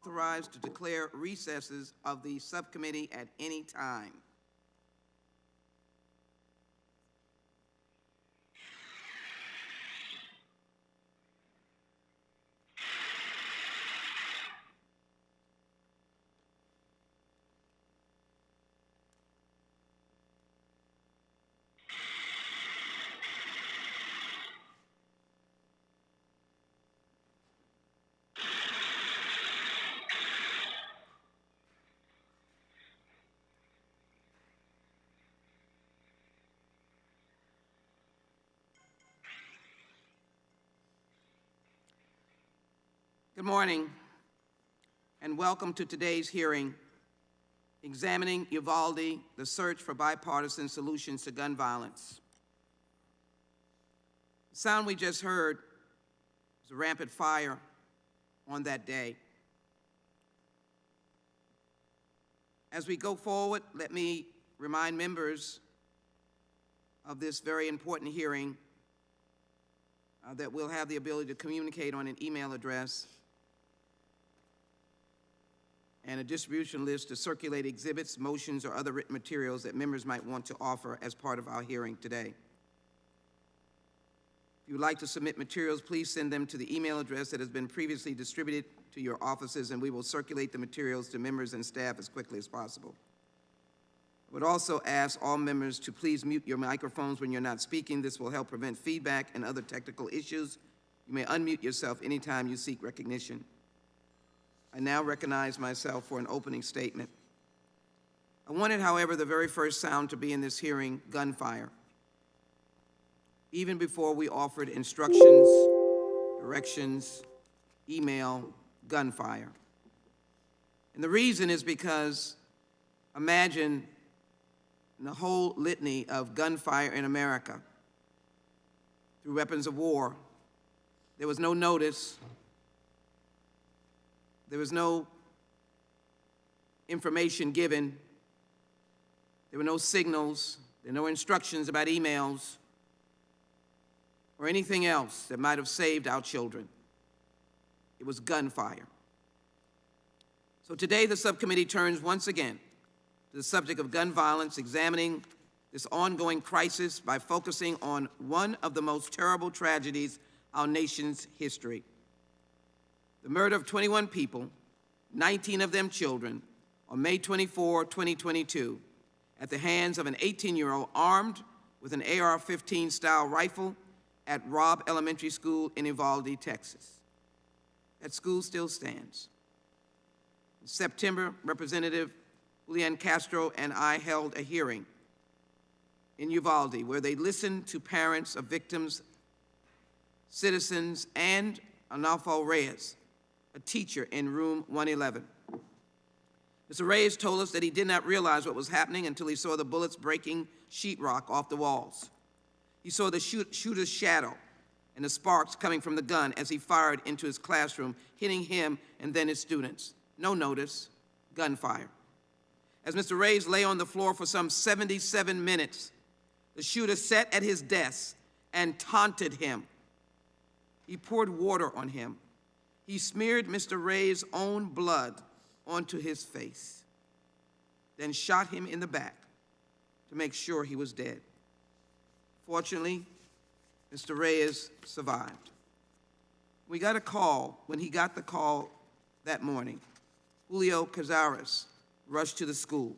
authorized to declare recesses of the subcommittee at any time. Good morning, and welcome to today's hearing, Examining Uvalde, the Search for Bipartisan Solutions to Gun Violence. The sound we just heard was a rampant fire on that day. As we go forward, let me remind members of this very important hearing that we'll have the ability to communicate on an email address and a distribution list to circulate exhibits, motions, or other written materials that members might want to offer as part of our hearing today. If you would like to submit materials, please send them to the email address that has been previously distributed to your offices, and we will circulate the materials to members and staff as quickly as possible. I would also ask all members to please mute your microphones when you're not speaking. This will help prevent feedback and other technical issues. You may unmute yourself anytime you seek recognition. I now recognize myself for an opening statement. I wanted, however, the very first sound to be in this hearing, gunfire, even before we offered instructions, directions, email, gunfire. And the reason is because imagine the whole litany of gunfire in America through weapons of war. There was no notice. There was no information given. There were no signals. There were no instructions about emails or anything else that might have saved our children. It was gunfire. So today the subcommittee turns once again to the subject of gun violence, examining this ongoing crisis by focusing on one of the most terrible tragedies our nation's history. The murder of 21 people, 19 of them children, on May 24, 2022, at the hands of an 18-year-old armed with an AR-15 style rifle at Robb Elementary School in Uvalde, Texas. That school still stands. In September, Representative Julian Castro and I held a hearing in Uvalde where they listened to parents of victims, citizens, and Arnulfo Reyes, a teacher in room 111. Mr. Reyes told us that he did not realize what was happening until he saw the bullets breaking sheetrock off the walls. He saw the shooter's shadow and the sparks coming from the gun as he fired into his classroom, hitting him and then his students. No notice, gunfire. As Mr. Reyes lay on the floor for some 77 minutes, the shooter sat at his desk and taunted him. He poured water on him. He smeared Mr. Reyes' own blood onto his face, then shot him in the back to make sure he was dead. Fortunately, Mr. Reyes survived. When he got the call that morning, Julio Cazares rushed to the school,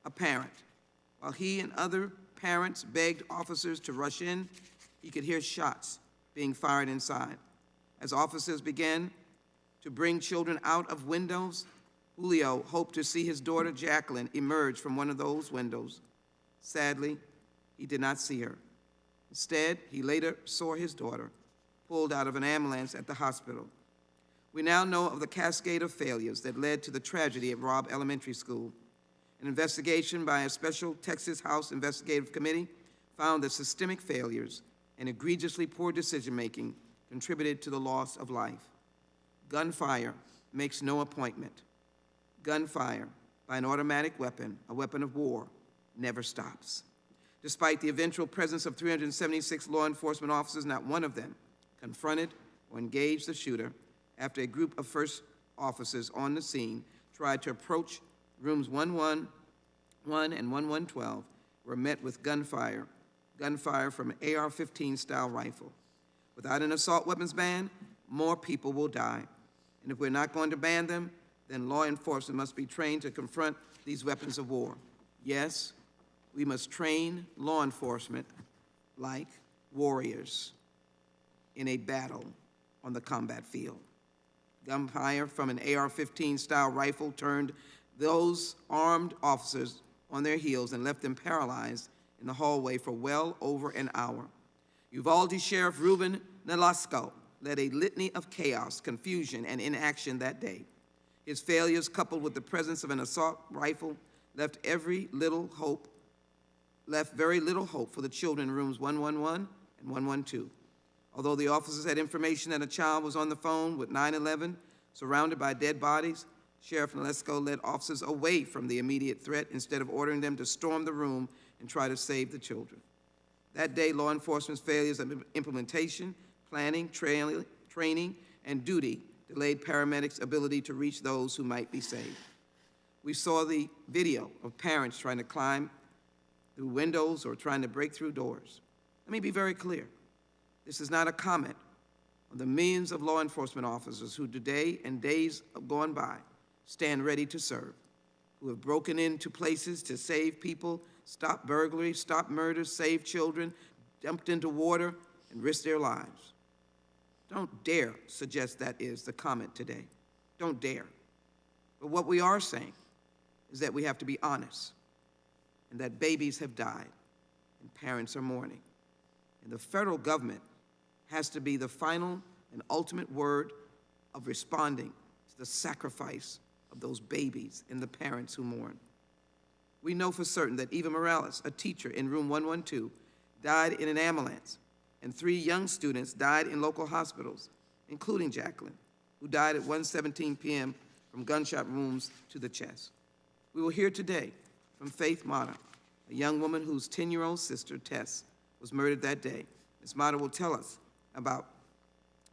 a parent. While he and other parents begged officers to rush in, he could hear shots being fired inside. As officers began to bring children out of windows, Julio hoped to see his daughter Jacqueline emerge from one of those windows. Sadly, he did not see her. Instead, he later saw his daughter pulled out of an ambulance at the hospital. We now know of the cascade of failures that led to the tragedy at Robb Elementary School. An investigation by a special Texas House Investigative Committee found that systemic failures and egregiously poor decision-making contributed to the loss of life. Gunfire makes no appointment. Gunfire by an automatic weapon, a weapon of war, never stops. Despite the eventual presence of 376 law enforcement officers, not one of them confronted or engaged the shooter after a group of first officers on the scene tried to approach rooms 111 and 1112 were met with gunfire from an AR-15 style rifle. Without an assault weapons ban, more people will die. And if we're not going to ban them, then law enforcement must be trained to confront these weapons of war. Yes, we must train law enforcement like warriors in a battle on the combat field. Gunfire from an AR-15 style rifle turned those armed officers on their heels and left them paralyzed in the hallway for well over an hour. Uvalde Sheriff Ruben Nolasco led a litany of chaos, confusion, and inaction that day. His failures, coupled with the presence of an assault rifle, left very little hope for the children in rooms 111 and 112. Although the officers had information that a child was on the phone with 911, surrounded by dead bodies, Sheriff Nolasco led officers away from the immediate threat instead of ordering them to storm the room and try to save the children. That day, law enforcement's failures of implementation, planning, training, and duty delayed paramedics' ability to reach those who might be saved. We saw the video of parents trying to climb through windows or trying to break through doors. Let me be very clear. This is not a comment on the millions of law enforcement officers who today and days have gone by stand ready to serve, who have broken into places to save people, stop burglary, stop murders, save children, jumped into water, and risked their lives. Don't dare suggest that is the comment today. Don't dare. But what we are saying is that we have to be honest, and that babies have died, and parents are mourning. And the federal government has to be the final and ultimate word of responding to the sacrifice of those babies and the parents who mourn. We know for certain that Eva Morales, a teacher in room 112, died in an ambulance, and 3 young students died in local hospitals, including Jacqueline, who died at 1:17 p.m. from gunshot wounds to the chest. We will hear today from Faith Mata, a young woman whose 10-year-old sister, Tess, was murdered that day. Ms. Mata will tell us about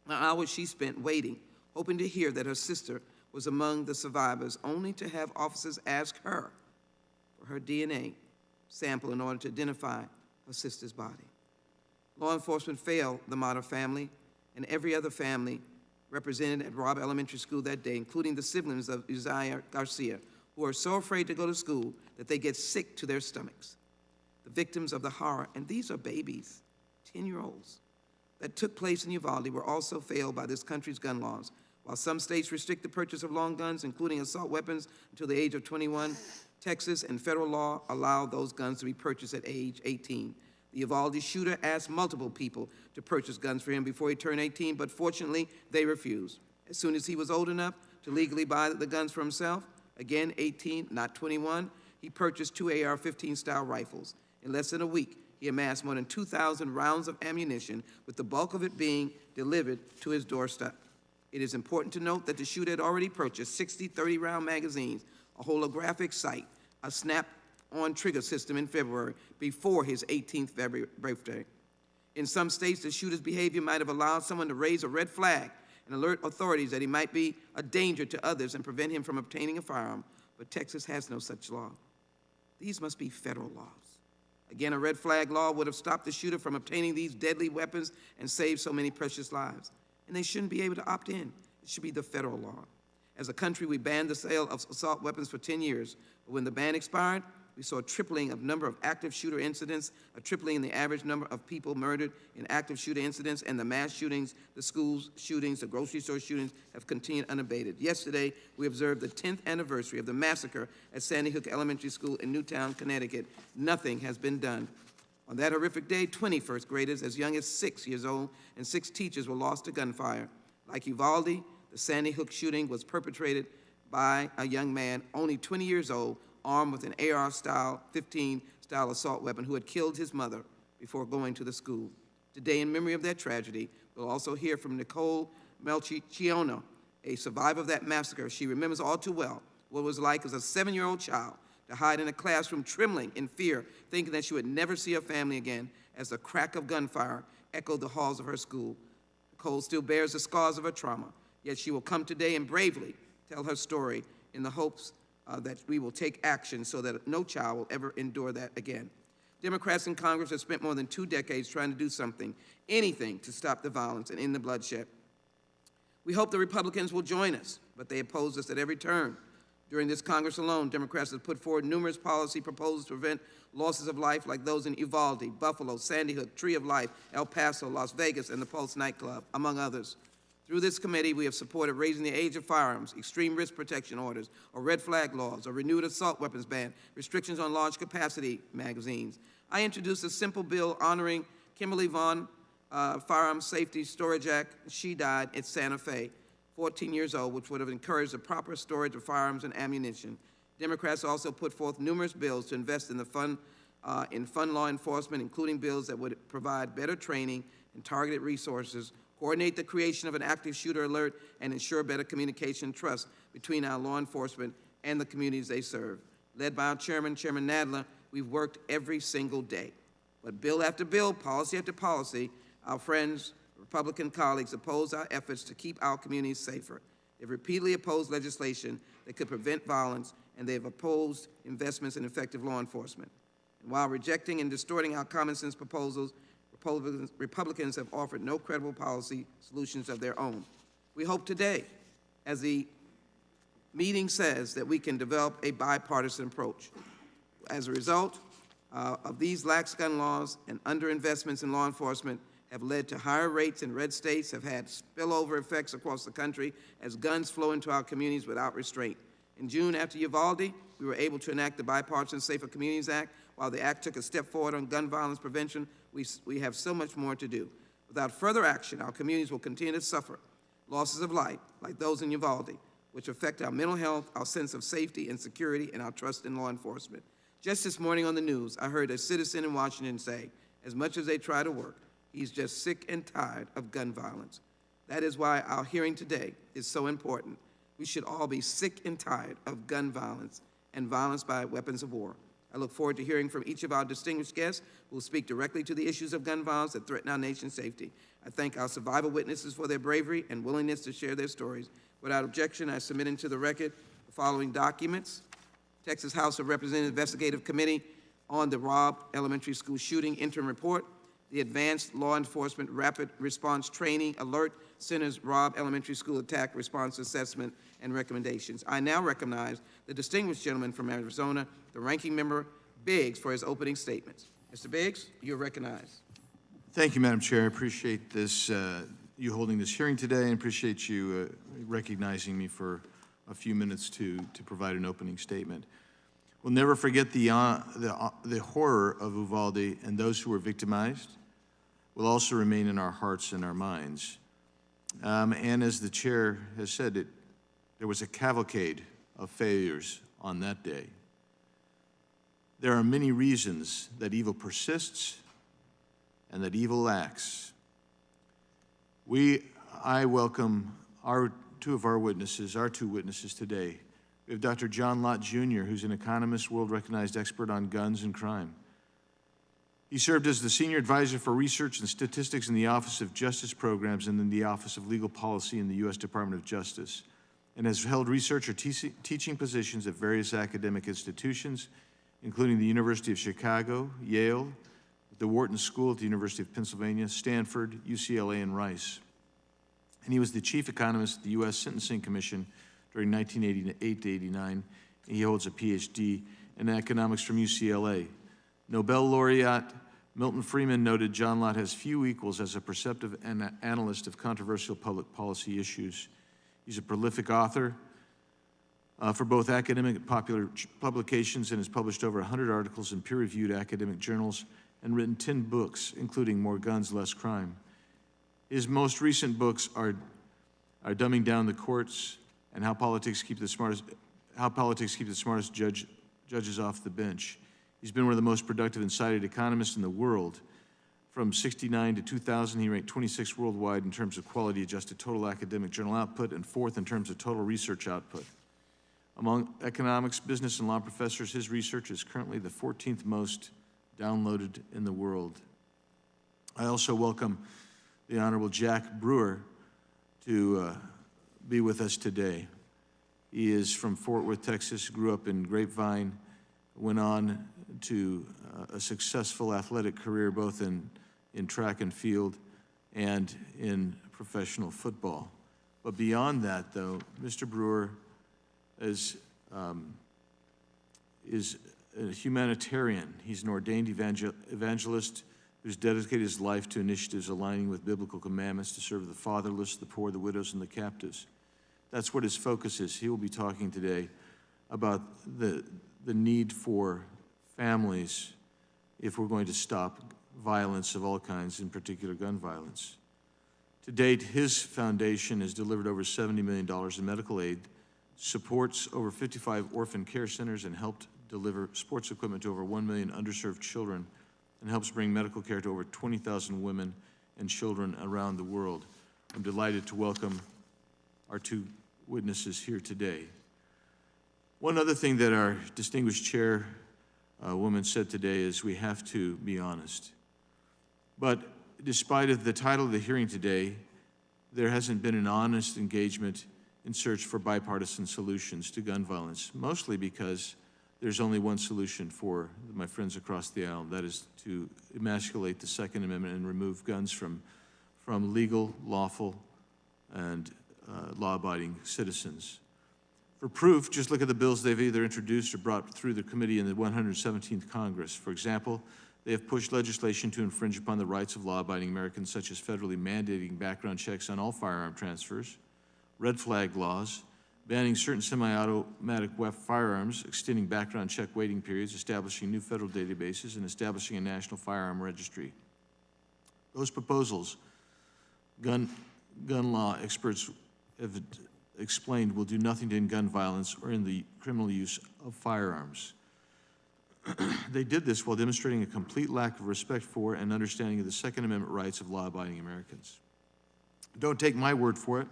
the hours she spent waiting, hoping to hear that her sister was among the survivors, only to have officers ask her for her DNA sample in order to identify her sister's body. Law enforcement failed the Mata family and every other family represented at Robb Elementary School that day, including the siblings of Uzziah Garcia, who are so afraid to go to school that they get sick to their stomachs. The victims of the horror, and these are babies, 10-year-olds, that took place in Uvalde were also failed by this country's gun laws. While some states restrict the purchase of long guns, including assault weapons, until the age of 21, Texas and federal law allow those guns to be purchased at age 18. The Uvalde shooter asked multiple people to purchase guns for him before he turned 18, but fortunately, they refused. As soon as he was old enough to legally buy the guns for himself, again 18, not 21, he purchased 2 AR-15 style rifles. In less than a week, he amassed more than 2,000 rounds of ammunition, with the bulk of it being delivered to his doorstep. It is important to note that the shooter had already purchased 60 30-round magazines, a holographic sight, a snap-on trigger system in February before his 18th birthday. In some states, the shooter's behavior might have allowed someone to raise a red flag and alert authorities that he might be a danger to others and prevent him from obtaining a firearm, but Texas has no such law. These must be federal laws. Again, a red flag law would have stopped the shooter from obtaining these deadly weapons and saved so many precious lives. And they shouldn't be able to opt in. It should be the federal law. As a country, we banned the sale of assault weapons for 10 years. But when the ban expired, we saw a tripling of number of active shooter incidents, a tripling in the average number of people murdered in active shooter incidents, and the mass shootings, the school shootings, the grocery store shootings have continued unabated. Yesterday, we observed the 10th anniversary of the massacre at Sandy Hook Elementary School in Newtown, Connecticut. Nothing has been done. On that horrific day, 20 first graders as young as 6 years old and 6 teachers were lost to gunfire. Like Uvalde, the Sandy Hook shooting was perpetrated by a young man, only 20 years old, armed with an AR-15 style assault weapon, who had killed his mother before going to the school. Today, in memory of that tragedy, we'll also hear from Nicole Melchicchiano, a survivor of that massacre. She remembers all too well what it was like as a 7-year-old child to hide in a classroom trembling in fear, thinking that she would never see her family again as the crack of gunfire echoed the halls of her school. Nicole still bears the scars of her trauma, yet she will come today and bravely tell her story in the hopes that we will take action so that no child will ever endure that again. Democrats in Congress have spent more than 2 decades trying to do something, anything, to stop the violence and end the bloodshed. We hope the Republicans will join us, but they oppose us at every turn. During this Congress alone, Democrats have put forward numerous policy proposals to prevent losses of life like those in Uvalde, Buffalo, Sandy Hook, Tree of Life, El Paso, Las Vegas, and the Pulse nightclub, among others. Through this committee, we have supported raising the age of firearms, extreme risk protection orders, or red flag laws, or renewed assault weapons ban, restrictions on large capacity magazines. I introduced a simple bill honoring Kimberly Vaughn, Firearm Safety Storage Act. She died at Santa Fe, 14 years old, which would have encouraged the proper storage of firearms and ammunition. Democrats also put forth numerous bills to invest in fund law enforcement, including bills that would provide better training and targeted resources, coordinate the creation of an active shooter alert, and ensure better communication and trust between our law enforcement and the communities they serve. Led by our chairman, Chairman Nadler, we've worked every single day. But bill after bill, policy after policy, our friends, Republican colleagues, oppose our efforts to keep our communities safer. They've repeatedly opposed legislation that could prevent violence, and they've opposed investments in effective law enforcement. And while rejecting and distorting our common sense proposals, Republicans have offered no credible policy solutions of their own. We hope today, as the meeting says, that we can develop a bipartisan approach. As a result of these lax gun laws and underinvestments in law enforcement have led to higher rates in red states, have had spillover effects across the country as guns flow into our communities without restraint. In June, after Uvalde, we were able to enact the Bipartisan Safer Communities Act. While the act took a step forward on gun violence prevention, we have so much more to do. Without further action, our communities will continue to suffer losses of life like those in Uvalde, which affect our mental health, our sense of safety and security, and our trust in law enforcement. Just this morning on the news, I heard a citizen in Washington say, as much as they try to work, he's just sick and tired of gun violence. That is why our hearing today is so important. We should all be sick and tired of gun violence and violence by weapons of war. I look forward to hearing from each of our distinguished guests who will speak directly to the issues of gun violence that threaten our nation's safety. I thank our survivor witnesses for their bravery and willingness to share their stories. Without objection, I submit into the record the following documents. Texas House of Representatives Investigative Committee on the Robb Elementary School shooting interim report, the Advanced Law Enforcement Rapid Response Training Alert Center's Robb Elementary School Attack Response Assessment and Recommendations. I now recognize the distinguished gentleman from Arizona, the Ranking Member Biggs, for his opening statements. Mr. Biggs, you're recognized. Thank you, Madam Chair. I appreciate this, you holding this hearing today, and appreciate you recognizing me for a few minutes to provide an opening statement. We'll never forget the horror of Uvalde, and those who were victimized will also remain in our hearts and our minds. And as the chair has said, there was a cavalcade of failures on that day. There are many reasons that evil persists and that evil acts. I welcome two witnesses today. We have Dr. John Lott, Jr., who's an economist, world-recognized expert on guns and crime. He served as the Senior Advisor for Research and Statistics in the Office of Justice Programs and in the Office of Legal Policy in the U.S. Department of Justice, and has held research or teaching positions at various academic institutions, including the University of Chicago, Yale, the Wharton School at the University of Pennsylvania, Stanford, UCLA, and Rice. And he was the chief economist at the U.S. Sentencing Commission during 1988 to 89. He holds a PhD in economics from UCLA. Nobel laureate Milton Friedman noted John Lott has few equals as a perceptive analyst of controversial public policy issues. He's a prolific author for both academic and popular publications, and has published over 100 articles in peer-reviewed academic journals and written 10 books, including More Guns, Less Crime. His most recent books are Dumbing Down the Courts and How Politics Keep the Smartest Judges Off the Bench. He's been one of the most productive and cited economists in the world. From '69 to 2000, he ranked 26th worldwide in terms of quality-adjusted total academic journal output and 4th in terms of total research output. Among economics, business, and law professors, his research is currently the 14th most downloaded in the world. I also welcome the Honorable Jack Brewer to be with us today. He is from Fort Worth, Texas, grew up in Grapevine, went on to a successful athletic career both in track and field and in professional football. But beyond that, though, Mr. Brewer is a humanitarian. He's an ordained evangelist who's dedicated his life to initiatives aligning with biblical commandments to serve the fatherless, the poor, the widows, and the captives. That's what his focus is. He will be talking today about the need for families if we're going to stop violence of all kinds, in particular gun violence. To date, his foundation has delivered over $70 million in medical aid, supports over 55 orphan care centers, and helped deliver sports equipment to over 1 million underserved children, and helps bring medical care to over 20,000 women and children around the world. I'm delighted to welcome our two witnesses here today. One other thing that our distinguished chairwoman said today is we have to be honest. But despite the title of the hearing today, there hasn't been an honest engagement in search for bipartisan solutions to gun violence, mostly because there's only one solution for my friends across the aisle, that is to emasculate the Second Amendment and remove guns from legal, lawful, and law-abiding citizens. For proof, just look at the bills they've either introduced or brought through the committee in the 117th Congress. For example, they have pushed legislation to infringe upon the rights of law-abiding Americans, such as federally mandating background checks on all firearm transfers, red flag laws, banning certain semi-automatic firearms, extending background check waiting periods, establishing new federal databases, and establishing a national firearm registry. Those proposals, gun law experts have explained, will do nothing to end gun violence or in the criminal use of firearms. They did this while demonstrating a complete lack of respect for and understanding of the Second Amendment rights of law-abiding Americans. Don't take my word for it.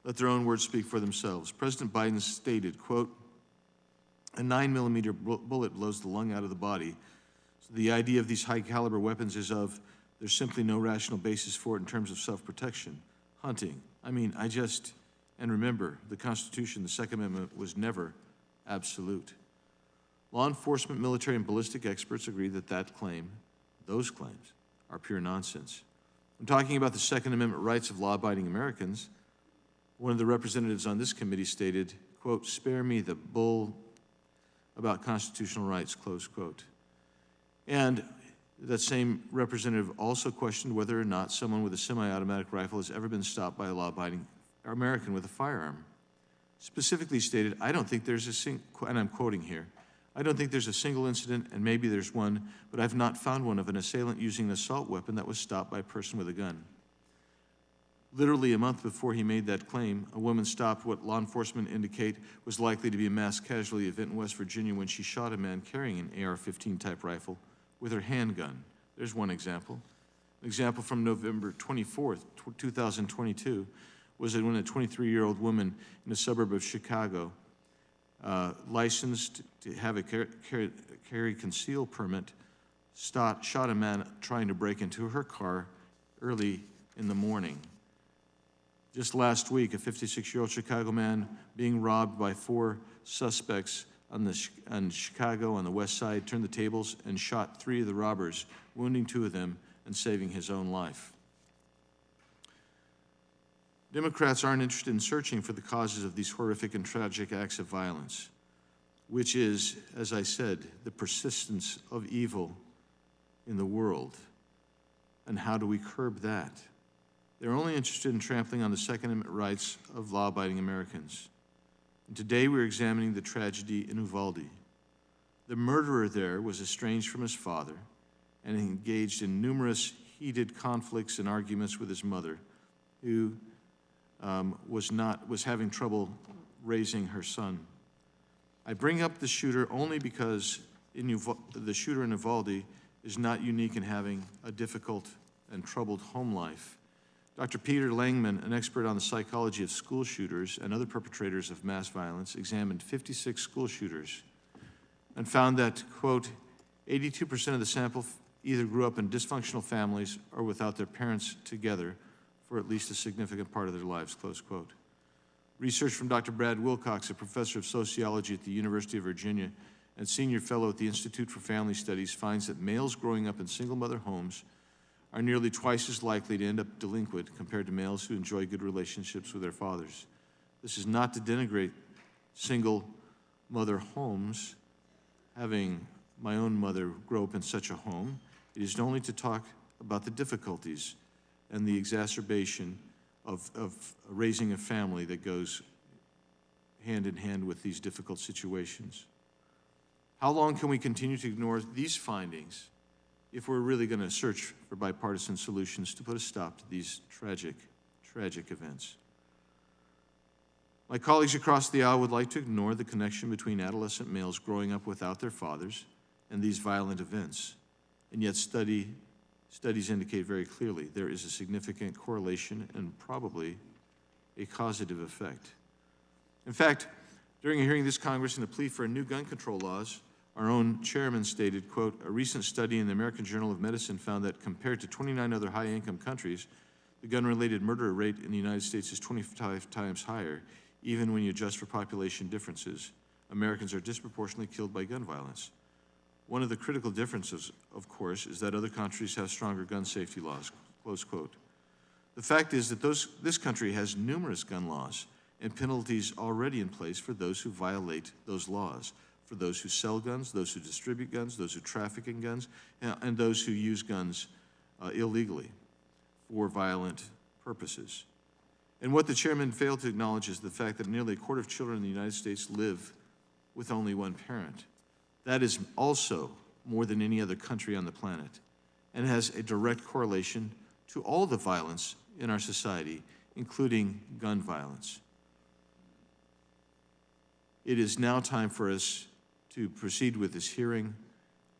Let their own words speak for themselves. President Biden stated, quote, "A 9mm bullet blows the lung out of the body. So the idea of these high-caliber weapons is there's simply no rational basis for it in terms of self-protection. Hunting. And remember, the Constitution, the Second Amendment, was never absolute." Law enforcement, military, and ballistic experts agree that those claims, are pure nonsense. I'm talking about the Second Amendment rights of law-abiding Americans. One of the representatives on this committee stated, quote, "Spare me the bull about constitutional rights," close quote. And that same representative also questioned whether or not someone with a semi-automatic rifle has ever been stopped by a law-abiding American with a firearm. Specifically stated, "I don't think there's and I'm quoting here, "I don't think there's a single incident, and maybe there's one, but I've not found one of an assailant using an assault weapon that was stopped by a person with a gun." Literally a month before he made that claim, a woman stopped what law enforcement indicate was likely to be a mass casualty event in West Virginia when she shot a man carrying an AR-15 type rifle with her handgun. There's one example. An example from November 24th, 2022, was when a 23-year-old woman in a suburb of Chicago, licensed to have a carry conceal permit, shot a man trying to break into her car early in the morning. Just last week, a 56-year-old Chicago man being robbed by 4 suspects on Chicago on the west side turned the tables and shot 3 of the robbers, wounding 2 of them and saving his own life. Democrats aren't interested in searching for the causes of these horrific and tragic acts of violence, which is, as I said, the persistence of evil in the world. And how do we curb that? They're only interested in trampling on the Second Amendment rights of law-abiding Americans. And today we're examining the tragedy in Uvalde. The murderer there was estranged from his father and engaged in numerous heated conflicts and arguments with his mother, who was having trouble raising her son. I bring up the shooter only because the shooter in Uvalde is not unique in having a difficult and troubled home life. Dr. Peter Langman, an expert on the psychology of school shooters and other perpetrators of mass violence, examined 56 school shooters and found that, quote, 82% of the sample either grew up in dysfunctional families or without their parents together for at least a significant part of their lives, close quote. Research from Dr. Brad Wilcox, a professor of sociology at the University of Virginia and senior fellow at the Institute for Family Studies, finds that males growing up in single-mother homes are nearly twice as likely to end up delinquent compared to males who enjoy good relationships with their fathers. This is not to denigrate single-mother homes. Having my own mother grow up in such a home, it is only to talk about the difficulties and the exacerbation of raising a family that goes hand in hand with these difficult situations. How long can we continue to ignore these findings if we're really going to search for bipartisan solutions to put a stop to these tragic, tragic events? My colleagues across the aisle would like to ignore the connection between adolescent males growing up without their fathers and these violent events, and yet studies indicate very clearly there is a significant correlation and probably a causative effect. In fact, during a hearing in this Congress in a plea for new gun control laws, our own chairman stated, quote, "A recent study in the American Journal of Medicine found that compared to 29 other high-income countries, the gun-related murder rate in the United States is 25 times higher, even when you adjust for population differences. Americans are disproportionately killed by gun violence. One of the critical differences, of course, is that other countries have stronger gun safety laws," close quote. The fact is that this country has numerous gun laws and penalties already in place for those who violate those laws, for those who sell guns, those who distribute guns, those who traffic in guns, and those who use guns illegally for violent purposes. And what the chairman failed to acknowledge is the fact that nearly a quarter of children in the United States live with only one parent. That is also more than any other country on the planet and has a direct correlation to all the violence in our society, including gun violence. It is now time for us to proceed with this hearing.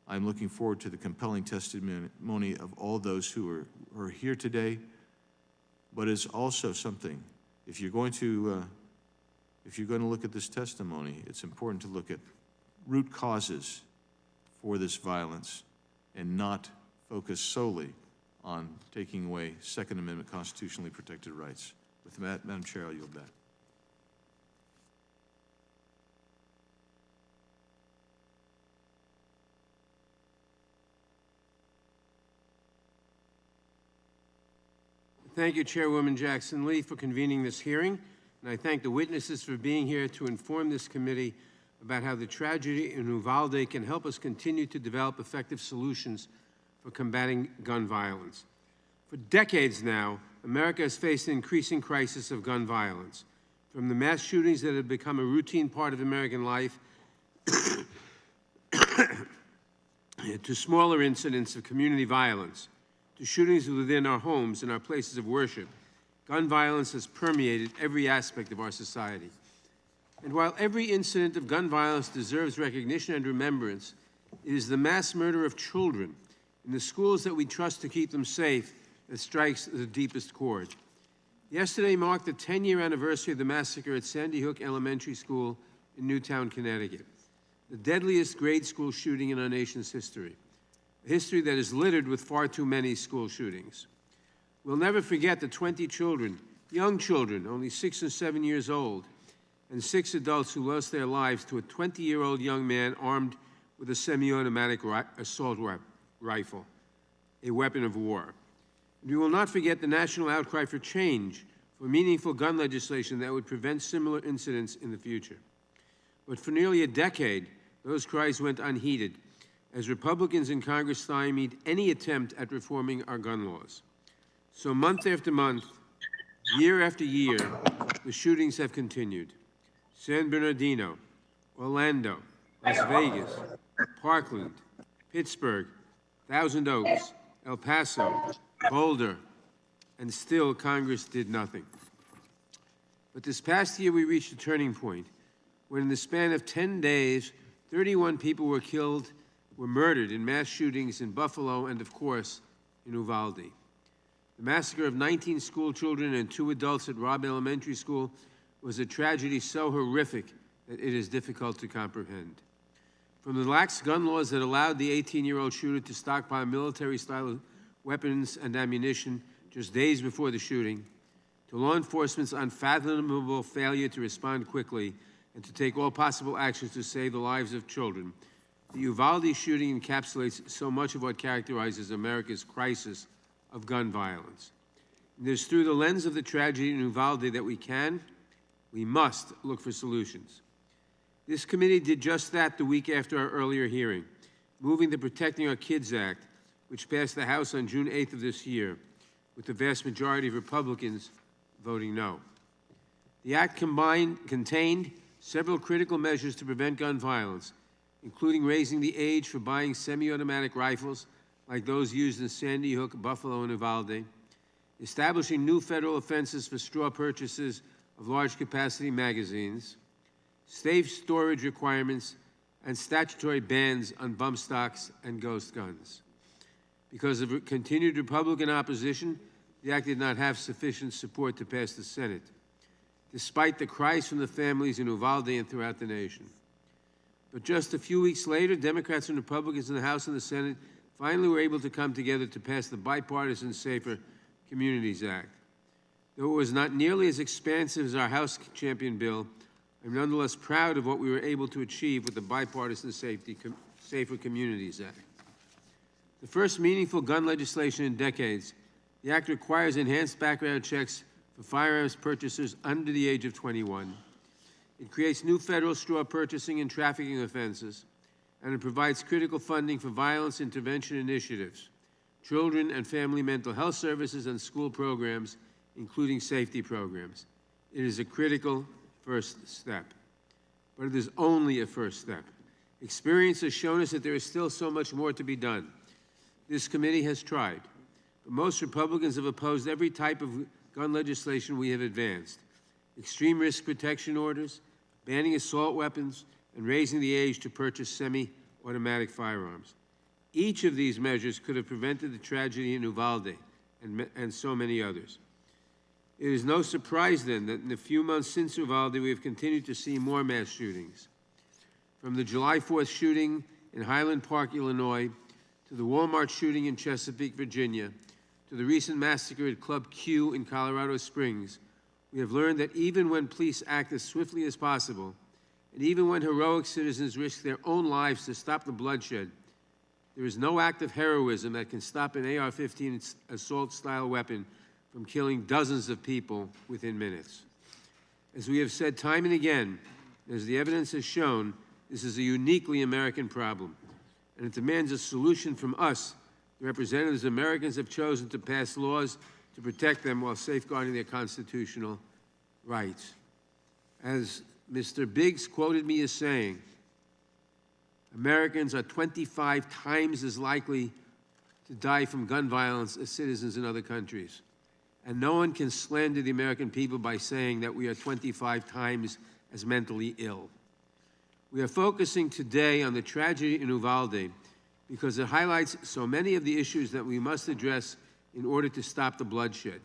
I'm looking forward to the compelling testimony of all those who are here today, but it's also something, if you're going to look at this testimony, it's important to look at root causes for this violence and not focus solely on taking away Second Amendment constitutionally protected rights. With that, Madam Chair, I'll yield back. Thank you, Chairwoman Jackson-Lee, for convening this hearing, and I thank the witnesses for being here to inform this committee about how the tragedy in Uvalde can help us continue to develop effective solutions for combating gun violence. For decades now, America has faced an increasing crisis of gun violence, from the mass shootings that have become a routine part of American life to smaller incidents of community violence, to shootings within our homes and our places of worship. Gun violence has permeated every aspect of our society. And while every incident of gun violence deserves recognition and remembrance, it is the mass murder of children in the schools that we trust to keep them safe that strikes the deepest chord. Yesterday marked the 10-year anniversary of the massacre at Sandy Hook Elementary School in Newtown, Connecticut, the deadliest grade school shooting in our nation's history, a history that is littered with far too many school shootings. We'll never forget the 20 children, young children, only 6 and 7 years old, and 6 adults who lost their lives to a 20-year-old young man armed with a semi-automatic assault rifle, a weapon of war. We will not forget the national outcry for change, for meaningful gun legislation that would prevent similar incidents in the future. But for nearly a decade, those cries went unheeded, as Republicans in Congress stymied any attempt at reforming our gun laws. So month after month, year after year, the shootings have continued. San Bernardino, Orlando, Las Vegas, Parkland, Pittsburgh, Thousand Oaks, El Paso, Boulder, and still Congress did nothing. But this past year we reached a turning point when in the span of 10 days, 31 people were murdered in mass shootings in Buffalo and, of course, in Uvalde. The massacre of 19 school children and 2 adults at Robb Elementary School was a tragedy so horrific that it is difficult to comprehend. From the lax gun laws that allowed the 18-year-old shooter to stockpile military-style weapons and ammunition just days before the shooting, to law enforcement's unfathomable failure to respond quickly and to take all possible actions to save the lives of children, the Uvalde shooting encapsulates so much of what characterizes America's crisis of gun violence. And it is through the lens of the tragedy in Uvalde that we must look for solutions. This committee did just that the week after our earlier hearing, moving the Protecting Our Kids Act, which passed the House on June 8th of this year, with the vast majority of Republicans voting no. The act contained several critical measures to prevent gun violence, including raising the age for buying semi-automatic rifles like those used in Sandy Hook, Buffalo, and Uvalde, establishing new federal offenses for straw purchases of large-capacity magazines, safe storage requirements, and statutory bans on bump stocks and ghost guns. Because of continued Republican opposition, the act did not have sufficient support to pass the Senate, despite the cries from the families in Uvalde and throughout the nation. But just a few weeks later, Democrats and Republicans in the House and the Senate finally were able to come together to pass the bipartisan Safer Communities Act. Though it was not nearly as expansive as our House champion bill, I'm nonetheless proud of what we were able to achieve with the bipartisan Safer Communities Act. The first meaningful gun legislation in decades, the act requires enhanced background checks for firearms purchasers under the age of 21. It creates new federal straw purchasing and trafficking offenses, and it provides critical funding for violence intervention initiatives, children and family mental health services, and school programs, including safety programs. It is a critical first step. But it is only a first step. Experience has shown us that there is still so much more to be done. This committee has tried, but most Republicans have opposed every type of gun legislation we have advanced. Extreme risk protection orders, banning assault weapons, and raising the age to purchase semi-automatic firearms. Each of these measures could have prevented the tragedy in Uvalde and so many others. It is no surprise, then, that in the few months since Uvalde, we have continued to see more mass shootings. From the July 4th shooting in Highland Park, Illinois, to the Walmart shooting in Chesapeake, Virginia, to the recent massacre at Club Q in Colorado Springs, we have learned that even when police act as swiftly as possible, and even when heroic citizens risk their own lives to stop the bloodshed, there is no act of heroism that can stop an AR-15 assault-style weapon from killing dozens of people within minutes. As we have said time and again, as the evidence has shown, this is a uniquely American problem, and it demands a solution from us, the representatives Americans have chosen to pass laws to protect them while safeguarding their constitutional rights. As Mr. Biggs quoted me as saying, Americans are 25 times as likely to die from gun violence as citizens in other countries. And no one can slander the American people by saying that we are 25 times as mentally ill. We are focusing today on the tragedy in Uvalde because it highlights so many of the issues that we must address in order to stop the bloodshed.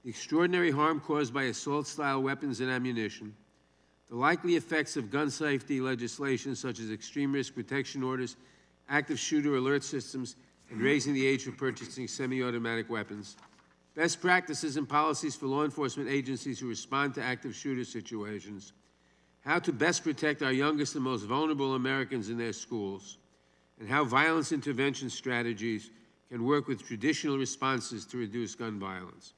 The extraordinary harm caused by assault-style weapons and ammunition, the likely effects of gun safety legislation such as extreme risk protection orders, active shooter alert systems, and raising the age for purchasing semi-automatic weapons, best practices and policies for law enforcement agencies who respond to active shooter situations, how to best protect our youngest and most vulnerable Americans in their schools, and how violence intervention strategies can work with traditional responses to reduce gun violence.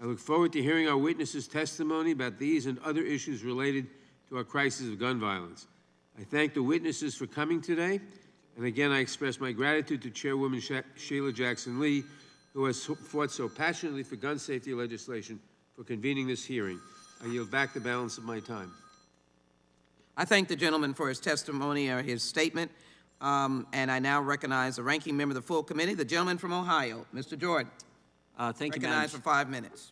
I look forward to hearing our witnesses' testimony about these and other issues related to our crisis of gun violence. I thank the witnesses for coming today, and again, I express my gratitude to Chairwoman Sheila Jackson-Lee, who has fought so passionately for gun safety legislation, for convening this hearing. I yield back the balance of my time. I thank the gentleman for his testimony or his statement, and I now recognize the ranking member of the full committee, the gentleman from Ohio, Mr. Jordan. Thank you, Madam. Recognized for 5 minutes.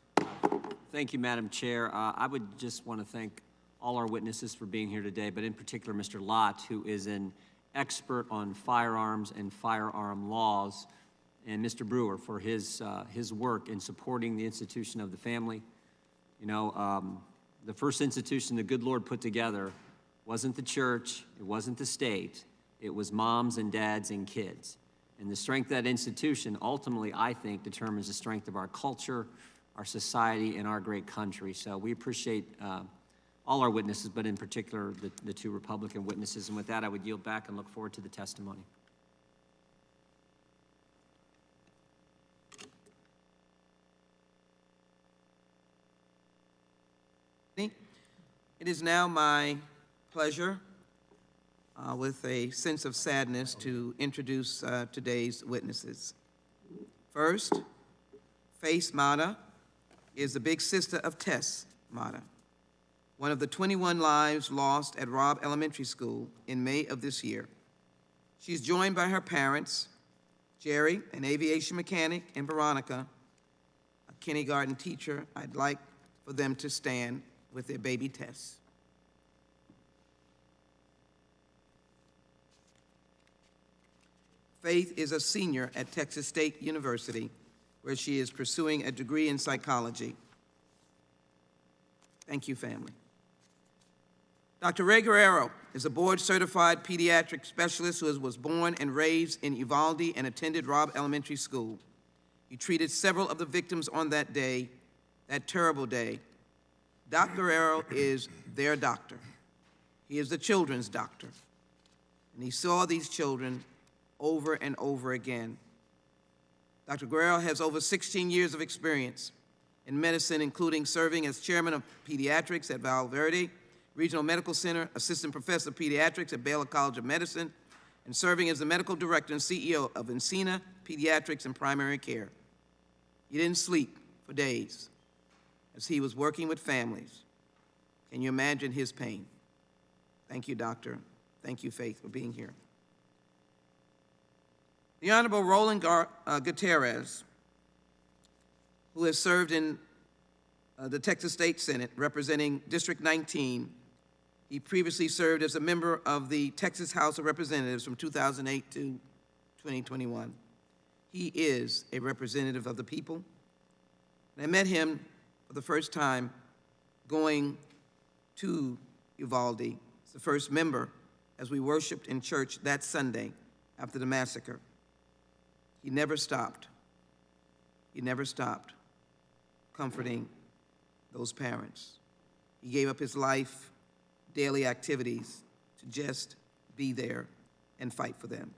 Thank you, Madam Chair. I would just want to thank all our witnesses for being here today, but in particular Mr. Lott, who is an expert on firearms and firearm laws, and Mr. Brewer for his work in supporting the institution of the family. You know, the first institution the good Lord put together wasn't the church, it wasn't the state, it was moms and dads and kids. And the strength of that institution ultimately, I think, determines the strength of our culture, our society, and our great country. So we appreciate all our witnesses, but in particular the two Republican witnesses. And with that, I would yield back and look forward to the testimony. It is now my pleasure, with a sense of sadness, to introduce today's witnesses. First, Faith Mata is the big sister of Tess Mata, one of the 21 lives lost at Robb Elementary School in May of this year. She's joined by her parents, Jerry, an aviation mechanic, and Veronica, a kindergarten teacher. I'd like for them to stand with their baby Tess. Faith is a senior at Texas State University, where she is pursuing a degree in psychology. Thank you, family. Dr. Ray Guerrero is a board-certified pediatric specialist who was born and raised in Uvalde and attended Robb Elementary School. He treated several of the victims on that day, that terrible day. Dr. Guerrero is their doctor. He is the children's doctor. And he saw these children over and over again. Dr. Guerrero has over 16 years of experience in medicine, including serving as chairman of pediatrics at Val Verde Regional Medical Center, assistant professor of pediatrics at Baylor College of Medicine, and serving as the medical director and CEO of Encina Pediatrics and Primary Care. He didn't sleep for days as he was working with families. Can you imagine his pain? Thank you, doctor. Thank you, Faith, for being here. The Honorable Roland Gutierrez, who has served in the Texas State Senate representing District 19. He previously served as a member of the Texas House of Representatives from 2008 to 2021. He is a representative of the people. And I met him for the first time going to Uvalde as the first member as we worshiped in church that Sunday after the massacre. He never stopped. He never stopped comforting those parents. He gave up his life, daily activities, to just be there and fight for them.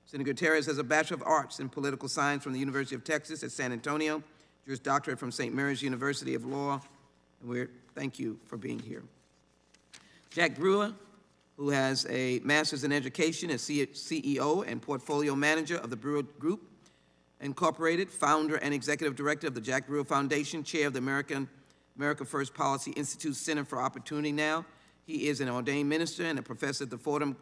Senator Gutierrez has a Bachelor of Arts in Political Science from the University of Texas at San Antonio, Juris Doctorate from St. Mary's University of Law, and thank you for being here. Jack Brewer, who has a Master's in Education as CEO and Portfolio Manager of the Brewer Group, Incorporated, founder and executive director of the Jack Brewer Foundation, chair of the America First Policy Institute Center for Opportunity Now. He is an ordained minister and a professor at the Fordham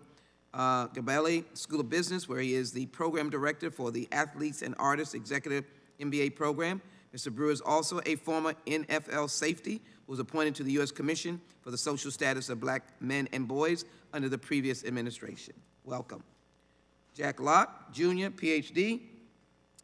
Gabelli School of Business, where he is the program director for the Athletes and Artists Executive MBA program. Mr. Brewer is also a former NFL safety who was appointed to the U.S. Commission for the Social Status of Black Men and Boys under the previous administration. Welcome. Jack Lott, Jr., PhD,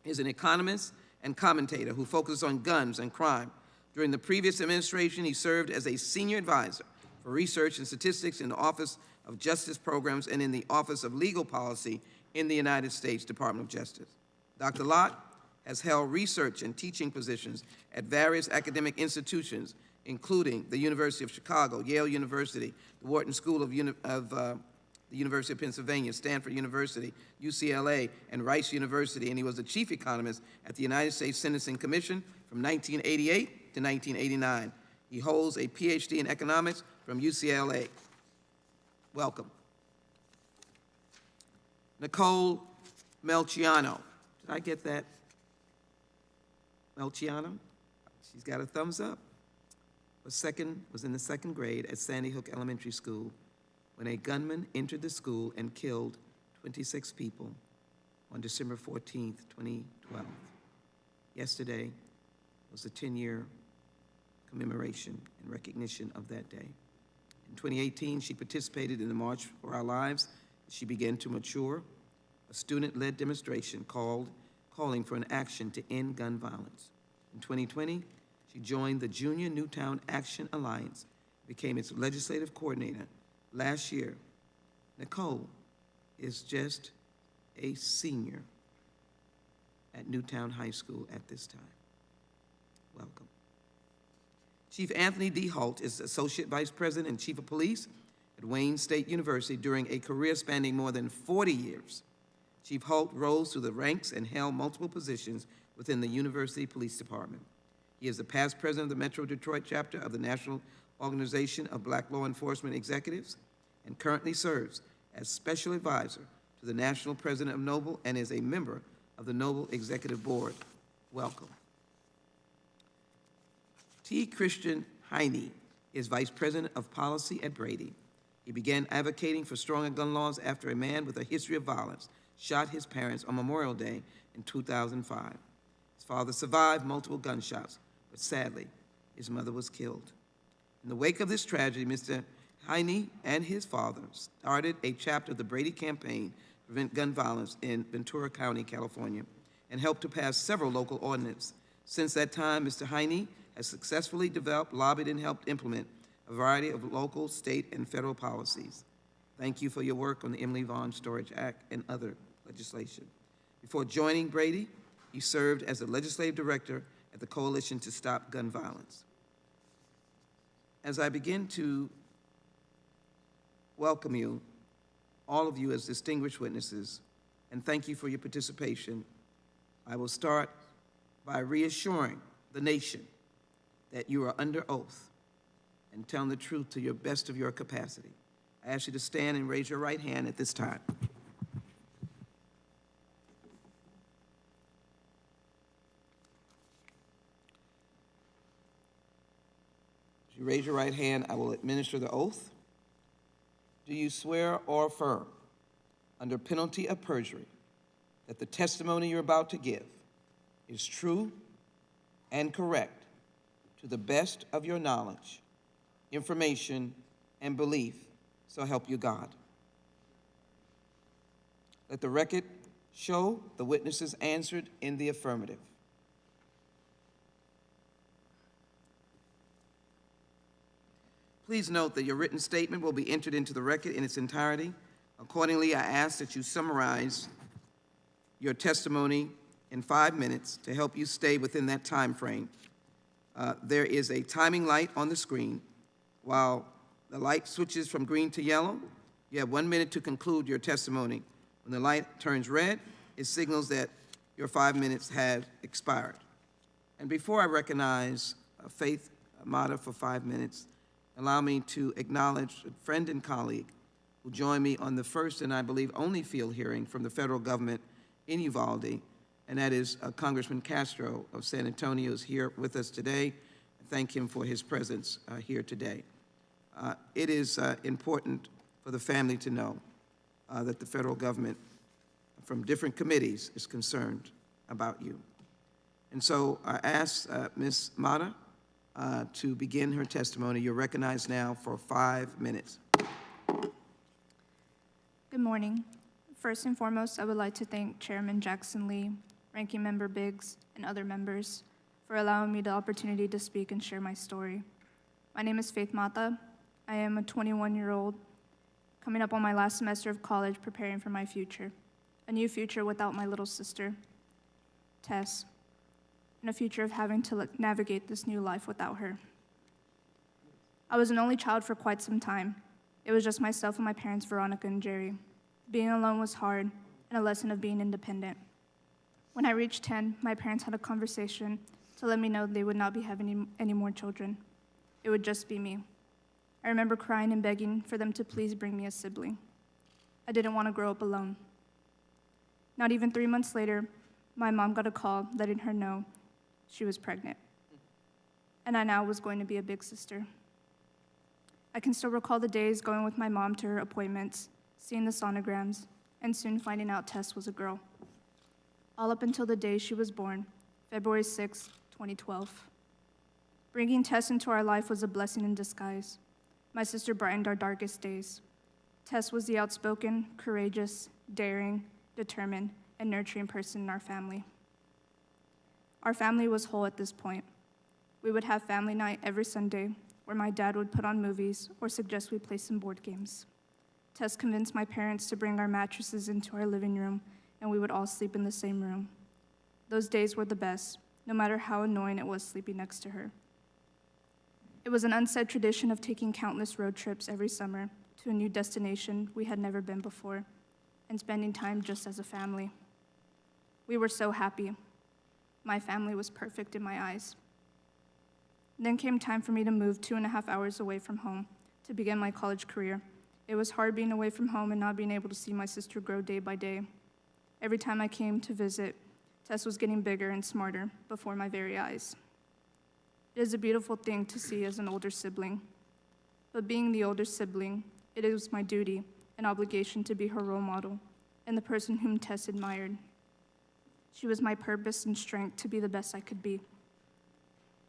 is an economist and commentator who focuses on guns and crime. During the previous administration, he served as a senior advisor for research and statistics in the Office of Justice Programs and in the Office of Legal Policy in the United States Department of Justice. Dr. Lott has held research and teaching positions at various academic institutions, including the University of Chicago, Yale University, the Wharton School of the University of Pennsylvania, Stanford University, UCLA, and Rice University, and he was the chief economist at the United States Sentencing Commission from 1988 to 1989. He holds a PhD in economics from UCLA. Welcome. Nicole Melciano. Did I get that? Melciano? She's got a thumbs up. Was in the second grade at Sandy Hook Elementary School when a gunman entered the school and killed 26 people on December 14th, 2012. Yesterday was the 10-year commemoration and recognition of that day. In 2018, she participated in the March for Our Lives. She began to mature, a student-led demonstration calling for an action to end gun violence. In 2020, she joined the Junior Newtown Action Alliance, became its legislative coordinator. Last year, Nicole is just a senior at Newtown High School at this time. Welcome. Chief Anthony D. Holt is Associate Vice President and Chief of Police at Wayne State University during a career spanning more than 40 years. Chief Holt rose through the ranks and held multiple positions within the University Police Department. He is the past president of the Metro Detroit chapter of the National Organization of Black Law Enforcement Executives and currently serves as Special Advisor to the National President of Noble and is a member of the Noble Executive Board. Welcome. T. Christian Heine is Vice President of Policy at Brady. He began advocating for stronger gun laws after a man with a history of violence shot his parents on Memorial Day in 2005. His father survived multiple gunshots, but sadly, his mother was killed. In the wake of this tragedy, Mr. Heine and his father started a chapter of the Brady Campaign to Prevent Gun Violence in Ventura County, California, and helped to pass several local ordinances. Since that time, Mr. Heine has successfully developed, lobbied, and helped implement a variety of local, state, and federal policies. Thank you for your work on the Emily Vaughn Storage Act and other legislation. Before joining Brady, he served as the legislative director at the Coalition to Stop Gun Violence. As I begin to welcome you, all of you as distinguished witnesses, and thank you for your participation, I will start by reassuring the nation that you are under oath and telling the truth to your best of your capacity. I ask you to stand and raise your right hand at this time. As you raise your right hand, I will administer the oath. Do you swear or affirm, under penalty of perjury, that the testimony you're about to give is true and correct to the best of your knowledge, information, and belief, so help you God? Let the record show the witnesses answered in the affirmative. Please note that your written statement will be entered into the record in its entirety. Accordingly, I ask that you summarize your testimony in 5 minutes to help you stay within that time frame. There is a timing light on the screen. While the light switches from green to yellow, you have 1 minute to conclude your testimony. When the light turns red, it signals that your 5 minutes have expired. And before I recognize Faith Mata for 5 minutes, allow me to acknowledge a friend and colleague who joined me on the first and I believe only field hearing from the federal government in Uvalde, and that is Congressman Castro of San Antonio is here with us today. I thank him for his presence here today. It is important for the family to know that the federal government from different committees is concerned about you. And so I ask Ms. Mata to begin her testimony. You're recognized now for 5 minutes. Good morning. First and foremost, I would like to thank Chairman Jackson Lee, Ranking Member Biggs, and other members for allowing me the opportunity to speak and share my story. My name is Faith Mata. I am a 21-year-old coming up on my last semester of college preparing for my future, a new future without my little sister, Tess, and a future of having to navigate this new life without her. I was an only child for quite some time. It was just myself and my parents, Veronica and Jerry. Being alone was hard, and a lesson of being independent. When I reached 10, my parents had a conversation to let me know they would not be having any more children. It would just be me. I remember crying and begging for them to please bring me a sibling. I didn't want to grow up alone. Not even 3 months later, my mom got a call letting her know she was pregnant, and I now was going to be a big sister. I can still recall the days going with my mom to her appointments, seeing the sonograms, and soon finding out Tess was a girl. All up until the day she was born, February 6, 2012. Bringing Tess into our life was a blessing in disguise. My sister brightened our darkest days. Tess was the outspoken, courageous, daring, determined, and nurturing person in our family. Our family was whole at this point. We would have family night every Sunday, where my dad would put on movies or suggest we play some board games. Tess convinced my parents to bring our mattresses into our living room, and we would all sleep in the same room. Those days were the best, no matter how annoying it was sleeping next to her. It was an unsaid tradition of taking countless road trips every summer to a new destination we had never been before, and spending time just as a family. We were so happy. My family was perfect in my eyes. Then came time for me to move 2.5 hours away from home to begin my college career. It was hard being away from home and not being able to see my sister grow day by day. Every time I came to visit, Tess was getting bigger and smarter before my very eyes. It is a beautiful thing to see as an older sibling. But being the older sibling, it is my duty and obligation to be her role model and the person whom Tess admired. She was my purpose and strength to be the best I could be.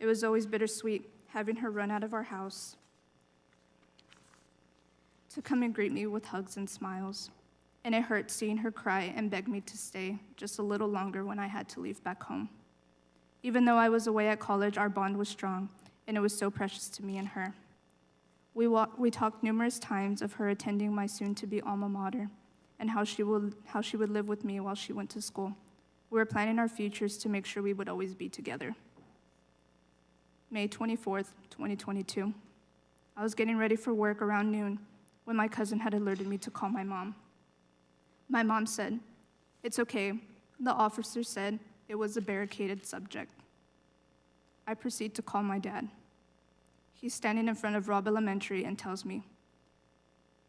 It was always bittersweet having her run out of our house to come and greet me with hugs and smiles. And it hurt seeing her cry and beg me to stay just a little longer when I had to leave back home. Even though I was away at college, our bond was strong, and it was so precious to me and her. We talked numerous times of her attending my soon-to-be alma mater and how she would live with me while she went to school. We were planning our futures to make sure we would always be together. May 24th, 2022. I was getting ready for work around noon when my cousin had alerted me to call my mom. My mom said, "It's okay. The officer said it was a barricaded subject." I proceed to call my dad. He's standing in front of Robb Elementary and tells me,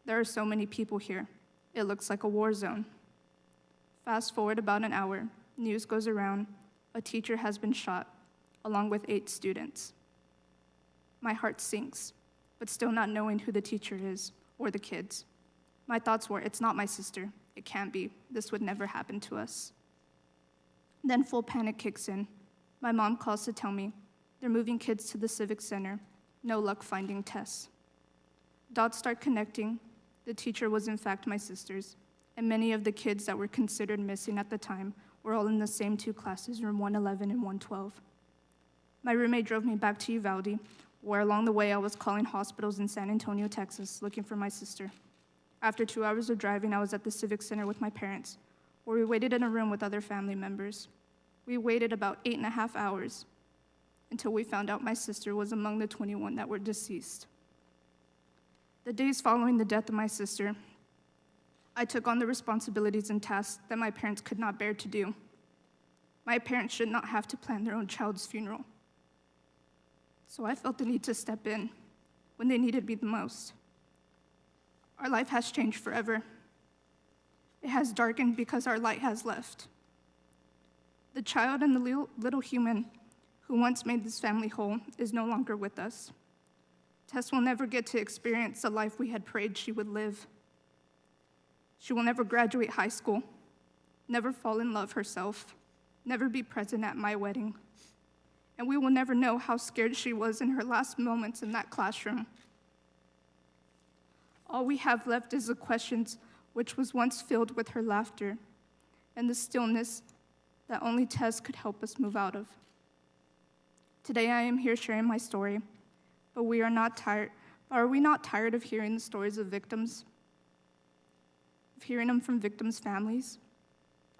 "There are so many people here. It looks like a war zone." Fast forward about an hour, news goes around, a teacher has been shot, along with 8 students. My heart sinks, but still not knowing who the teacher is or the kids. My thoughts were, it's not my sister. It can't be. This would never happen to us. Then full panic kicks in. My mom calls to tell me they're moving kids to the Civic Center. No luck finding Tess. Dots start connecting. The teacher was in fact my sister's, and many of the kids that were considered missing at the time were all in the same 2 classes, room 111 and 112. My roommate drove me back to Uvalde, where along the way I was calling hospitals in San Antonio, Texas, looking for my sister. After 2 hours of driving, I was at the Civic Center with my parents, where we waited in a room with other family members. We waited about 8.5 hours until we found out my sister was among the 21 that were deceased. The days following the death of my sister, I took on the responsibilities and tasks that my parents could not bear to do. My parents should not have to plan their own child's funeral. So I felt the need to step in when they needed me the most. Our life has changed forever. It has darkened because our light has left. The child and the little human who once made this family whole is no longer with us. Tess will never get to experience the life we had prayed she would live. She will never graduate high school, never fall in love herself, never be present at my wedding. And we will never know how scared she was in her last moments in that classroom. All we have left is the questions which was once filled with her laughter and the stillness that only Tess could help us move out of. Today I am here sharing my story, but we are not tired. Are we not tired of hearing the stories of victims? Of hearing them from victims' families?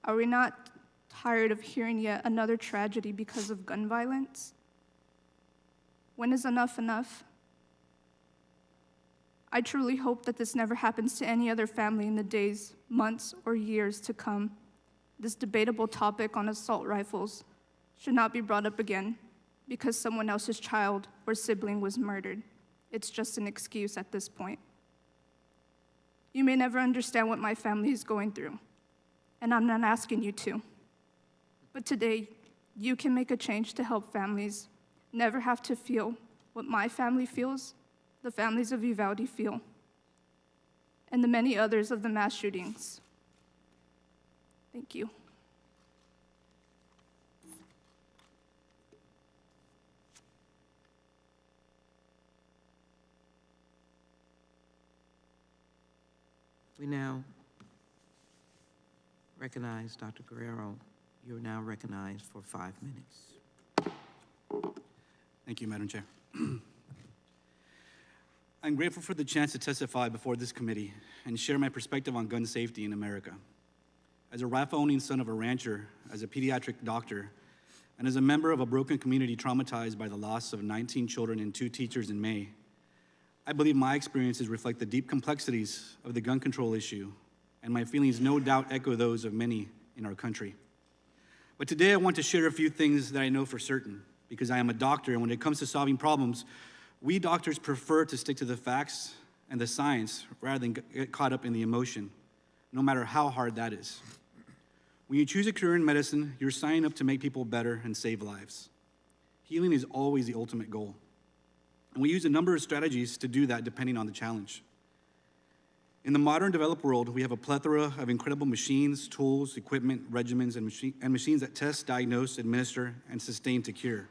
Are we not tired of hearing yet another tragedy because of gun violence? When is enough enough? I truly hope that this never happens to any other family in the days, months, or years to come. This debatable topic on assault rifles should not be brought up again because someone else's child or sibling was murdered. It's just an excuse at this point. You may never understand what my family is going through, and I'm not asking you to. But today, you can make a change to help families never have to feel what my family feels, the families of Uvalde feel, and the many others of the mass shootings. Thank you. We now recognize Dr. Guerrero. You're now recognized for 5 minutes. Thank you, Madam Chair. I'm grateful for the chance to testify before this committee and share my perspective on gun safety in America. As a rifle-owning son of a rancher, as a pediatric doctor, and as a member of a broken community traumatized by the loss of 19 children and 2 teachers in May, I believe my experiences reflect the deep complexities of the gun control issue, and my feelings no doubt echo those of many in our country. But today I want to share a few things that I know for certain, because I am a doctor, and when it comes to solving problems, we doctors prefer to stick to the facts and the science rather than get caught up in the emotion, no matter how hard that is. When you choose a career in medicine, you're signing up to make people better and save lives. Healing is always the ultimate goal. And we use a number of strategies to do that depending on the challenge. In the modern developed world, we have a plethora of incredible machines, tools, equipment, regimens, and machines that test, diagnose, administer, and sustain to cure.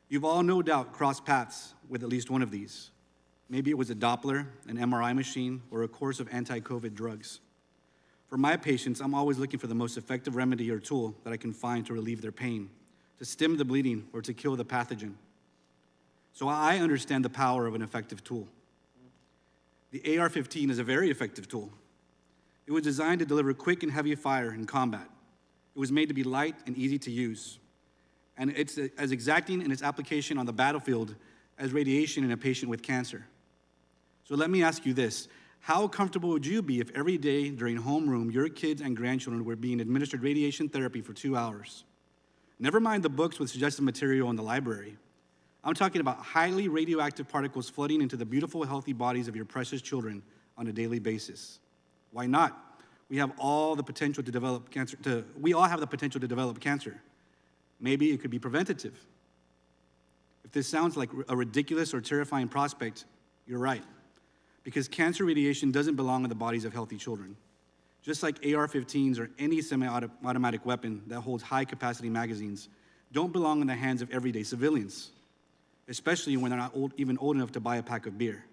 You've all no doubt crossed paths with at least one of these. Maybe it was a Doppler, an MRI machine, or a course of anti-COVID drugs. For my patients, I'm always looking for the most effective remedy or tool that I can find to relieve their pain, to stem the bleeding, or to kill the pathogen. So I understand the power of an effective tool. The AR-15 is a very effective tool. It was designed to deliver quick and heavy fire in combat. It was made to be light and easy to use. And it's as exacting in its application on the battlefield as radiation in a patient with cancer. So let me ask you this. How comfortable would you be if every day during homeroom, your kids and grandchildren were being administered radiation therapy for 2 hours? Never mind the books with suggested material in the library. I'm talking about highly radioactive particles flooding into the beautiful, healthy bodies of your precious children on a daily basis. Why not? We have all the potential to develop cancer. We all have the potential to develop cancer. Maybe it could be preventative. If this sounds like a ridiculous or terrifying prospect, you're right. Because cancer radiation doesn't belong in the bodies of healthy children. Just like AR-15s or any semi-automatic weapon that holds high-capacity magazines don't belong in the hands of everyday civilians, especially when they're not even old enough to buy a pack of beer.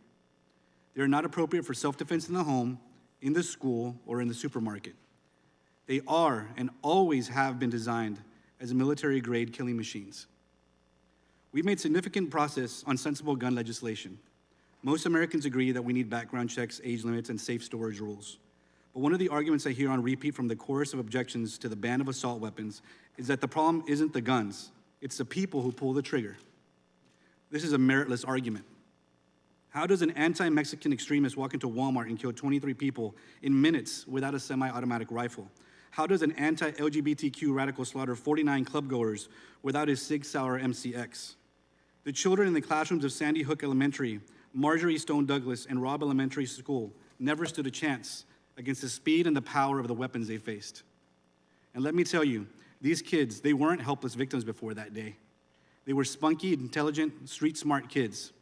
They're not appropriate for self-defense in the home, in the school, or in the supermarket. They are and always have been designed as military-grade killing machines. We've made significant progress on sensible gun legislation. Most Americans agree that we need background checks, age limits, and safe storage rules. But one of the arguments I hear on repeat from the chorus of objections to the ban of assault weapons is that the problem isn't the guns, it's the people who pull the trigger. This is a meritless argument. How does an anti-Mexican extremist walk into Walmart and kill 23 people in minutes without a semi-automatic rifle? How does an anti-LGBTQ radical slaughter 49 clubgoers without his Sig Sauer MCX? The children in the classrooms of Sandy Hook Elementary, Marjorie Stone Douglas, and Robb Elementary School never stood a chance against the speed and the power of the weapons they faced. And let me tell you, these kids, they weren't helpless victims before that day. They were spunky, intelligent, street-smart kids.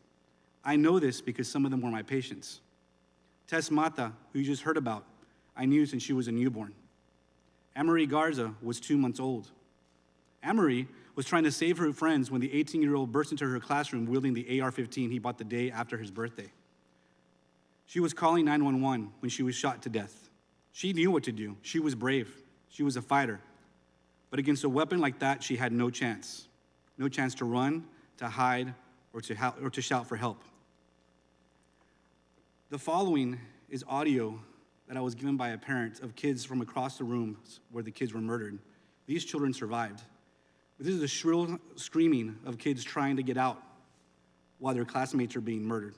I know this because some of them were my patients. Tess Mata, who you just heard about, I knew since she was a newborn. Amory Garza was 2 months old. Amory was trying to save her friends when the 18-year-old burst into her classroom wielding the AR-15 he bought the day after his birthday. She was calling 911 when she was shot to death. She knew what to do. She was brave. She was a fighter. But against a weapon like that, she had no chance. No chance to run, to hide, or to shout for help. The following is audio that I was given by a parent of kids from across the rooms where the kids were murdered. These children survived. But this is the shrill screaming of kids trying to get out while their classmates are being murdered.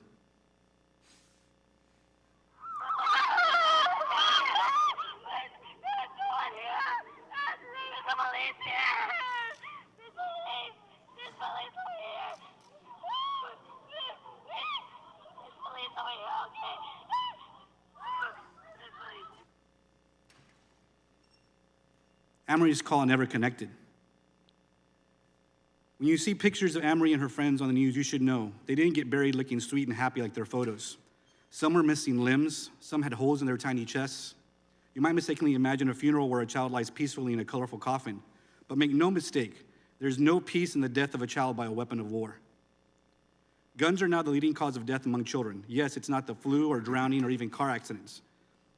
Amory's call never connected. When you see pictures of Amory and her friends on the news, you should know they didn't get buried looking sweet and happy like their photos. Some were missing limbs, some had holes in their tiny chests. You might mistakenly imagine a funeral where a child lies peacefully in a colorful coffin, but make no mistake, there's no peace in the death of a child by a weapon of war. Guns are now the leading cause of death among children. Yes, it's not the flu or drowning or even car accidents,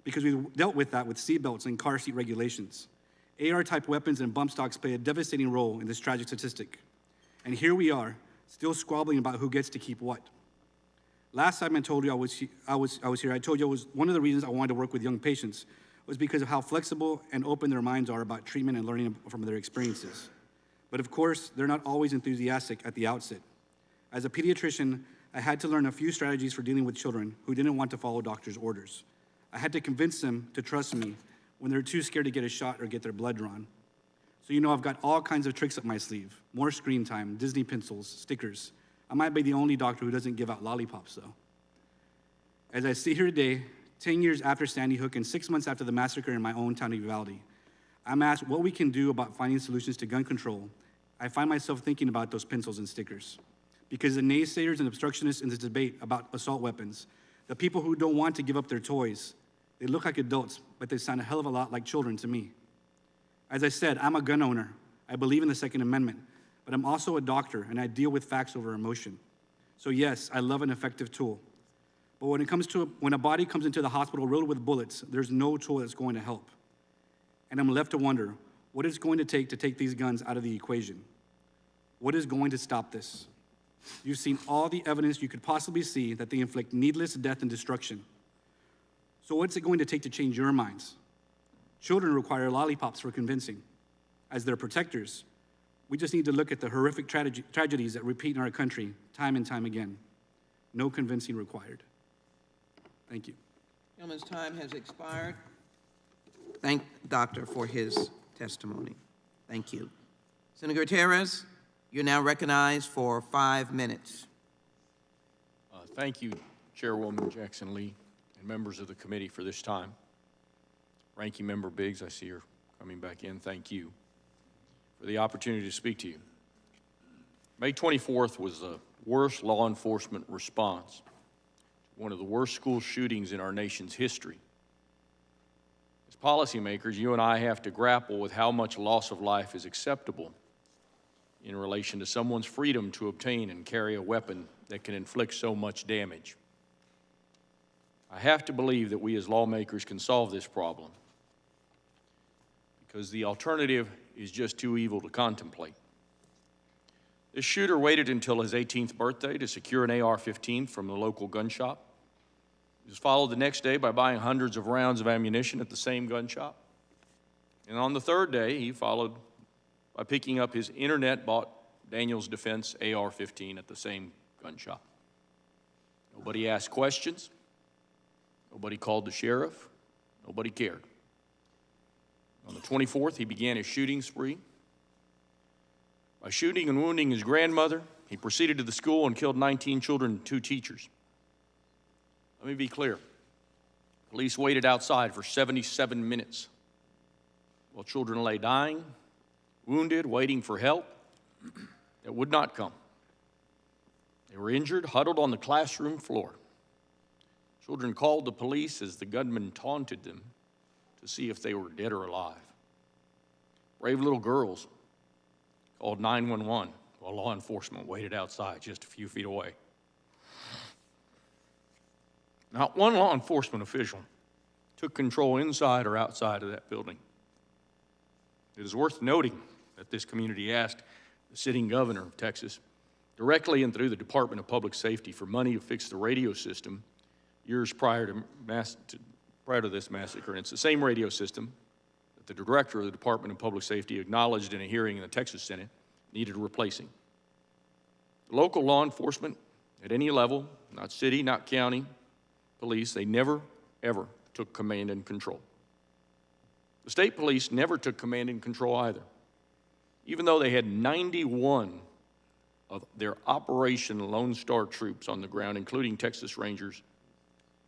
because we've dealt with that with seatbelts and car seat regulations. AR-type weapons and bump stocks play a devastating role in this tragic statistic. And here we are, still squabbling about who gets to keep what. Last time I told you I was here, I told you one of the reasons I wanted to work with young patients was because of how flexible and open their minds are about treatment and learning from their experiences. But of course, they're not always enthusiastic at the outset. As a pediatrician, I had to learn a few strategies for dealing with children who didn't want to follow doctor's orders. I had to convince them to trust me when they're too scared to get a shot or get their blood drawn. So you know I've got all kinds of tricks up my sleeve. More screen time, Disney pencils, stickers. I might be the only doctor who doesn't give out lollipops, though. As I sit here today, 10 years after Sandy Hook and 6 months after the massacre in my own town of Uvalde, I'm asked what we can do about finding solutions to gun control. I find myself thinking about those pencils and stickers. Because the naysayers and obstructionists in this debate about assault weapons, the people who don't want to give up their toys, they look like adults, but they sound a hell of a lot like children to me. As I said, I'm a gun owner. I believe in the Second Amendment, but I'm also a doctor, and I deal with facts over emotion. So yes, I love an effective tool. But when a body comes into the hospital riddled with bullets, there's no tool that's going to help. And I'm left to wonder, what is going to take these guns out of the equation? What is going to stop this? You've seen all the evidence you could possibly see that they inflict needless death and destruction. So what's it going to take to change your minds? Children require lollipops for convincing. As their protectors, we just need to look at the horrific tragedies that repeat in our country time and time again. No convincing required. Thank you. Gentleman's time has expired. Thank the doctor for his testimony. Thank you. Senator Gutierrez, you're now recognized for 5 minutes. Thank you, Chairwoman Jackson Lee, and members of the committee for this time. Ranking Member Biggs, I see her coming back in. Thank you for the opportunity to speak to you. May 24th was the worst law enforcement response to one of the worst school shootings in our nation's history. As policymakers, you and I have to grapple with how much loss of life is acceptable in relation to someone's freedom to obtain and carry a weapon that can inflict so much damage. I have to believe that we as lawmakers can solve this problem, because the alternative is just too evil to contemplate. This shooter waited until his 18th birthday to secure an AR-15 from the local gun shop. He was followed the next day by buying hundreds of rounds of ammunition at the same gun shop. And on the third day, he followed by picking up his internet-bought Daniels Defense AR-15 at the same gun shop. Nobody asked questions. Nobody called the sheriff. Nobody cared. On the 24th, he began his shooting spree. By shooting and wounding his grandmother, he proceeded to the school and killed 19 children and 2 teachers. Let me be clear. Police waited outside for 77 minutes while children lay dying, wounded, waiting for help that would not come. They were injured, huddled on the classroom floor. Children called the police as the gunman taunted them to see if they were dead or alive. Brave little girls called 911 while law enforcement waited outside just a few feet away. Not one law enforcement official took control inside or outside of that building. It is worth noting that this community asked the sitting governor of Texas directly and through the Department of Public Safety for money to fix the radio system years prior to this massacre. And it's the same radio system that the director of the Department of Public Safety acknowledged in a hearing in the Texas Senate needed replacing. The local law enforcement at any level, not city, not county, police, they never, ever took command and control. The state police never took command and control either, even though they had 91 of their Operation Lone Star troops on the ground, including Texas Rangers,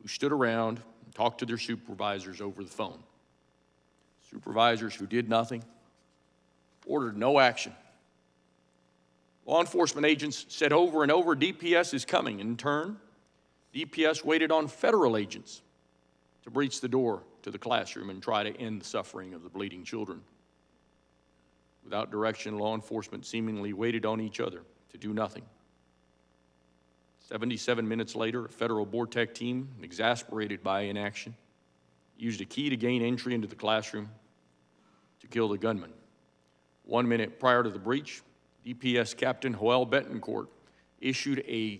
who stood around and talked to their supervisors over the phone. Supervisors who did nothing, ordered no action. Law enforcement agents said over and over, DPS is coming. In turn, DPS waited on federal agents to breach the door to the classroom and try to end the suffering of the bleeding children. Without direction, law enforcement seemingly waited on each other to do nothing. 77 minutes later, a federal BORTEC team, exasperated by inaction, used a key to gain entry into the classroom to kill the gunman. 1 minute prior to the breach, DPS Captain Joel Betancourt issued a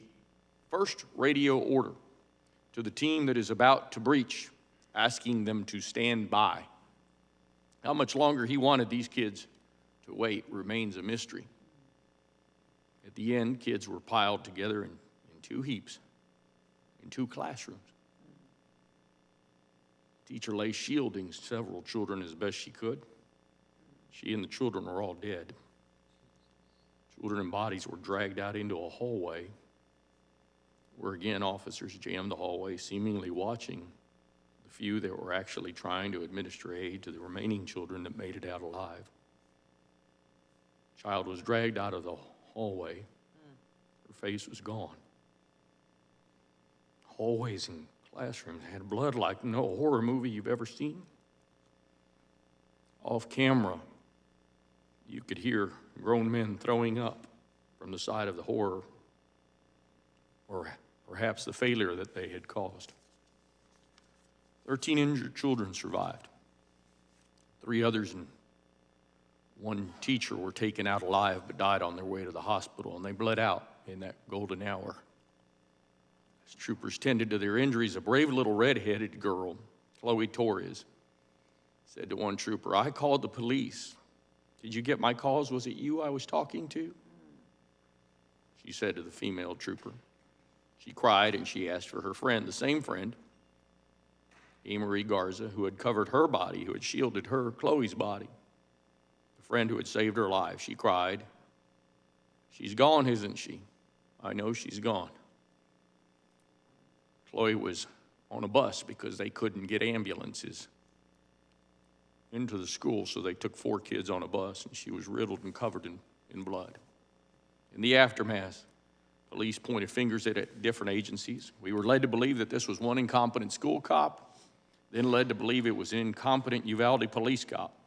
first radio order to the team that is about to breach, asking them to stand by. How much longer he wanted these kids to to wait remains a mystery. At the end, kids were piled together in two heaps, in two classrooms. The teacher lay shielding several children as best she could. She and the children were all dead. Children and bodies were dragged out into a hallway where, again, officers jammed the hallway, seemingly watching the few that were actually trying to administer aid to the remaining children that made it out alive. Child was dragged out of the hallway. Her face was gone. Hallways and classrooms had blood like no horror movie you've ever seen. Off camera, you could hear grown men throwing up from the side of the horror, or perhaps the failure that they had caused. 13 injured children survived. 3 others and 1 teacher were taken out alive but died on their way to the hospital, and they bled out in that golden hour. As troopers tended to their injuries, a brave little red-headed girl, Chloe Torres, said to one trooper, "I called the police. Did you get my calls? Was it you I was talking to?" She said to the female trooper. She cried and she asked for her friend, the same friend, Marie Garza, who had covered her body, who had shielded her, Chloe's body, the friend who had saved her life. She cried, "She's gone, isn't she? I know she's gone." Chloe was on a bus because they couldn't get ambulances into the school, so they took 4 kids on a bus, and she was riddled and covered in blood. In the aftermath, police pointed fingers at different agencies. We were led to believe that this was one incompetent school cop, then led to believe it was an incompetent Uvalde police cop,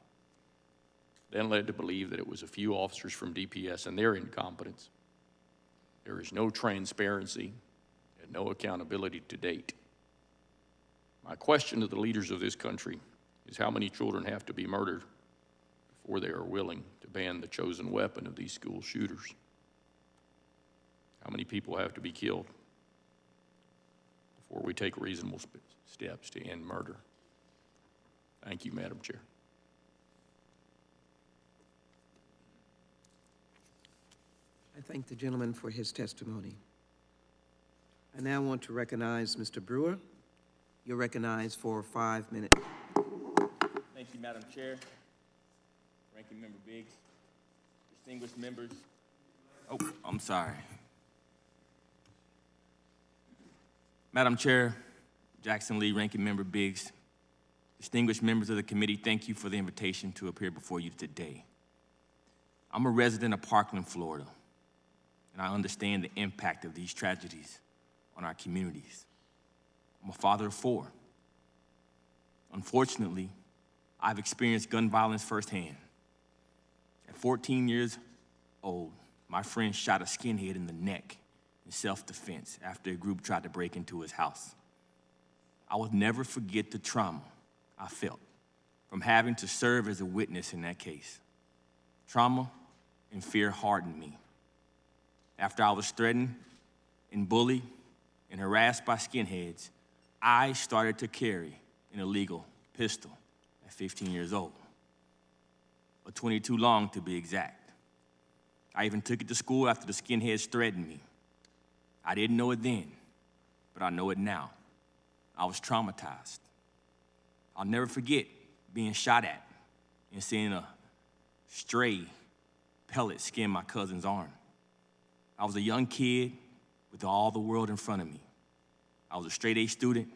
then led to believe that it was a few officers from DPS and their incompetence. There is no transparency and no accountability to date. My question to the leaders of this country is how many children have to be murdered before they are willing to ban the chosen weapon of these school shooters? How many people have to be killed before we take reasonable steps to end murder? Thank you, Madam Chair. I thank the gentleman for his testimony. I now want to recognize Mr. Brewer. You're recognized for 5 minutes. Thank you, Madam Chair. Ranking Member Biggs, distinguished members. Oh, I'm sorry. Madam Chair, Jackson Lee, Ranking Member Biggs, distinguished members of the committee, thank you for the invitation to appear before you today. I'm a resident of Parkland, Florida, and I understand the impact of these tragedies on our communities. I'm a father of 4. Unfortunately, I've experienced gun violence firsthand. At 14 years old, my friend shot a skinhead in the neck in self-defense after a group tried to break into his house. I will never forget the trauma I felt from having to serve as a witness in that case. Trauma and fear hardened me. After I was threatened and bullied and harassed by skinheads, I started to carry an illegal pistol at 15 years old, or 22 long to be exact. I even took it to school after the skinheads threatened me. I didn't know it then, but I know it now. I was traumatized. I'll never forget being shot at and seeing a stray pellet skin my cousin's arm. I was a young kid with all the world in front of me. I was a straight-A student,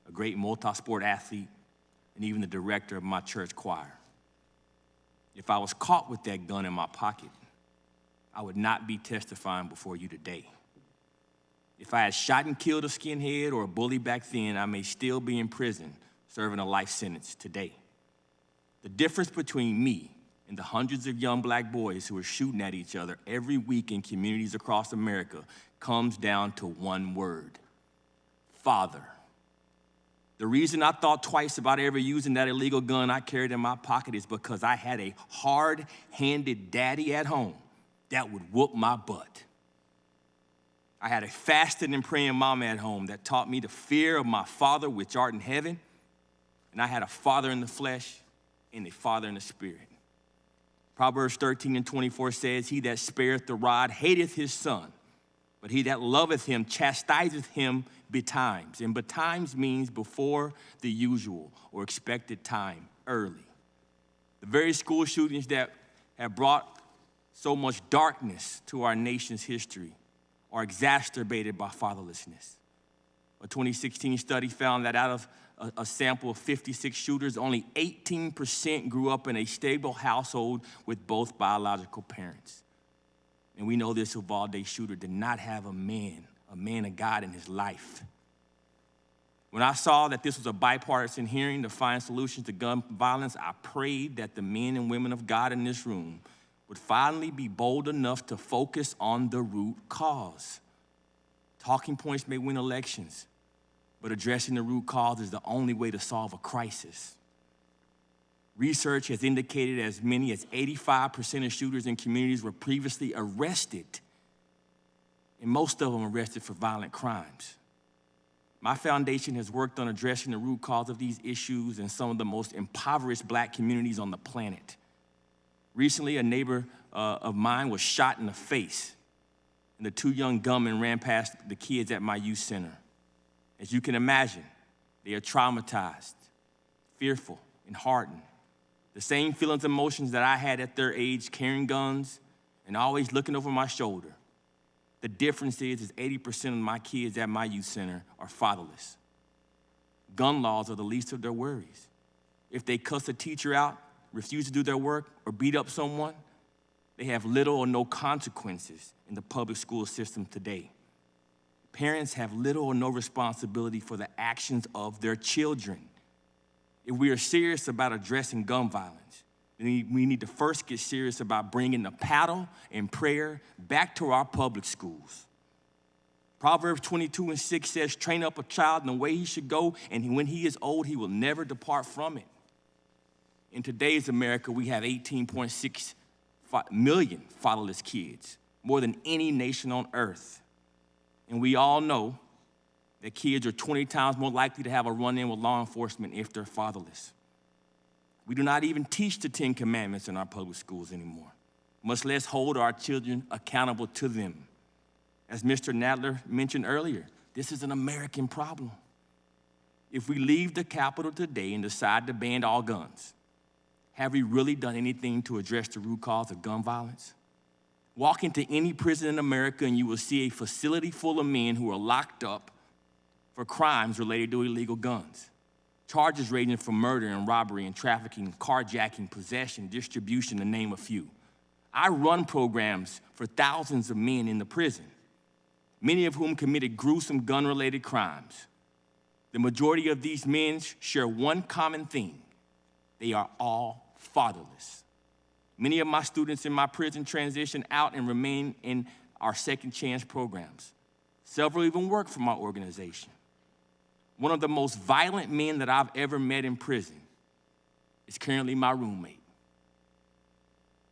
a great multi-sport athlete, and even the director of my church choir. If I was caught with that gun in my pocket, I would not be testifying before you today. If I had shot and killed a skinhead or a bully back then, I may still be in prison serving a life sentence today. The difference between me and the hundreds of young black boys who are shooting at each other every week in communities across America comes down to one word: father. The reason I thought twice about ever using that illegal gun I carried in my pocket is because I had a hard-handed daddy at home that would whoop my butt. I had a fasting and praying mama at home that taught me the fear of my Father which art in heaven, and I had a father in the flesh and a father in the spirit. Proverbs 13:24 says, "He that spareth the rod hateth his son, but he that loveth him chastiseth him betimes." And betimes means before the usual or expected time, early. The very school shootings that have brought so much darkness to our nation's history are exacerbated by fatherlessness. A 2016 study found that out of a sample of 56 shooters, only 18% grew up in a stable household with both biological parents. And we know this Uvalde shooter did not have a man of God in his life. When I saw that this was a bipartisan hearing to find solutions to gun violence, I prayed that the men and women of God in this room would finally be bold enough to focus on the root cause. Talking points may win elections, but addressing the root cause is the only way to solve a crisis. Research has indicated as many as 85% of shooters in communities were previously arrested, and most of them arrested for violent crimes. My foundation has worked on addressing the root cause of these issues in some of the most impoverished Black communities on the planet. Recently, a neighbor of mine was shot in the face, and the two young gunmen ran past the kids at my youth center. As you can imagine, they are traumatized, fearful, and hardened. The same feelings and emotions that I had at their age, carrying guns and always looking over my shoulder. The difference is 80% of my kids at my youth center are fatherless. Gun laws are the least of their worries. If they cuss a teacher out, refuse to do their work, or beat up someone, they have little or no consequences in the public school system today. Parents have little or no responsibility for the actions of their children. If we are serious about addressing gun violence, then we need to first get serious about bringing the paddle and prayer back to our public schools. Proverbs 22:6 says, "Train up a child in the way he should go, and when he is old, he will never depart from it." In today's America, we have 18.6 million fatherless kids, more than any nation on earth. And we all know that kids are 20 times more likely to have a run-in with law enforcement if they're fatherless. We do not even teach the 10 Commandments in our public schools anymore, much less hold our children accountable to them. As Mr. Nadler mentioned earlier, this is an American problem. If we leave the Capitol today and decide to ban all guns, have we really done anything to address the root cause of gun violence? Walk into any prison in America and you will see a facility full of men who are locked up for crimes related to illegal guns. Charges ranging from murder and robbery and trafficking, carjacking, possession, distribution, to name a few. I run programs for thousands of men in the prison, many of whom committed gruesome gun-related crimes. The majority of these men share one common theme: they are all fatherless. Many of my students in my prison transition out and remain in our second chance programs. Several even work for my organization. One of the most violent men that I've ever met in prison is currently my roommate.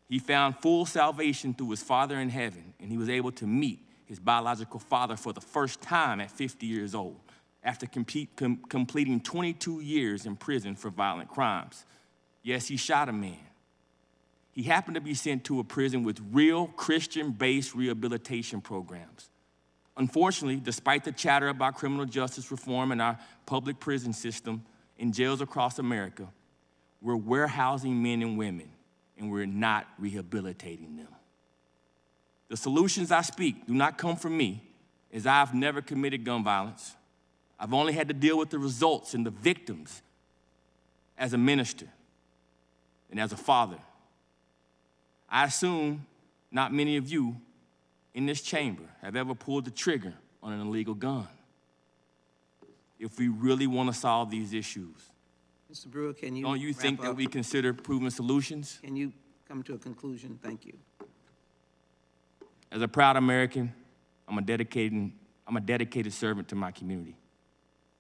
He found full salvation through his Father in heaven, and he was able to meet his biological father for the first time at 50 years old, after completing 22 years in prison for violent crimes. Yes, he shot a man. He happened to be sent to a prison with real Christian-based rehabilitation programs. Unfortunately, despite the chatter about criminal justice reform in our public prison system in jails across America, we're warehousing men and women, and we're not rehabilitating them. The solutions I speak do not come from me, as I've never committed gun violence. I've only had to deal with the results and the victims as a minister and as a father. I assume not many of you in this chamber have ever pulled the trigger on an illegal gun. If we really want to solve these issues, Mr. Brewer, can you don't you think wrap that up? we consider proven solutions? Can you come to a conclusion? Thank you. As a proud American, I'm a dedicated servant to my community.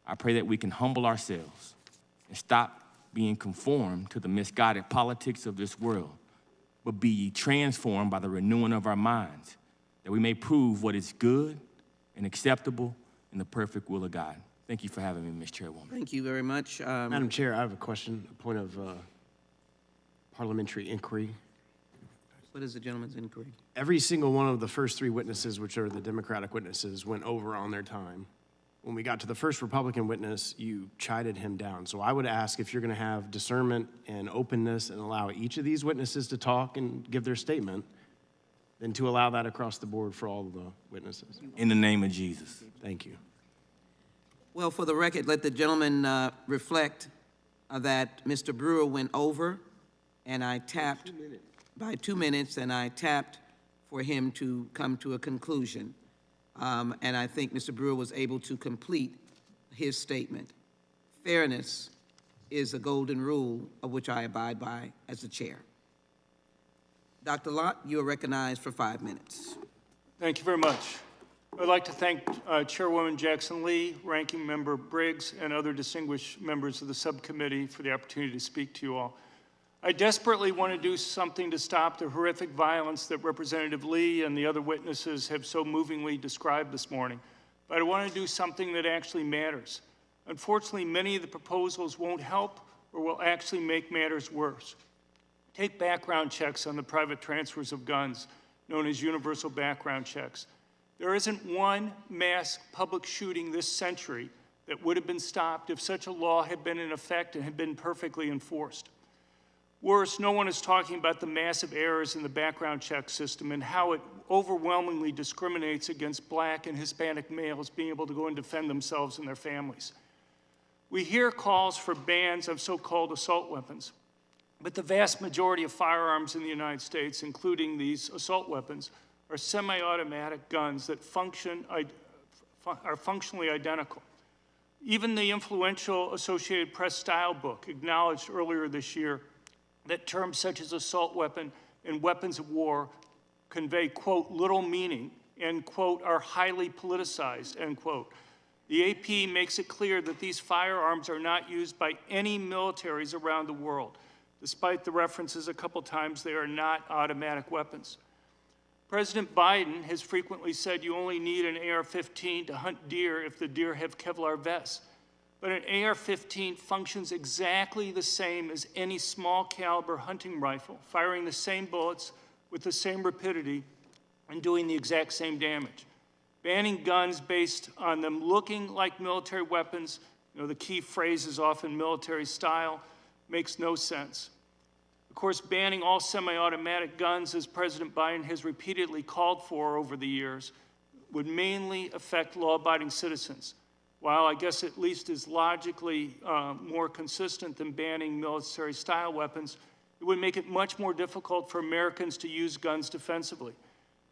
I pray that we can humble ourselves and stop being conformed to the misguided politics of this world, but be ye transformed by the renewing of our minds, that we may prove what is good and acceptable in the perfect will of God. Thank you for having me, Ms. Chairwoman. Thank you very much. Madam Chair, I have a question, a point of parliamentary inquiry. What is the gentleman's inquiry? Every single one of the first three witnesses, which are the Democratic witnesses, went over on their time. When we got to the first Republican witness, you chided him down. So I would ask if you're going to have discernment and openness and allow each of these witnesses to talk and give their statement, then to allow that across the board for all of the witnesses. In the name of Jesus. Thank you. Well, for the record, let the gentleman reflect that Mr. Brewer went over, and I tapped by 2 minutes, and I tapped for him to come to a conclusion. And I think Mr. Brewer was able to complete his statement. Fairness is a golden rule of which I abide by as the chair. Dr. Lott, you are recognized for 5 minutes. Thank you very much. I'd like to thank Chairwoman Jackson Lee, Ranking Member Briggs, and other distinguished members of the subcommittee for the opportunity to speak to you all. I desperately want to do something to stop the horrific violence that Representative Lee and the other witnesses have so movingly described this morning. But I want to do something that actually matters. Unfortunately, many of the proposals won't help or will actually make matters worse. Take background checks on the private transfers of guns, known as universal background checks. There isn't one mass public shooting this century that would have been stopped if such a law had been in effect and had been perfectly enforced. Worse, no one is talking about the massive errors in the background check system and how it overwhelmingly discriminates against Black and Hispanic males being able to go and defend themselves and their families. We hear calls for bans of so-called assault weapons, but the vast majority of firearms in the United States, including these assault weapons, are semi-automatic guns that are functionally identical. Even the influential Associated Press style book acknowledged earlier this year that terms such as assault weapon and weapons of war convey, quote, little meaning, and, quote, are highly politicized, end quote. The AP makes it clear that these firearms are not used by any militaries around the world. Despite the references a couple times, they are not automatic weapons. President Biden has frequently said you only need an AR-15 to hunt deer if the deer have Kevlar vests. But an AR-15 functions exactly the same as any small caliber hunting rifle, firing the same bullets with the same rapidity and doing the exact same damage. Banning guns based on them looking like military weapons, the key phrase is often military style, makes no sense. Of course, banning all semi-automatic guns, as President Biden has repeatedly called for over the years, would mainly affect law-abiding citizens. While I guess at least is logically more consistent than banning military-style weapons, it would make it much more difficult for Americans to use guns defensively.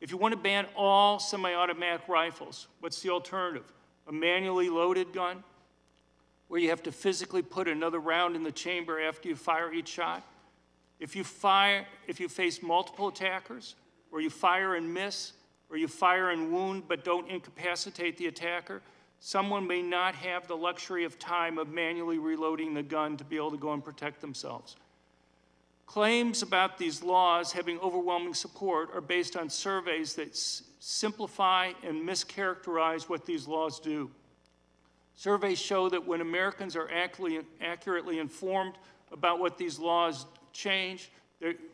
If you want to ban all semi-automatic rifles, what's the alternative? A manually loaded gun, where you have to physically put another round in the chamber after you fire each shot? If you face multiple attackers, or you fire and miss, or you fire and wound but don't incapacitate the attacker, someone may not have the luxury of time of manually reloading the gun to be able to go and protect themselves. Claims about these laws having overwhelming support are based on surveys that simplify and mischaracterize what these laws do. Surveys show that when Americans are accurately informed about what these laws change,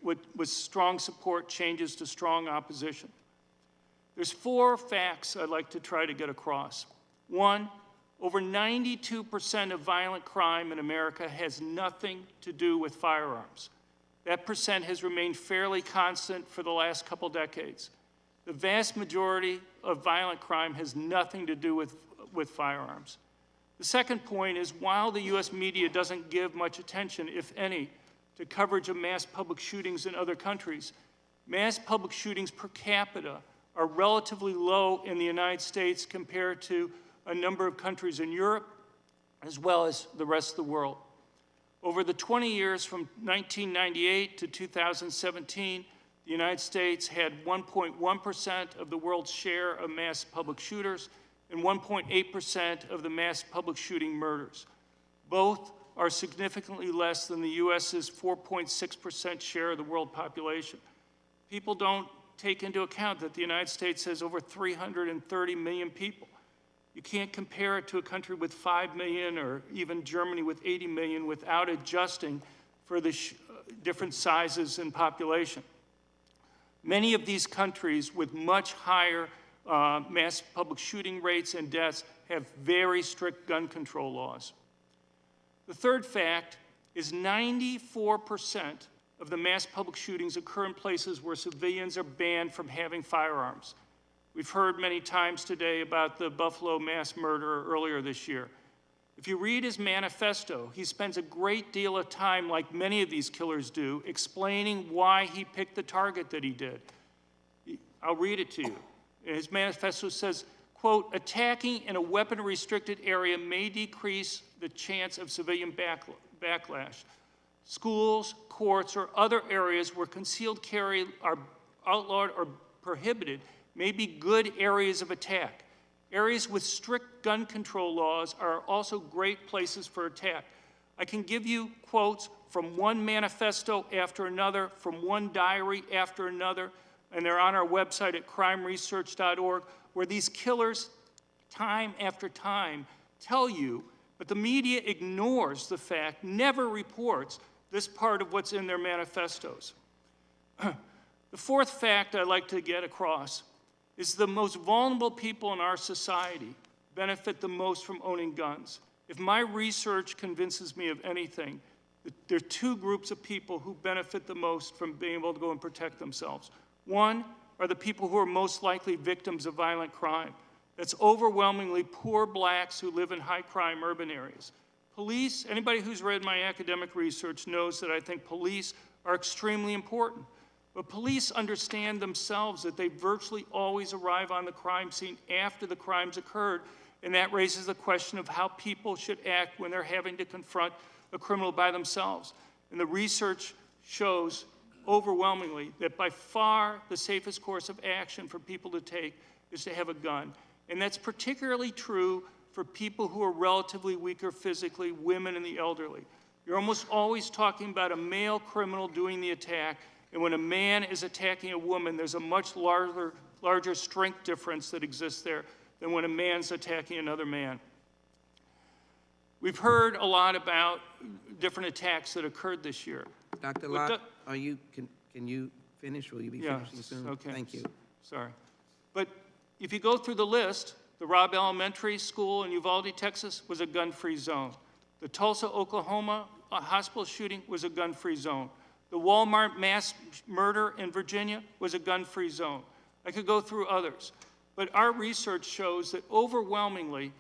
with strong support changes to strong opposition. There's 4 facts I'd like to try to get across. 1, over 92% of violent crime in America has nothing to do with firearms. That percent has remained fairly constant for the last couple decades. The vast majority of violent crime has nothing to do with firearms. The second point is, while the U.S. media doesn't give much attention, if any, to coverage of mass public shootings in other countries, mass public shootings per capita are relatively low in the United States compared to a number of countries in Europe, as well as the rest of the world. Over the 20 years from 1998 to 2017, the United States had 1.1% of the world's share of mass public shooters and 1.8% of the mass public shooting murders. Both are significantly less than the U.S.'s 4.6% share of the world population. People don't take into account that the United States has over 330 million people. You can't compare it to a country with 5 million or even Germany with 80 million without adjusting for the different sizes in population. Many of these countries with much higher mass public shooting rates and deaths have very strict gun control laws. The third fact is 94% of the mass public shootings occur in places where civilians are banned from having firearms. We've heard many times today about the Buffalo mass murder earlier this year. If you read his manifesto, he spends a great deal of time, like many of these killers do, explaining why he picked the target that he did. I'll read it to you. His manifesto says, quote, attacking in a weapon-restricted area may decrease the chance of civilian backlash. Schools, courts, or other areas where concealed carry are outlawed or prohibited may be good areas of attack. Areas with strict gun control laws are also great places for attack. I can give you quotes from one manifesto after another, from one diary after another, and they're on our website at crimeresearch.org, where these killers, time after time, tell you, but the media ignores the fact, never reports this part of what's in their manifestos. The fourth fact I'd like to get across is the most vulnerable people in our society benefit the most from owning guns. If my research convinces me of anything, there are two groups of people who benefit the most from being able to go and protect themselves. One are the people who are most likely victims of violent crime. That's overwhelmingly poor blacks who live in high-crime urban areas. Police, anybody who's read my academic research knows that I think police are extremely important. But police understand themselves that they virtually always arrive on the crime scene after the crime's occurred, and that raises the question of how people should act when they're having to confront a criminal by themselves. And the research shows overwhelmingly that by far the safest course of action for people to take is to have a gun. And that's particularly true for people who are relatively weaker physically, women and the elderly. You're almost always talking about a male criminal doing the attack, and when a man is attacking a woman, there's a much larger strength difference that exists there than when a man's attacking another man. We've heard a lot about different attacks that occurred this year. Dr. Locke, can you finish? Will you be finishing soon? Okay. Thank you. Sorry. But if you go through the list, the Robb Elementary School in Uvalde, Texas was a gun-free zone. The Tulsa, Oklahoma hospital shooting was a gun-free zone. The Walmart mass murder in Virginia was a gun-free zone. I could go through others. But our research shows that overwhelmingly,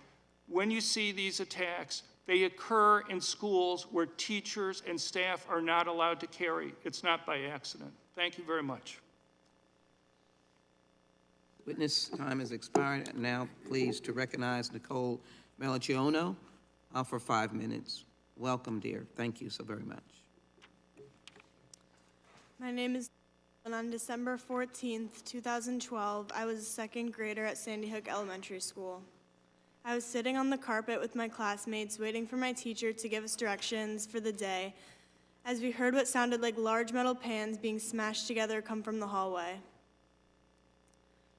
when you see these attacks, they occur in schools where teachers and staff are not allowed to carry. It's not by accident. Thank you very much. Witness time has expired. Now, pleased to recognize Nicole Melchiono for 5 minutes. Welcome, dear. Thank you so very much. My name is, and on December 14th, 2012, I was a second grader at Sandy Hook Elementary School. I was sitting on the carpet with my classmates waiting for my teacher to give us directions for the day as we heard what sounded like large metal pans being smashed together come from the hallway.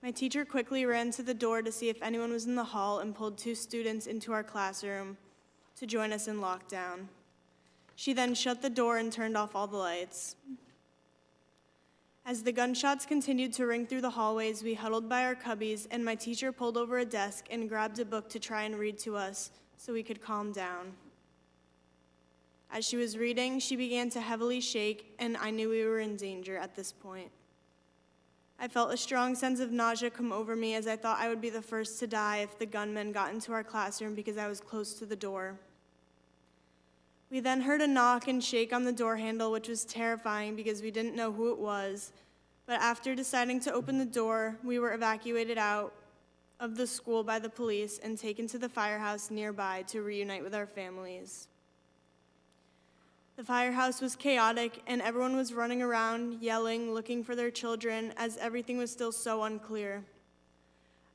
My teacher quickly ran to the door to see if anyone was in the hall and pulled 2 students into our classroom to join us in lockdown. She then shut the door and turned off all the lights. As the gunshots continued to ring through the hallways, we huddled by our cubbies, and my teacher pulled over a desk and grabbed a book to try and read to us so we could calm down. As she was reading, she began to heavily shake, and I knew we were in danger at this point. I felt a strong sense of nausea come over me as I thought I would be the first to die if the gunmen got into our classroom because I was close to the door. We then heard a knock and shake on the door handle, which was terrifying because we didn't know who it was. But after deciding to open the door, we were evacuated out of the school by the police and taken to the firehouse nearby to reunite with our families. The firehouse was chaotic, and everyone was running around, yelling, looking for their children, as everything was still so unclear.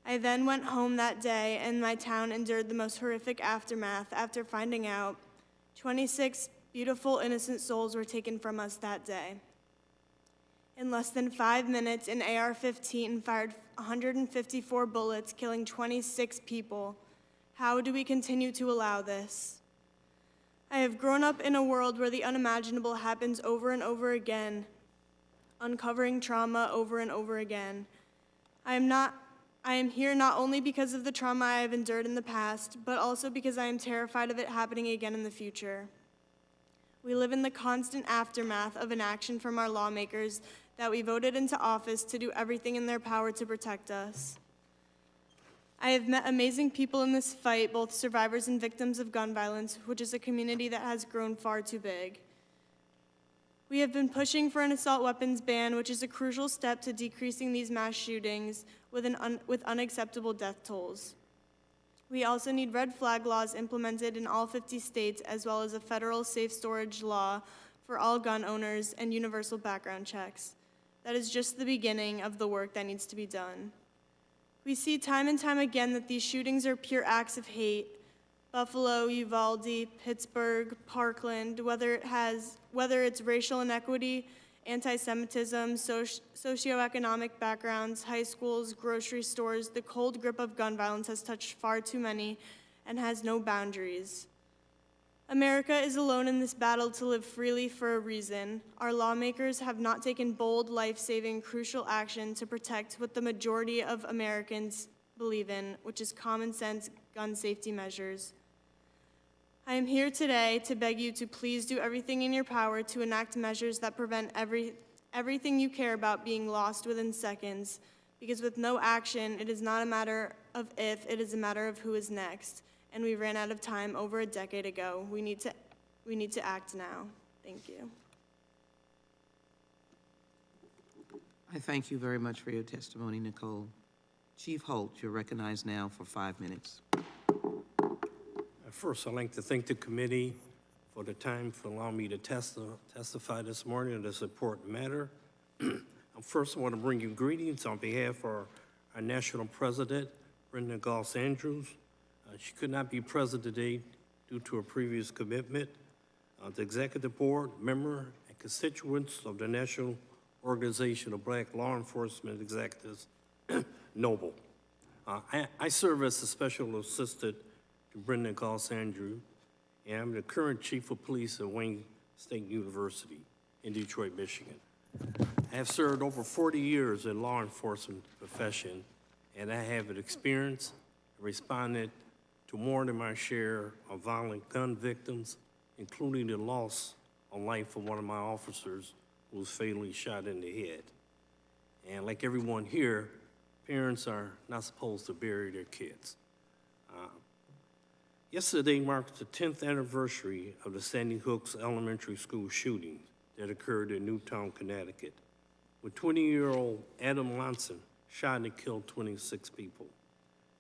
I then went home that day, and my town endured the most horrific aftermath after finding out 26 beautiful, innocent souls were taken from us that day. In less than 5 minutes, an AR-15 fired 154 bullets, killing 26 people. How do we continue to allow this? I have grown up in a world where the unimaginable happens over and over again. uncovering trauma over and over again. I am here not only because of the trauma I have endured in the past, but also because I am terrified of it happening again in the future. We live in the constant aftermath of inaction from our lawmakers that we voted into office to do everything in their power to protect us. I have met amazing people in this fight, both survivors and victims of gun violence, which is a community that has grown far too big. We have been pushing for an assault weapons ban, which is a crucial step to decreasing these mass shootings with unacceptable death tolls. We also need red flag laws implemented in all 50 states, as well as a federal safe storage law for all gun owners and universal background checks. That is just the beginning of the work that needs to be done. We see time and time again that these shootings are pure acts of hate. Buffalo, Uvalde, Pittsburgh, Parkland, whether it's racial inequity, anti-Semitism, socioeconomic backgrounds, high schools, grocery stores, the cold grip of gun violence has touched far too many and has no boundaries. America is alone in this battle to live freely for a reason. Our lawmakers have not taken bold, life-saving, crucial action to protect what the majority of Americans believe in, which is common sense gun safety measures. I am here today to beg you to please do everything in your power to enact measures that prevent everything you care about being lost within seconds, because with no action, it is not a matter of if, it is a matter of who is next. And we ran out of time over a decade ago. We need to act now. Thank you. I thank you very much for your testimony, Nicole. Chief Holt, you're recognized now for 5 minutes. First, I'd like to thank the committee for the time for allowing me to testify this morning on this important matter. First, I want to bring you greetings on behalf of our national president, Brenda Goss Andrews. She could not be present today due to her previous commitment. The executive board, member, and constituents of the National Organization of Black Law Enforcement Executives, NOBLE. I serve as the special assistant to Brenda Goss Andrews, and I'm the current chief of police at Wayne State University in Detroit, Michigan. I have served over 40 years in law enforcement profession, and I have an experience responding to more than my share of violent gun victims, including the loss of life of one of my officers who was fatally shot in the head. And like everyone here, parents are not supposed to bury their kids. Yesterday marked the 10th anniversary of the Sandy Hook Elementary School shooting that occurred in Newtown, Connecticut, where 20-year-old Adam Monson shot and killed 26 people.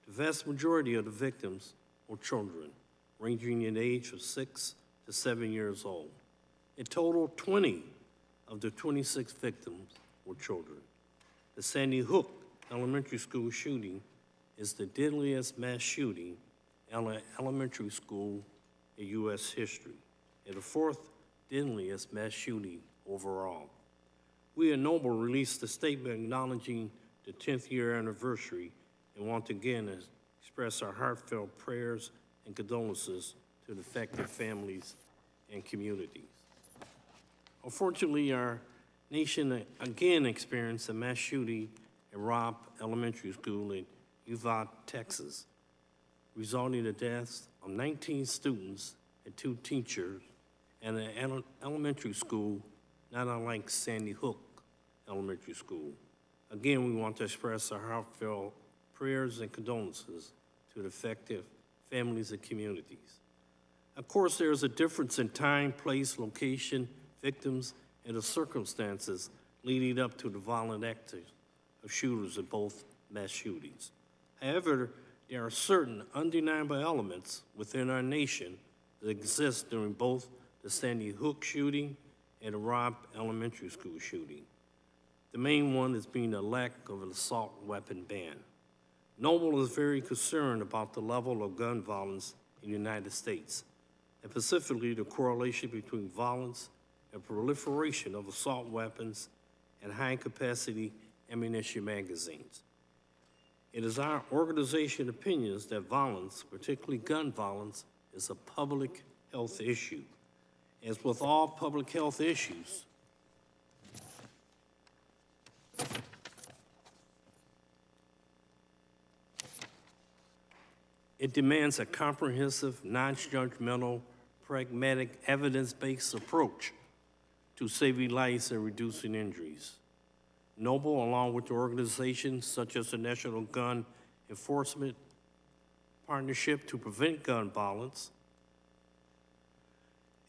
The vast majority of the victims were children, ranging in age of 6 to 7 years old. In total, 20 of the 26 victims were children. The Sandy Hook Elementary School shooting is the deadliest mass shooting in an elementary school in U.S. history, and the fourth deadliest mass shooting overall. We at NOBLE released a statement acknowledging the 10th year anniversary and want to again express our heartfelt prayers and condolences to the affected families and communities. Unfortunately, our nation again experienced a mass shooting at Robb Elementary School in Uvalde, Texas, resulting in the deaths of 19 students and 2 teachers and an elementary school not unlike Sandy Hook Elementary School. Again, we want to express our heartfelt prayers and condolences to the affected families and communities. Of course, there is a difference in time, place, location, victims, and the circumstances leading up to the violent acts of shooters in both mass shootings. However, there are certain undeniable elements within our nation that exist during both the Sandy Hook shooting and the Robb Elementary School shooting. The main one is being the lack of an assault weapon ban. NOBLE is very concerned about the level of gun violence in the United States, and specifically the correlation between violence and proliferation of assault weapons and high-capacity ammunition magazines. It is our organization opinions that violence, particularly gun violence, is a public health issue. As with all public health issues, It demands a comprehensive, non-judgmental, pragmatic, evidence-based approach to saving lives and reducing injuries. Noble, along with organizations such as the National Gun Enforcement Partnership to Prevent Gun Violence,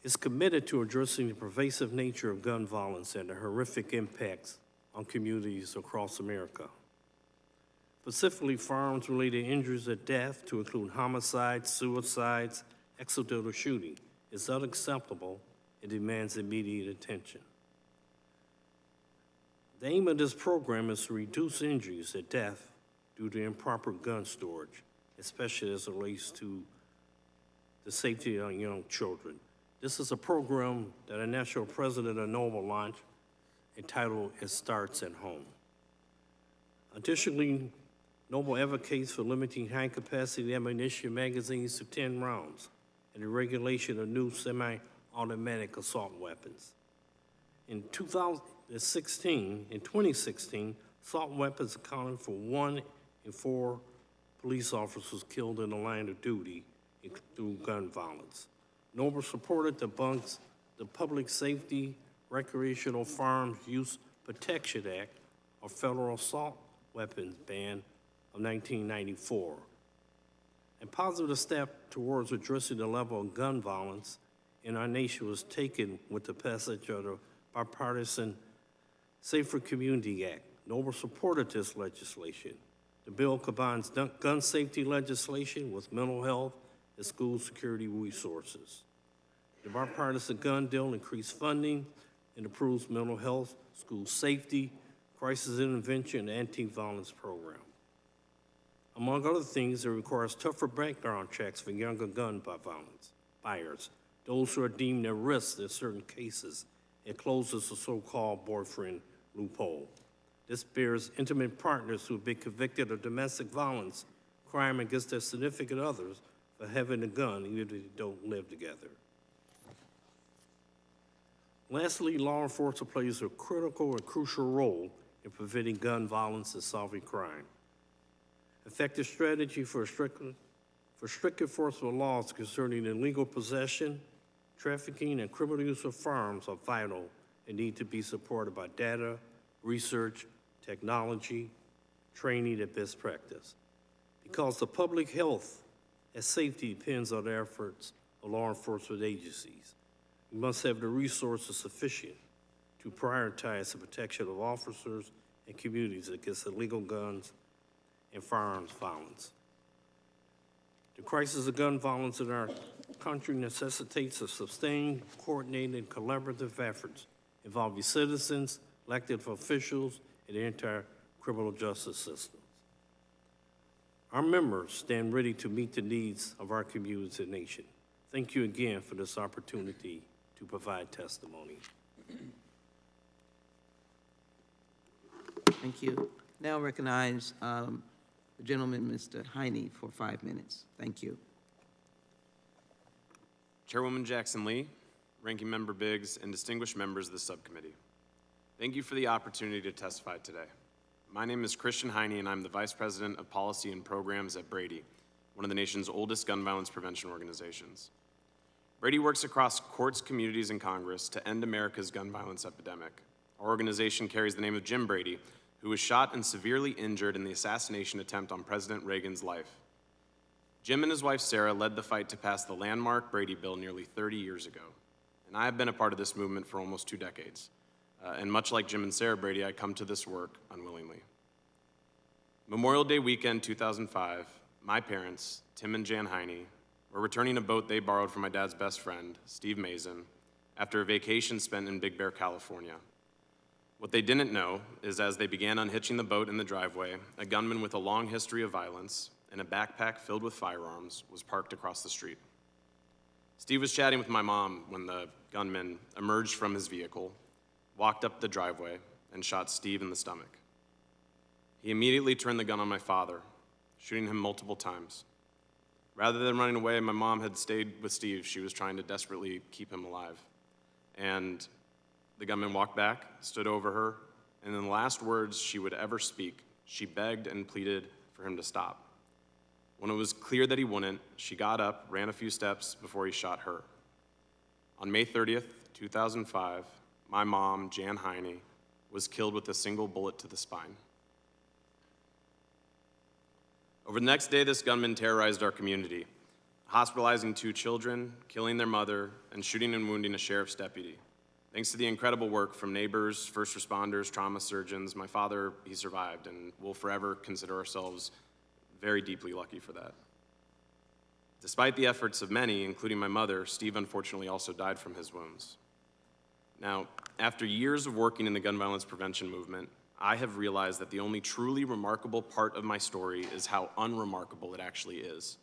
is committed to addressing the pervasive nature of gun violence and the horrific impacts on communities across America. Specifically, firearms-related injuries or death, to include homicides, suicides, accidental shooting, is unacceptable and demands immediate attention. The aim of this program is to reduce injuries or death due to improper gun storage, especially as it relates to the safety of young children. This is a program that our national president of Noble launched, entitled It Starts at Home. Additionally, Noble advocates for limiting high-capacity ammunition magazines to 10 rounds and the regulation of new semi-automatic assault weapons. In 2016, assault weapons accounted for 1 in 4 police officers killed in the line of duty through gun violence. Noble supported the Public Safety Recreational Firearms Use Protection Act, or federal assault weapons ban of 1994. A positive step towards addressing the level of gun violence in our nation was taken with the passage of the bipartisan Safer Community Act. Noble supported this legislation. The bill combines gun safety legislation with mental health and school security resources. The bipartisan gun deal increased funding and improves mental health, school safety, crisis intervention, and anti-violence program. Among other things, it requires tougher background checks for younger gun buyers, those who are deemed at risk in certain cases. It closes the so-called boyfriend loophole. This bears intimate partners who have been convicted of domestic violence, crime against their significant others, for having a gun even if they don't live together. Lastly, law enforcement plays a critical and crucial role in preventing gun violence and solving crime. Effective strategy for strict enforcement laws concerning illegal possession, trafficking, and criminal use of firearms are vital and need to be supported by data, research, technology, training, and best practice. Because the public health and safety depends on the efforts of law enforcement agencies, we must have the resources sufficient to prioritize the protection of officers and communities against illegal guns and firearms violence. The crisis of gun violence in our country necessitates a sustained, coordinated, and collaborative efforts involving citizens, elected officials, and the entire criminal justice system. Our members stand ready to meet the needs of our communities and nation. Thank you again for this opportunity to provide testimony. Thank you. Now recognize the gentleman, Mr. Heine, for 5 minutes. Thank you. Chairwoman Jackson-Lee, Ranking Member Biggs, and distinguished members of the subcommittee. Thank you for the opportunity to testify today. My name is Christian Heine, and I'm the Vice President of Policy and Programs at Brady, one of the nation's oldest gun violence prevention organizations. Brady works across courts, communities, and Congress to end America's gun violence epidemic. Our organization carries the name of Jim Brady, who was shot and severely injured in the assassination attempt on President Reagan's life. Jim and his wife Sarah led the fight to pass the landmark Brady Bill nearly 30 years ago. And I have been a part of this movement for almost 2 decades. And much like Jim and Sarah Brady, I come to this work unwillingly. Memorial Day weekend 2005, my parents, Tim and Jan Heine, were returning a boat they borrowed from my dad's best friend, Steve Mason, after a vacation spent in Big Bear, California. What they didn't know is as they began unhitching the boat in the driveway, a gunman with a long history of violence and a backpack filled with firearms was parked across the street. Steve was chatting with my mom when the gunman emerged from his vehicle, walked up the driveway, and shot Steve in the stomach. He immediately turned the gun on my father, shooting him multiple times. Rather than running away, my mom had stayed with Steve. She was trying to desperately keep him alive. And the gunman walked back, stood over her, and in the last words she would ever speak, she begged and pleaded for him to stop. When it was clear that he wouldn't, she got up, ran a few steps before he shot her. On May 30th, 2005, my mom, Jan Heine, was killed with a single bullet to the spine. Over the next day, this gunman terrorized our community, hospitalizing 2 children, killing their mother, and shooting and wounding a sheriff's deputy. Thanks to the incredible work from neighbors, first responders, trauma surgeons, my father, he survived, and we'll forever consider ourselves very deeply lucky for that. Despite the efforts of many, including my mother, Steve unfortunately also died from his wounds. Now, after years of working in the gun violence prevention movement, I have realized that the only truly remarkable part of my story is how unremarkable it actually is.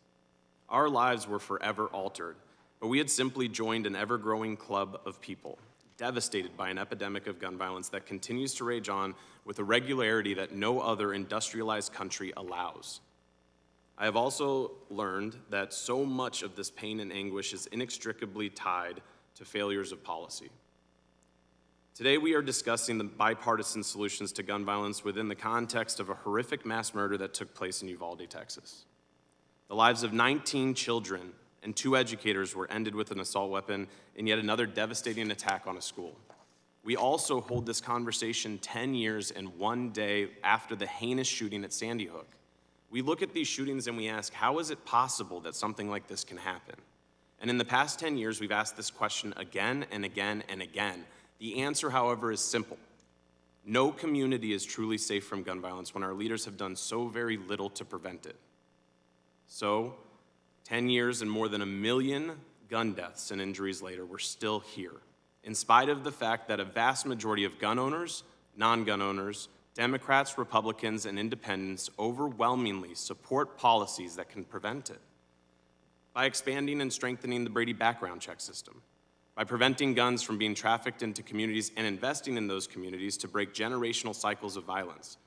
Our lives were forever altered, but we had simply joined an ever-growing club of people, devastated by an epidemic of gun violence that continues to rage on with a regularity that no other industrialized country allows. I have also learned that so much of this pain and anguish is inextricably tied to failures of policy. Today we are discussing the bipartisan solutions to gun violence within the context of a horrific mass murder that took place in Uvalde, Texas. The lives of 19 children and 2 educators were ended with an assault weapon in yet another devastating attack on a school. We also hold this conversation 10 years and 1 day after the heinous shooting at Sandy Hook. We look at these shootings and we ask, how is it possible that something like this can happen? And in the past 10 years, we've asked this question again and again and again. The answer, however, is simple. No community is truly safe from gun violence when our leaders have done so very little to prevent it. So, 10 years and more than 1 million gun deaths and injuries later, we're still here, in spite of the fact that a vast majority of gun owners, non-gun owners, Democrats, Republicans, and independents overwhelmingly support policies that can prevent it. By expanding and strengthening the Brady background check system, by preventing guns from being trafficked into communities and investing in those communities to break generational cycles of violence,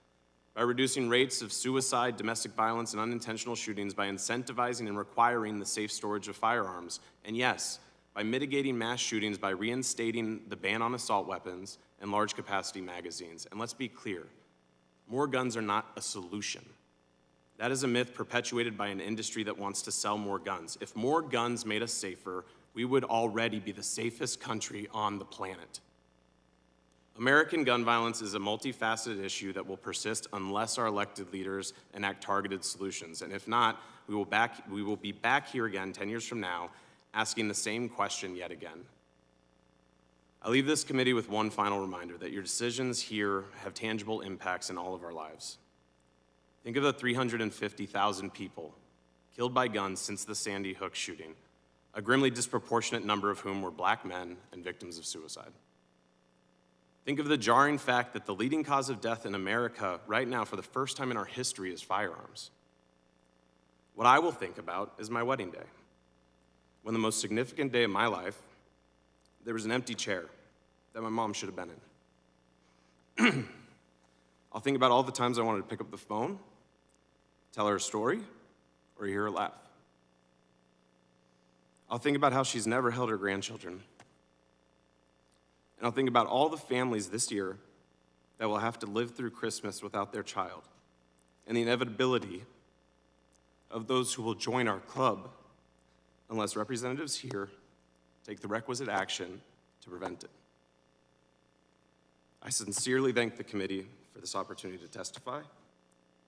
by reducing rates of suicide, domestic violence, and unintentional shootings by incentivizing and requiring the safe storage of firearms, and yes, by mitigating mass shootings by reinstating the ban on assault weapons and large capacity magazines. And let's be clear, more guns are not a solution. That is a myth perpetuated by an industry that wants to sell more guns. If more guns made us safer, we would already be the safest country on the planet. American gun violence is a multifaceted issue that will persist unless our elected leaders enact targeted solutions. And if not, we will be back here again 10 years from now asking the same question yet again. I leave this committee with one final reminder that your decisions here have tangible impacts in all of our lives. Think of the 350,000 people killed by guns since the Sandy Hook shooting, a grimly disproportionate number of whom were black men and victims of suicide. Think of the jarring fact that the leading cause of death in America right now for the first time in our history is firearms. What I will think about is my wedding day, when the most significant day of my life, there was an empty chair that my mom should have been in. I'll think about all the times I wanted to pick up the phone, tell her a story, or hear her laugh. I'll think about how she's never held her grandchildren. And I'll think about all the families this year that will have to live through Christmas without their child, and the inevitability of those who will join our club unless representatives here take the requisite action to prevent it. I sincerely thank the committee for this opportunity to testify,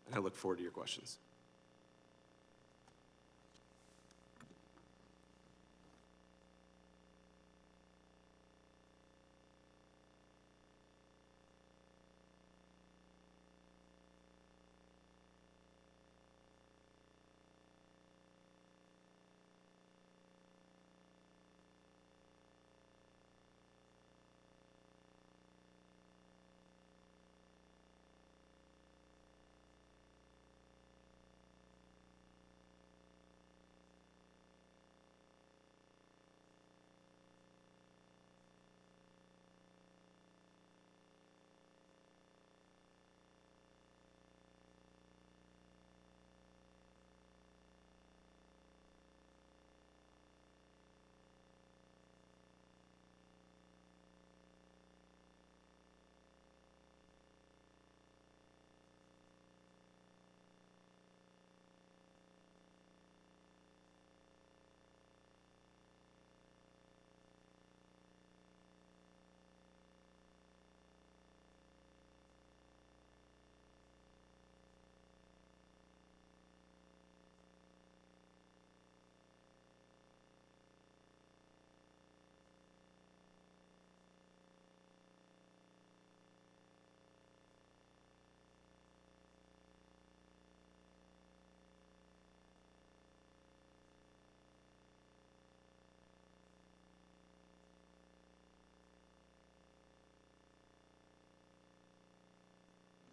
and I look forward to your questions.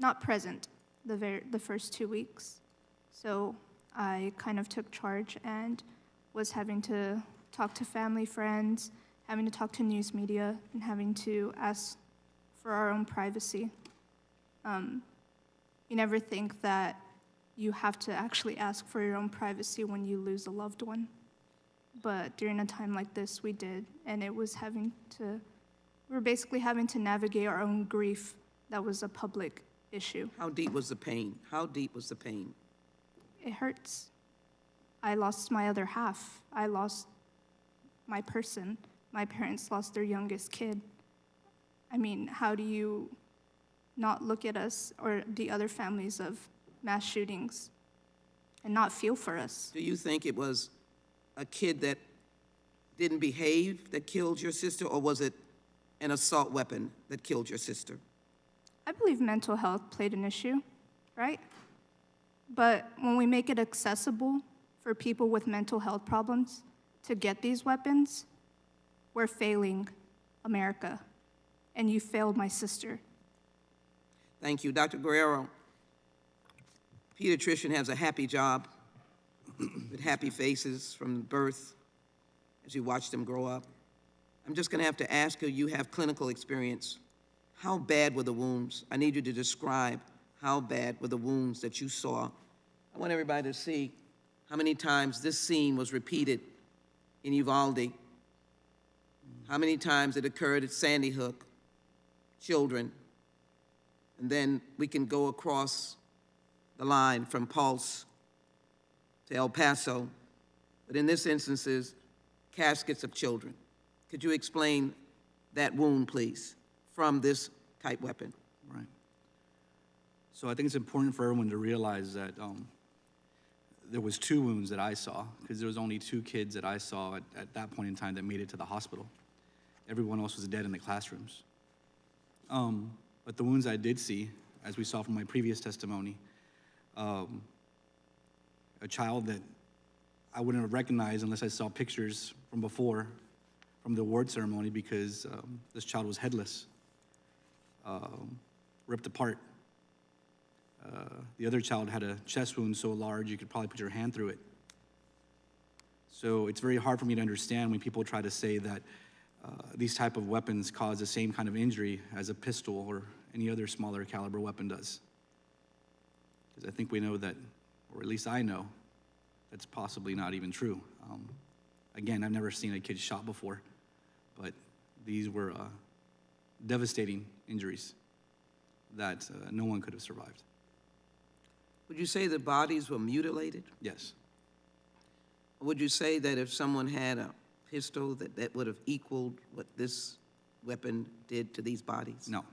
not present the first 2 weeks. So I kind of took charge and was having to talk to family, friends, having to talk to news media, and having to ask for our own privacy. You never think that you have to actually ask for your own privacy when you lose a loved one. But during a time like this, we did, and we were basically having to navigate our own grief that was a public issue. How deep was the pain? How deep was the pain? It hurts. I lost my other half. I lost my person. My parents lost their youngest kid. I mean, how do you not look at us or the other families of mass shootings and not feel for us? Do you think it was a kid that didn't behave that killed your sister, or was it an assault weapon that killed your sister? I believe mental health played an issue, right? But when we make it accessible for people with mental health problems to get these weapons, we're failing America. And you failed my sister. Thank you. Dr. Guerrero, pediatrician has a happy job with happy faces from birth as you watch them grow up. I'm just going to have to ask you have clinical experience. How bad were the wounds? I need you to describe how bad were the wounds that you saw. I want everybody to see how many times this scene was repeated in Uvalde, how many times it occurred at Sandy Hook, children, and then we can go across the line from Pulse to El Paso, but in this instance, caskets of children. Could you explain that wound, please, from this type weapon? Right. So I think it's important for everyone to realize that there was 2 wounds that I saw, because there was only 2 kids that I saw at that point in time that made it to the hospital. Everyone else was dead in the classrooms. But the wounds I did see, as we saw from my previous testimony, a child that I wouldn't have recognized unless I saw pictures from before, from the award ceremony, because this child was headless, ripped apart. The other child had a chest wound so large you could probably put your hand through it. So it's very hard for me to understand when people try to say that these type of weapons cause the same kind of injury as a pistol or any other smaller caliber weapon does. Because I think we know that, or at least I know, that's possibly not even true. Again, I've never seen a kid shot before, but these were devastating injuries that no one could have survived. Would you say the bodies were mutilated? Yes. Would you say that if someone had a pistol, that would have equaled what this weapon did to these bodies? No.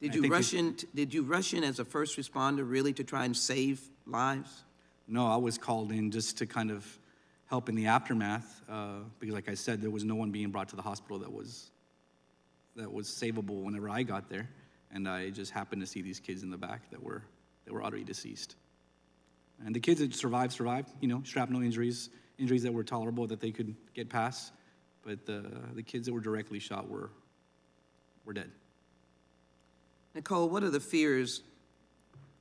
Did you rush in as a first responder really to try and save lives? No, I was called in just to kind of help in the aftermath, because like I said, there was no one being brought to the hospital that was savable whenever I got there, and I just happened to see these kids in the back that were already deceased. And the kids that survived, you know, shrapnel injuries that were tolerable that they could get past, but the kids that were directly shot were dead. Nicole, what are the fears,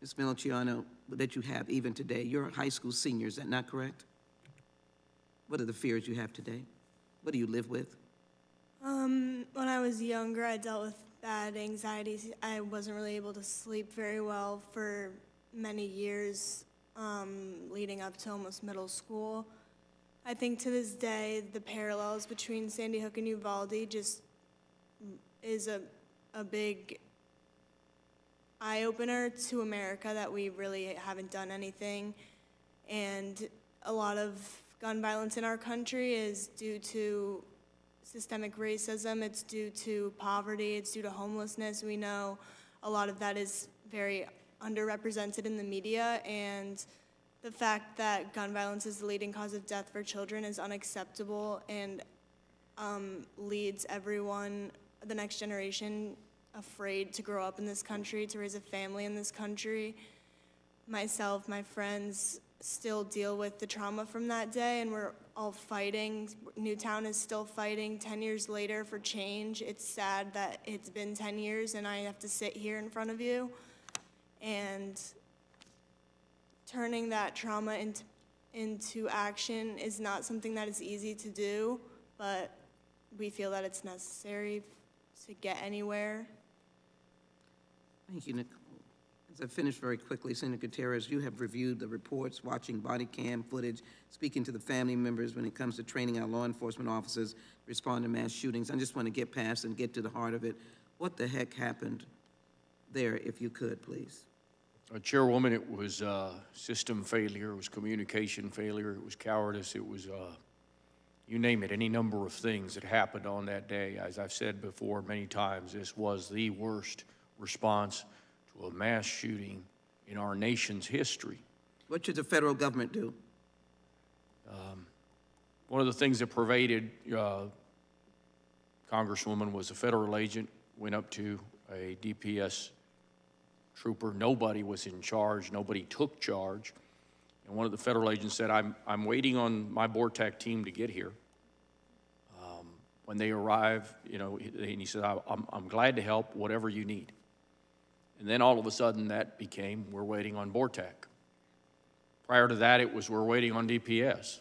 Ms. Melchiano, that you have even today? You're a high school senior, is that not correct? What are the fears you have today? What do you live with? When I was younger, I dealt with bad anxieties. I wasn't really able to sleep very well for many years, leading up to almost middle school. I think to this day, the parallels between Sandy Hook and Uvalde just is a big eye-opener to America that we really haven't done anything. And a lot of gun violence in our country is due to systemic racism, it's due to poverty, it's due to homelessness. We know a lot of that is very underrepresented in the media, and the fact that gun violence is the leading cause of death for children is unacceptable and leads everyone, the next generation, afraid to grow up in this country, to raise a family in this country. Myself, my friends still deal with the trauma from that day, and we're all fighting. Newtown is still fighting 10 years later for change. It's sad that it's been 10 years and I have to sit here in front of you. And turning that trauma into action is not something that is easy to do, but we feel that it's necessary to get anywhere. Thank you, Nicole. As I finish very quickly, Senator Gutierrez, you have reviewed the reports, watching body cam footage, speaking to the family members when it comes to training our law enforcement officers respond to mass shootings. I just want to get past and get to the heart of it. What the heck happened there, if you could, please? Chairwoman, it was system failure, it was communication failure, it was cowardice, it was, you name it, any number of things that happened on that day. As I've said before many times, this was the worst response to a mass shooting in our nation's history. What should the federal government do? One of the things that pervaded Congresswoman was a federal agent went up to a DPS trooper. Nobody was in charge. Nobody took charge. And one of the federal agents said, I'm waiting on my BORTAC team to get here. When they arrive, you know, and he said, I'm glad to help, whatever you need. And then all of a sudden that became, we're waiting on BORTAC. Prior to that, it was, we're waiting on DPS.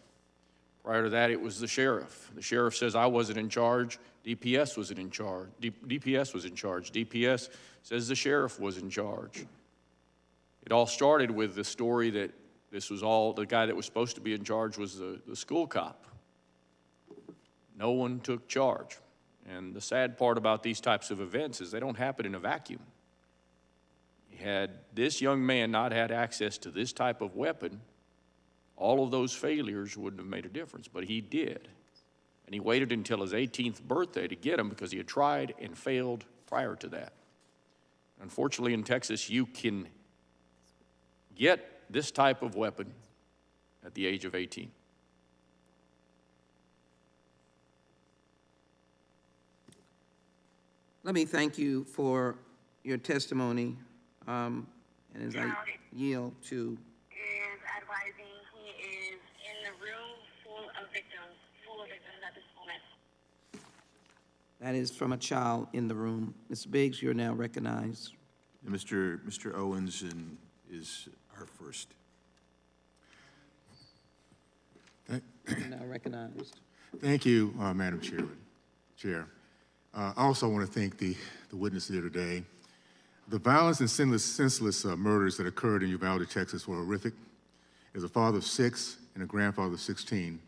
Prior to that, it was the sheriff. The sheriff says, I wasn't in charge. DPS wasn't in charge. DPS was in charge. DPS says the sheriff was in charge. It all started with the story that this was all, the guy that was supposed to be in charge was the school cop. No one took charge. And the sad part about these types of events is they don't happen in a vacuum. Had this young man not had access to this type of weapon, all of those failures wouldn't have made a difference, but he did. And he waited until his 18th birthday to get him because he had tried and failed prior to that. Unfortunately, in Texas, you can get this type of weapon at the age of 18. Let me thank you for your testimony, and as I yield to... is advising he is in the room full of victims at this moment. That is from a child in the room. Ms. Biggs, you're now recognized. And Mr. Owens is our first. You're now recognized. Thank you, Madam Chair. I also want to thank the witnesses here today. The violence and senseless murders that occurred in Uvalde, Texas were horrific. As a father of 6 and a grandfather of 16,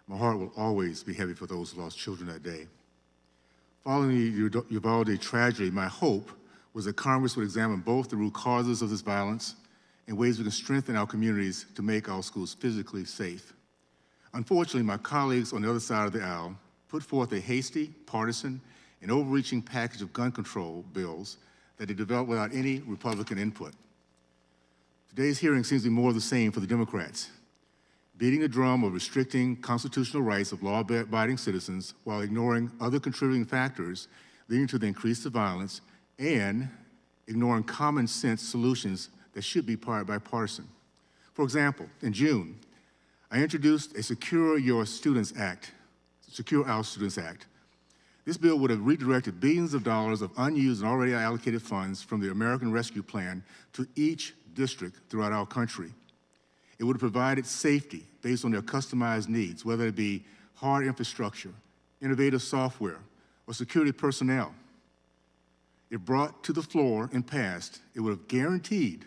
my heart will always be heavy for those who lost children that day. Following the Uvalde tragedy, my hope was that Congress would examine both the root causes of this violence and ways we can strengthen our communities to make our schools physically safe. Unfortunately, my colleagues on the other side of the aisle put forth a hasty, partisan, and overreaching package of gun control bills that they developed without any Republican input. Today's hearing seems to be more of the same for the Democrats, beating the drum of restricting constitutional rights of law-abiding citizens while ignoring other contributing factors leading to the increase of violence and ignoring common sense solutions that should be bipartisan. For example, in June, I introduced a Secure Our Students Act. This bill would have redirected billions of dollars of unused and already allocated funds from the American Rescue Plan to each district throughout our country. It would have provided safety based on their customized needs, whether it be hard infrastructure, innovative software, or security personnel. If brought to the floor and passed, it would have guaranteed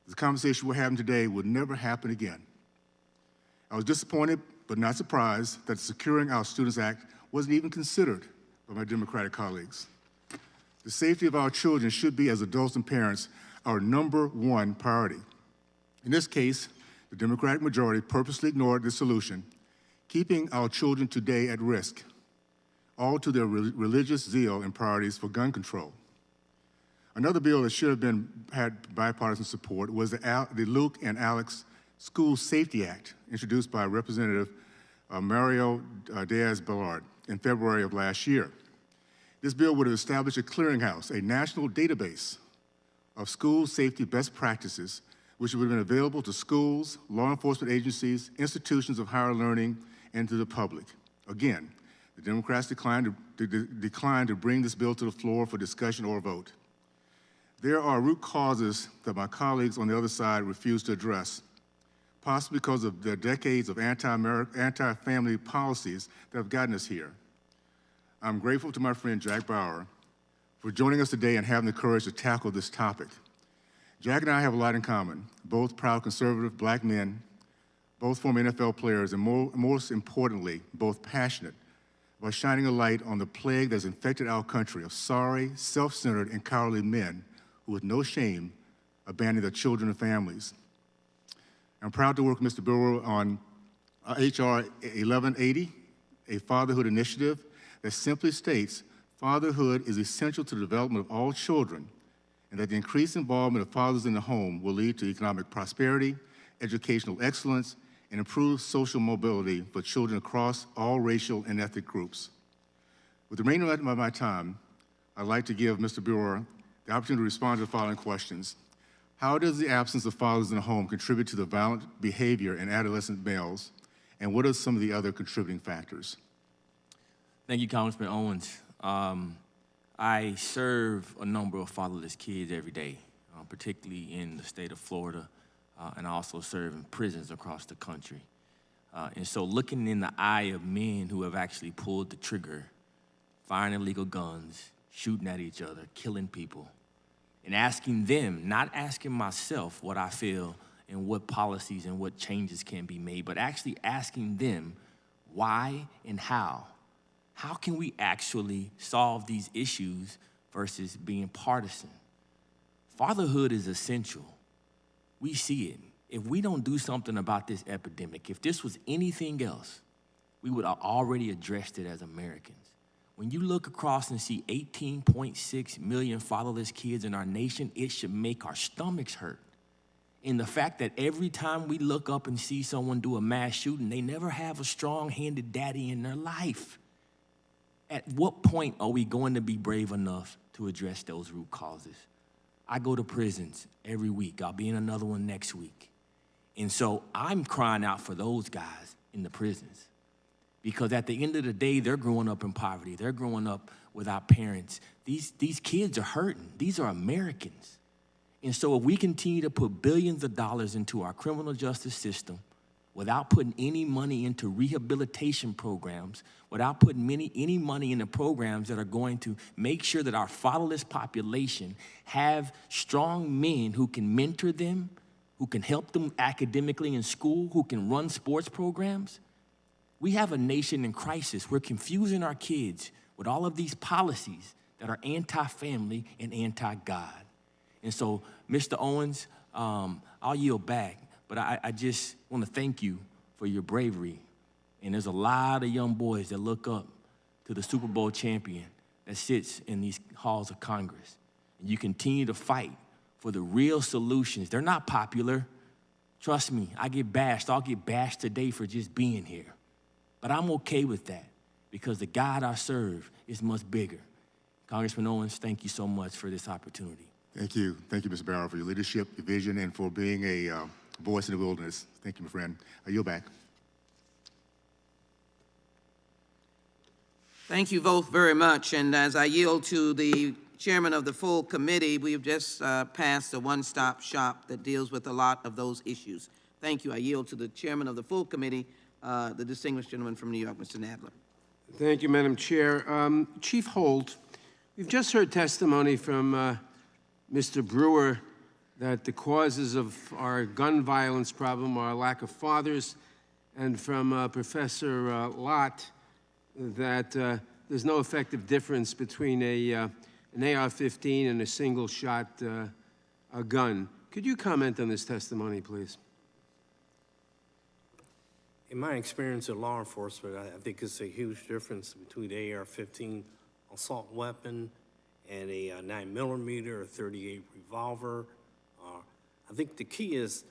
the conversation we're having today would never happen again. I was disappointed, but not surprised, that the Securing Our Students Act wasn't even considered by my Democratic colleagues. The safety of our children should be, as adults and parents, our #1 priority. In this case, the Democratic majority purposely ignored this solution, keeping our children today at risk, all to their religious zeal and priorities for gun control. Another bill that should have had bipartisan support was the Luke and Alex School Safety Act, introduced by Representative Mario Diaz-Balart in February of last year. This bill would have established a clearinghouse, a national database of school safety best practices, which would have been available to schools, law enforcement agencies, institutions of higher learning, and to the public. Again, the Democrats declined to bring this bill to the floor for discussion or vote. There are root causes that my colleagues on the other side refuse to address, possibly because of the decades of anti-family policies that have gotten us here. I'm grateful to my friend Jack Bauer for joining us today and having the courage to tackle this topic. Jack and I have a lot in common, both proud conservative Black men, both former NFL players, and most importantly, both passionate about shining a light on the plague that's infected our country of sorry, self-centered, and cowardly men who, with no shame, abandon their children and families. I'm proud to work with Mr. Brewer on H.R. 1180, a fatherhood initiative that simply states fatherhood is essential to the development of all children, and that the increased involvement of fathers in the home will lead to economic prosperity, educational excellence, and improved social mobility for children across all racial and ethnic groups. With the remainder of my time, I'd like to give Mr. Brewer the opportunity to respond to the following questions. How does the absence of fathers in the home contribute to the violent behavior in adolescent males, and what are some of the other contributing factors? Thank you, Congressman Owens. I serve a number of fatherless kids every day, particularly in the state of Florida, and I also serve in prisons across the country. And so looking in the eye of men who have actually pulled the trigger, firing illegal guns, shooting at each other, killing people, and asking them, not asking myself what I feel and what policies and what changes can be made, but actually asking them why and how. How can we actually solve these issues versus being partisan? Fatherhood is essential. We see it. If we don't do something about this epidemic, if this was anything else, we would have already addressed it as Americans. When you look across and see 18.6 million fatherless kids in our nation, it should make our stomachs hurt. And the fact that every time we look up and see someone do a mass shooting, they never have a strong-handed daddy in their life. At what point are we going to be brave enough to address those root causes? I go to prisons every week. I'll be in another one next week. And so I'm crying out for those guys in the prisons, because at the end of the day, they're growing up in poverty. They're growing up without parents. These kids are hurting. These are Americans. And so if we continue to put billions of dollars into our criminal justice system without putting any money into rehabilitation programs, without putting any money into programs that are going to make sure that our fatherless population have strong men who can mentor them, who can help them academically in school, who can run sports programs, we have a nation in crisis. We're confusing our kids with all of these policies that are anti-family and anti-God. And so, Mr. Owens, I'll yield back, but I just want to thank you for your bravery. And there's a lot of young boys that look up to the Super Bowl champion that sits in these halls of Congress. And you continue to fight for the real solutions. They're not popular. Trust me, I get bashed. I'll get bashed today for just being here. But I'm okay with that because the God I serve is much bigger. Congressman Owens, thank you so much for this opportunity. Thank you, Mr. Barrow, for your leadership, your vision, and for being a voice in the wilderness. Thank you, my friend. I yield back. Thank you both very much. And as I yield to the chairman of the full committee, we've just passed a one-stop shop that deals with a lot of those issues. Thank you. I yield to the chairman of the full committee, the distinguished gentleman from New York, Mr. Nadler. Thank you, Madam Chair. Chief Holt, we've just heard testimony from Mr. Brewer that the causes of our gun violence problem are a lack of fathers, and from Professor Lott that there's no effective difference between an AR-15 and a single-shot gun. Could you comment on this testimony, please? In my experience in law enforcement, I think it's a huge difference between the AR-15 assault weapon and a 9mm or 38 revolver. I think the key is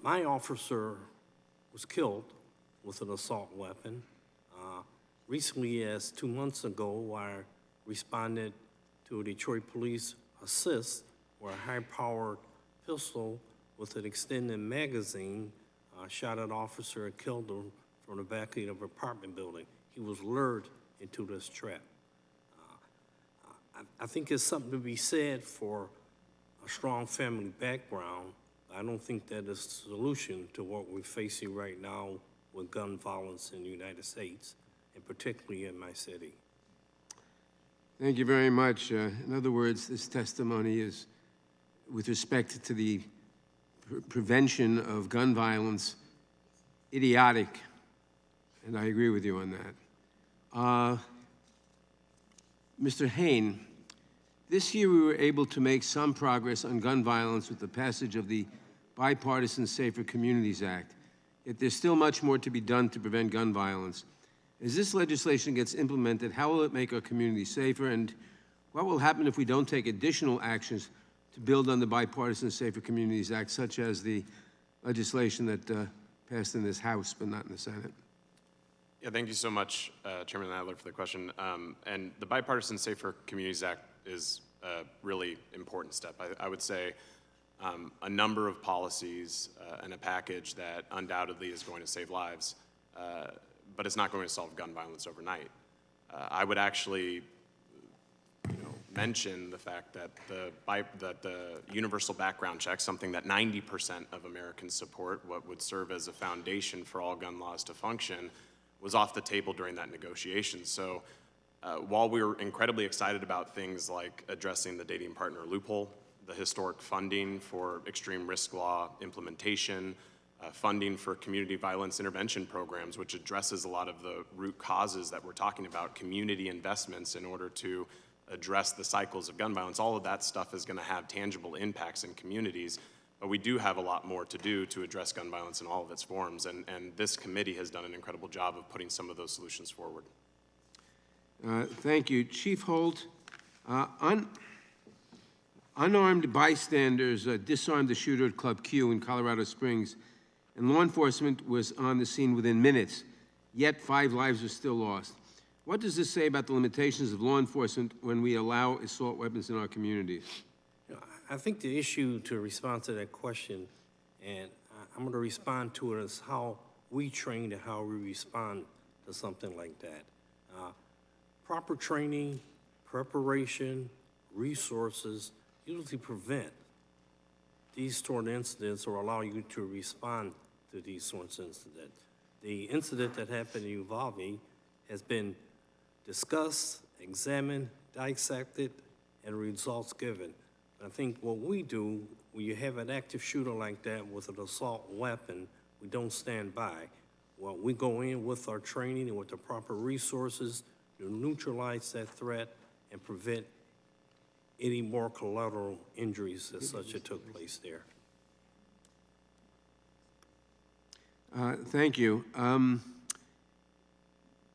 my officer was killed with an assault weapon. Recently, as 2 months ago, I responded to a Detroit police assist where a high-powered pistol with an extended magazine shot an officer and killed him from the back of an apartment building. He was lured into this trap. I think there's something to be said for a strong family background. I don't think that is the solution to what we're facing right now with gun violence in the United States, and particularly in my city. Thank you very much. In other words, this testimony is with respect to the prevention of gun violence, idiotic, and I agree with you on that. Mr. Hayne, this year we were able to make some progress on gun violence with the passage of the bipartisan Safer Communities Act, yet there's still much more to be done to prevent gun violence. As this legislation gets implemented, how will it make our community safer, and what will happen if we don't take additional actions to build on the bipartisan Safer Communities Act, such as the legislation that passed in this House but not in the Senate? Yeah, thank you so much, Chairman Adler, for the question. And the Bipartisan Safer Communities Act is a really important step. I would say a number of policies and a package that undoubtedly is going to save lives, but it's not going to solve gun violence overnight. I would actually mention the fact that the universal background check, something that 90% of Americans support, what would serve as a foundation for all gun laws to function, was off the table during that negotiation. So while we were incredibly excited about things like addressing the dating partner loophole, the historic funding for extreme risk law implementation, funding for community violence intervention programs, which addresses a lot of the root causes that we're talking about, community investments in order to address the cycles of gun violence, all of that stuff is going to have tangible impacts in communities. But we do have a lot more to do to address gun violence in all of its forms, and this committee has done an incredible job of putting some of those solutions forward. Thank you. Chief Holt, unarmed bystanders disarmed the shooter at Club Q in Colorado Springs, and law enforcement was on the scene within minutes, yet 5 lives were still lost. What does this say about the limitations of law enforcement when we allow assault weapons in our communities? I think the issue to respond to that question, and I'm going to respond to it, is how we train and how we respond to something like that. Proper training, preparation, resources usually prevent these sort of incidents or allow you to respond to these sorts of incidents. The incident that happened in Uvalde has been discussed, examined, dissected, and results given. I think what we do, when you have an active shooter like that with an assault weapon, we don't stand by. Well, we go in with our training and with the proper resources to neutralize that threat and prevent any more collateral injuries as such that took place there. Thank you.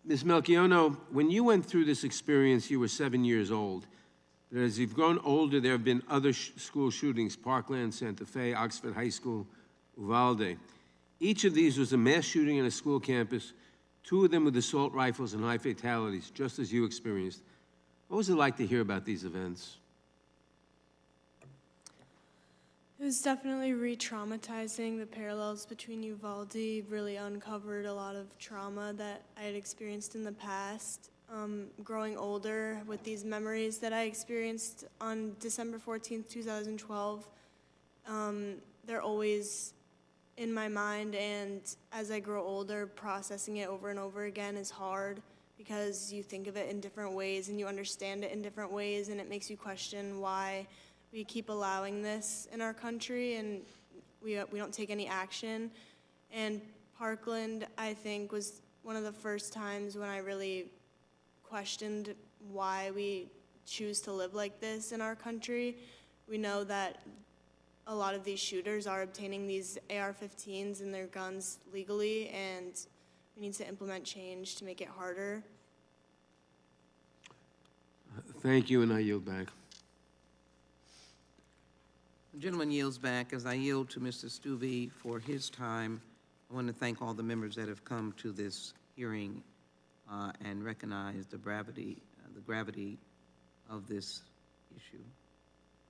Ms. Melchiono, when you went through this experience, you were 7 years old. But as you've grown older, there have been other school shootings, Parkland, Santa Fe, Oxford High School, Uvalde. Each of these was a mass shooting on a school campus, 2 of them with assault rifles and high fatalities, just as you experienced. What was it like to hear about these events? It was definitely re-traumatizing. The parallels between Uvalde really uncovered a lot of trauma that I had experienced in the past. Growing older with these memories that I experienced on December 14th, 2012, they're always in my mind, and as I grow older, processing it over and over again is hard because you think of it in different ways and you understand it in different ways, and it makes you question why we keep allowing this in our country and we don't take any action. And Parkland, I think, was one of the first times when I really questioned why we choose to live like this in our country. We know that a lot of these shooters are obtaining these AR-15s and their guns legally, and we need to implement change to make it harder. Thank you, and I yield back. The gentleman yields back. As I yield to Mr. Stuvey for his time, I want to thank all the members that have come to this hearing and recognize the gravity of this issue.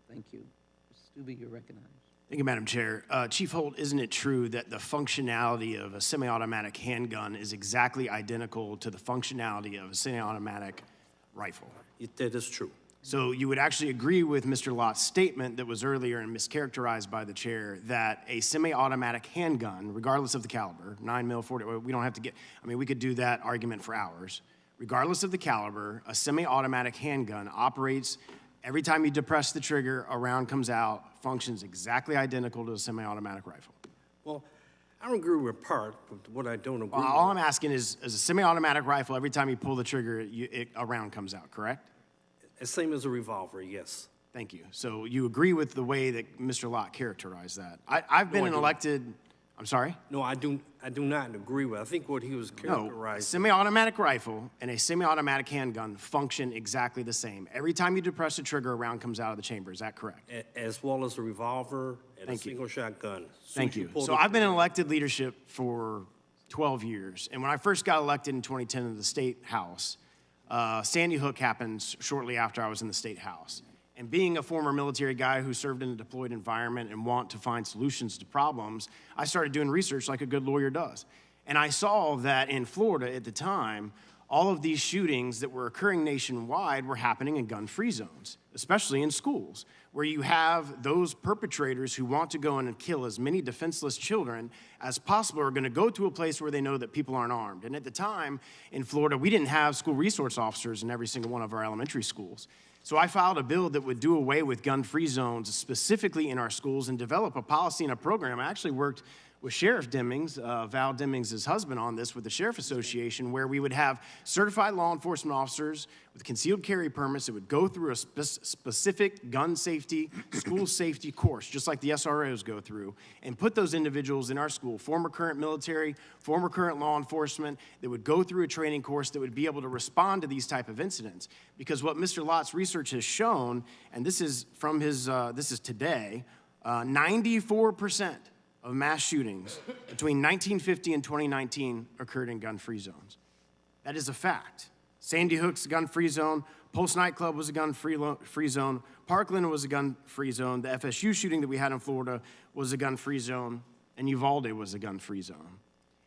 Thank you. Mr. Stuvey, you're recognized. Thank you, Madam Chair. Chief Holt, isn't it true that the functionality of a semi-automatic handgun is exactly identical to the functionality of a semi-automatic rifle? That is true. So you would actually agree with Mr. Lott's statement that was earlier and mischaracterized by the chair that a semi-automatic handgun, regardless of the caliber, 9mm, 40, we don't have to get, I mean, we could do that argument for hours. Regardless of the caliber, a semi-automatic handgun operates every time you depress the trigger, a round comes out, functions exactly identical to a semi-automatic rifle. Well, I don't agree with part, but what I don't agree with. All I'm asking is a semi-automatic rifle, every time you pull the trigger, a round comes out, correct? Same as a revolver, yes. Thank you. So you agree with the way that Mr. Lott characterized that? I've been an elected, I'm sorry? No, I do not agree with. I think what he was characterizing. No, a semi-automatic rifle and a semi-automatic handgun function exactly the same. Every time you depress the trigger, a round comes out of the chamber. Is that correct? As well as a revolver and a single shotgun. Thank you. So I've been in elected leadership for 12 years. And when I first got elected in 2010 in the state house, Sandy Hook happened shortly after I was in the state house. And being a former military guy who served in a deployed environment and want to find solutions to problems, I started doing research like a good lawyer does. And I saw that in Florida at the time, all of these shootings that were occurring nationwide were happening in gun-free zones, especially in schools, where you have those perpetrators who want to go in and kill as many defenseless children as possible are going to go to a place where they know that people aren't armed. And at the time in Florida, we didn't have school resource officers in every single one of our elementary schools. So I filed a bill that would do away with gun-free zones specifically in our schools and develop a policy and a program. I actually worked with Sheriff Demings, Val Demings' husband, on this with the Sheriff Association, where we would have certified law enforcement officers with concealed carry permits that would go through a specific gun safety, school safety course, just like the SROs go through, and put those individuals in our school, former current military, former current law enforcement, that would go through a training course that would be able to respond to these type of incidents. Because what Mr. Lott's research has shown, and this is from his, this is today, 94% of mass shootings between 1950 and 2019 occurred in gun-free zones. That is a fact. Sandy Hook's a gun-free zone, Pulse nightclub was a gun-free zone, Parkland was a gun-free zone, the FSU shooting that we had in Florida was a gun-free zone, and Uvalde was a gun-free zone.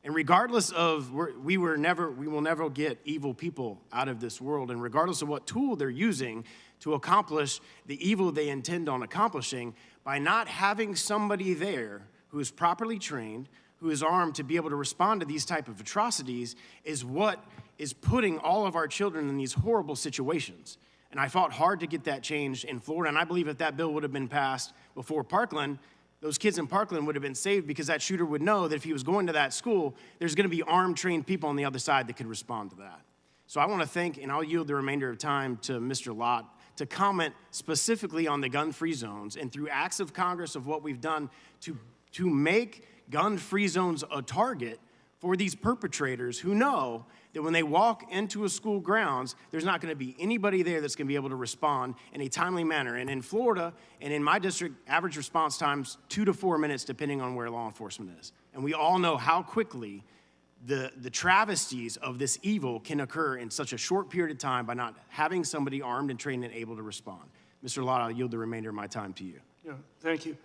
And regardless of, we will never get evil people out of this world, and regardless of what tool they're using to accomplish the evil they intend on accomplishing, by not having somebody there who is properly trained, who is armed to be able to respond to these type of atrocities, is what is putting all of our children in these horrible situations. And I fought hard to get that changed in Florida, and I believe if that bill would have been passed before Parkland, those kids in Parkland would have been saved because that shooter would know that if he was going to that school, there's gonna be armed, trained people on the other side that could respond to that. So I wanna thank, and I'll yield the remainder of time to Mr. Lott to comment specifically on the gun-free zones and through acts of Congress of what we've done to make gun-free zones a target for these perpetrators who know that when they walk into a school grounds, there's not going to be anybody there that's going to be able to respond in a timely manner. And in Florida and in my district, average response time's 2 to 4 minutes, depending on where law enforcement is. And we all know how quickly the travesties of this evil can occur in such a short period of time by not having somebody armed and trained and able to respond. Mr. Lott, I'll yield the remainder of my time to you. Yeah, thank you.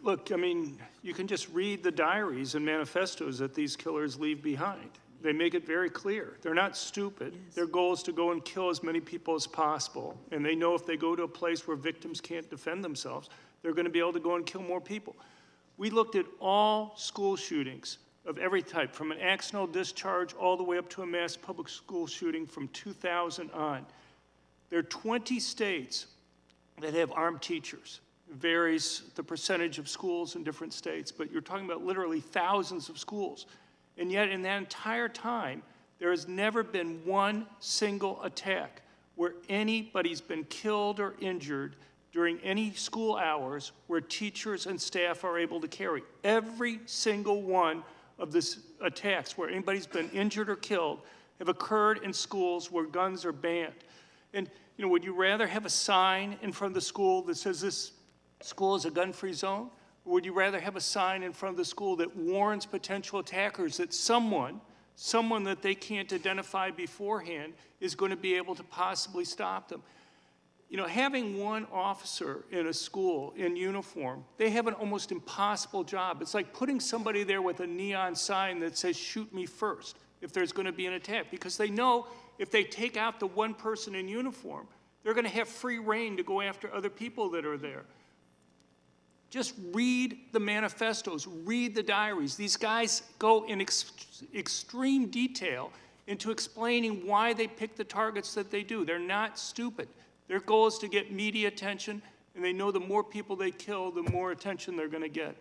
Look, I mean, you can just read the diaries and manifestos that these killers leave behind. They make it very clear. They're not stupid. Their goal is to go and kill as many people as possible. And they know if they go to a place where victims can't defend themselves, they're going to be able to go and kill more people. We looked at all school shootings of every type, from an accidental discharge all the way up to a mass public school shooting from 2000 on. There are 20 states that have armed teachers. Varies the percentage of schools in different states, but you're talking about literally thousands of schools. And yet in that entire time, there has never been one single attack where anybody's been killed or injured during any school hours where teachers and staff are able to carry. Every single one of these attacks where anybody's been injured or killed have occurred in schools where guns are banned. And you know, would you rather have a sign in front of the school that says this school is a gun-free zone? Or would you rather have a sign in front of the school that warns potential attackers that someone that they can't identify beforehand is going to be able to possibly stop them? You know, having one officer in a school in uniform, they have an almost impossible job. It's like putting somebody there with a neon sign that says, "Shoot me first," if there's going to be an attack, because they know if they take out the one person in uniform, they're going to have free rein to go after other people that are there. Just read the manifestos, read the diaries. These guys go in extreme detail into explaining why they pick the targets that they do. They're not stupid. Their goal is to get media attention, and they know the more people they kill, the more attention they're going to get.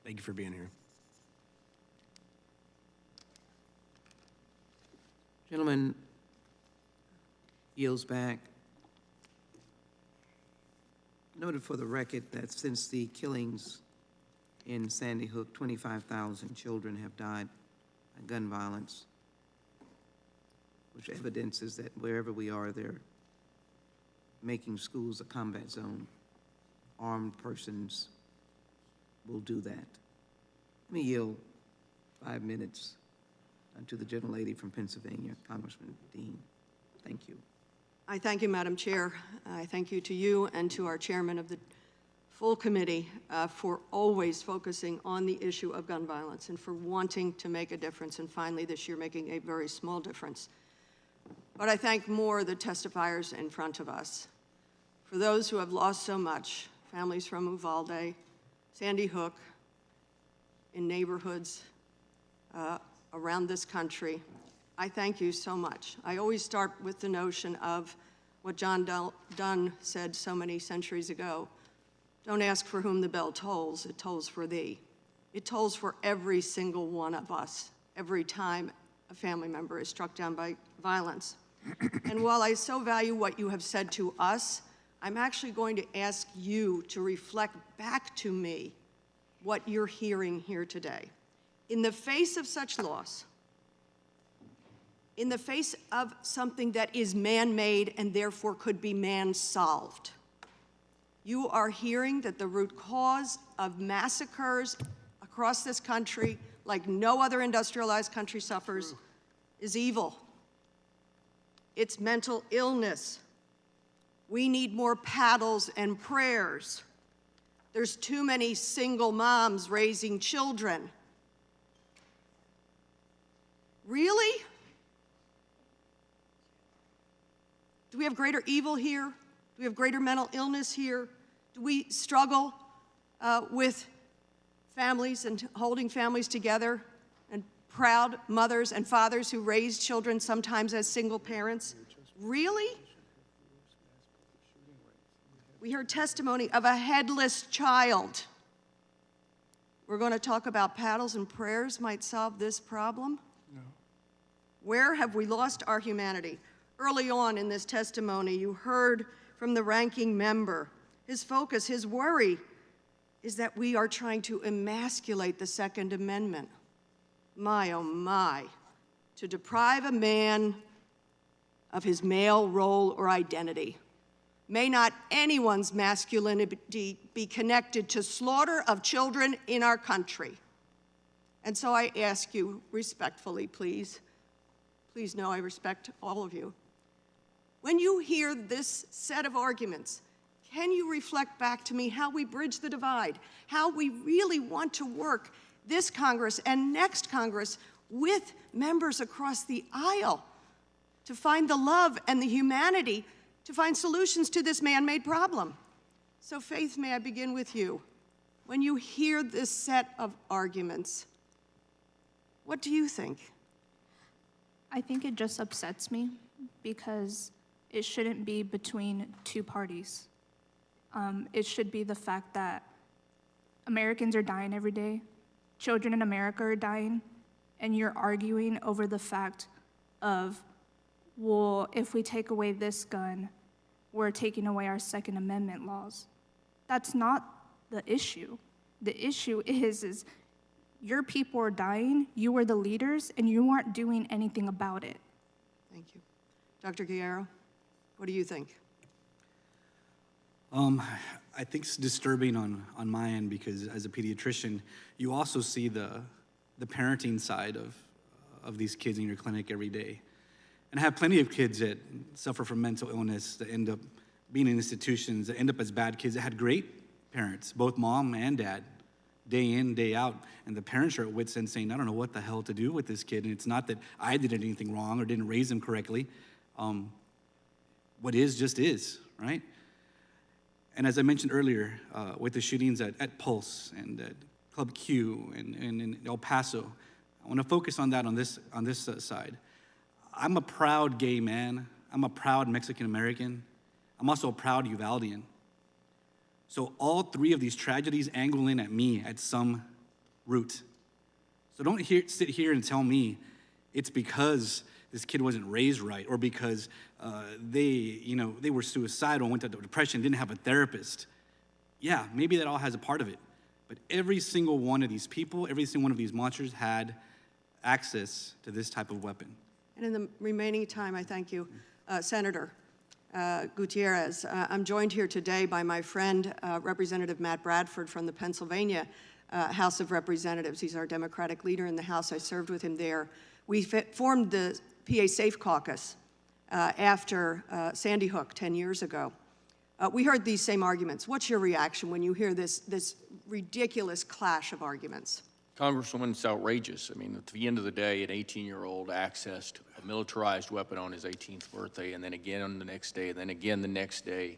Thank you for being here. Gentleman yields back. Noted for the record that since the killings in Sandy Hook, 25,000 children have died by gun violence, which evidences that wherever we are, they're making schools a combat zone. Armed persons will do that. Let me yield 5 minutes to the gentlelady from Pennsylvania, Congressman Dean. Thank you. I thank you, Madam Chair. I thank you to you and to our chairman of the full committee for always focusing on the issue of gun violence and for wanting to make a difference, and finally this year making a very small difference. But I thank more the testifiers in front of us. For those who have lost so much, families from Uvalde, Sandy Hook, in neighborhoods around this country, I thank you so much. I always start with the notion of what John Donne said so many centuries ago. Don't ask for whom the bell tolls, it tolls for thee. It tolls for every single one of us every time a family member is struck down by violence. And while I so value what you have said to us, I'm actually going to ask you to reflect back to me what you're hearing here today. In the face of such loss, in the face of something that is man-made and therefore could be man-solved, you are hearing that the root cause of massacres across this country, like no other industrialized country suffers, is evil. It's mental illness. We need more paddles and prayers. There's too many single moms raising children. Really? Do we have greater evil here? Do we have greater mental illness here? Do we struggle with families and holding families together, and proud mothers and fathers who raise children sometimes as single parents? Really? We heard testimony of a headless child. We're going to talk about paddles and prayers might solve this problem? No. Where have we lost our humanity? Early on in this testimony, you heard from the ranking member, his focus, his worry is that we are trying to emasculate the Second Amendment. My, oh my, to deprive a man of his male role or identity. May not anyone's masculinity be connected to slaughter of children in our country. And so I ask you respectfully, please know I respect all of you. When you hear this set of arguments, can you reflect back to me how we bridge the divide, how we really want to work this Congress and next Congress with members across the aisle to find the love and the humanity to find solutions to this man-made problem? So Faith, may I begin with you? When you hear this set of arguments, what do you think? I think it just upsets me because it shouldn't be between two parties. It should be the fact that Americans are dying every day, children in America are dying, and you're arguing over the fact of, well, if we take away this gun, we're taking away our Second Amendment laws. That's not the issue. The issue is your people are dying, you are the leaders, and you aren't doing anything about it. Thank you. Dr. Guerrero, what do you think? I think it's disturbing on my end because as a pediatrician, you also see the parenting side of these kids in your clinic every day. And I have plenty of kids that suffer from mental illness, that end up being in institutions, that end up as bad kids that had great parents, both mom and dad, day in, day out. And the parents are at wit's end saying, I don't know what the hell to do with this kid. And it's not that I did anything wrong or didn't raise him correctly. What is, just is, right? And as I mentioned earlier, with the shootings at Pulse and at Club Q and in El Paso, I want to focus on that on this side. I'm a proud gay man. I'm a proud Mexican American. I'm also a proud Uvaldean. So all three of these tragedies angle in at me at some root. So don't sit here and tell me it's because this kid wasn't raised right or because they were suicidal, went into depression, didn't have a therapist. Yeah, maybe that all has a part of it. But every single one of these people, every single one of these monsters had access to this type of weapon. And in the remaining time, I thank you. Senator Gutierrez, I'm joined here today by my friend, Representative Matt Bradford from the Pennsylvania House of Representatives. He's our Democratic leader in the House. I served with him there. We formed the PA Safe Caucus after Sandy Hook 10 years ago. We heard these same arguments. What's your reaction when you hear this ridiculous clash of arguments? Congresswoman, it's outrageous. I mean, at the end of the day, an 18-year-old accessed a militarized weapon on his 18th birthday, and then again on the next day, and then again the next day.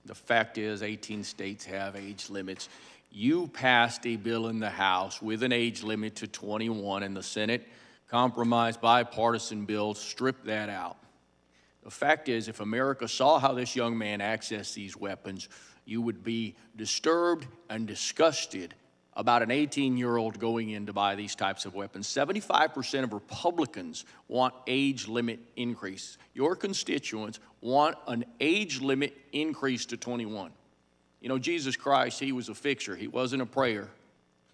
The fact is, 18 states have age limits. You passed a bill in the House with an age limit to 21, and the Senate compromised bipartisan bill stripped that out. The fact is, if America saw how this young man accessed these weapons, you would be disturbed and disgusted about an 18-year-old going in to buy these types of weapons. 75% of Republicans want age limit increase. Your constituents want an age limit increase to 21. You know, Jesus Christ, he was a fixer. He wasn't a prayer.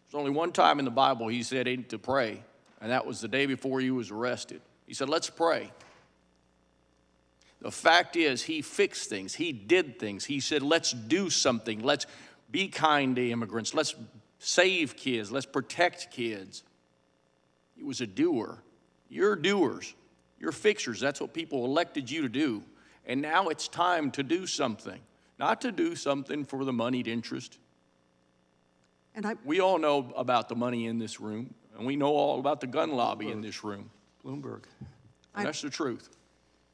There's only one time in the Bible he said to pray, and that was the day before he was arrested. He said, let's pray. The fact is, he fixed things. He did things. He said, let's do something. Let's be kind to immigrants. Let's save kids. Let's protect kids. He was a doer. You're doers. You're fixers. That's what people elected you to do. And now it's time to do something. Not to do something for the moneyed interest. We all know about the money in this room, and we know all about the gun lobby in this room. Bloomberg. And that's the truth.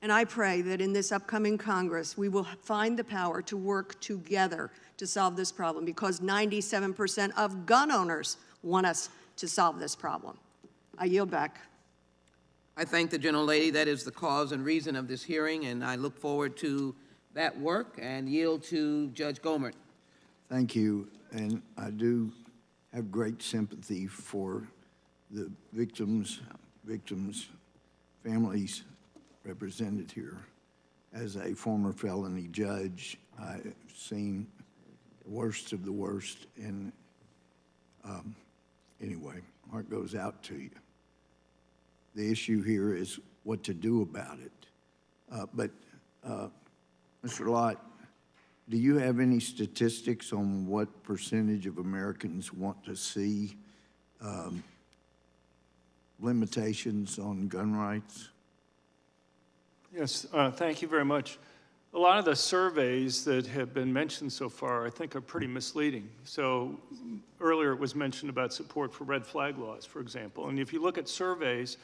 And I pray that in this upcoming Congress, we will find the power to work together to solve this problem, because 97% of gun owners want us to solve this problem. I yield back. I thank the gentlelady. That is the cause and reason of this hearing, and I look forward to that work and yield to Judge Gomert. Thank you, and I do have great sympathy for the victims, families represented here. As a former felony judge, I've seen the worst of the worst, and anyway, heart goes out to you. The issue here is what to do about it. Mr. Lott, do you have any statistics on what percentage of Americans want to see limitations on gun rights? Yes, thank you very much. A lot of the surveys that have been mentioned so far, I think, are pretty misleading. So earlier it was mentioned about support for red flag laws, for example. And if you look at surveys,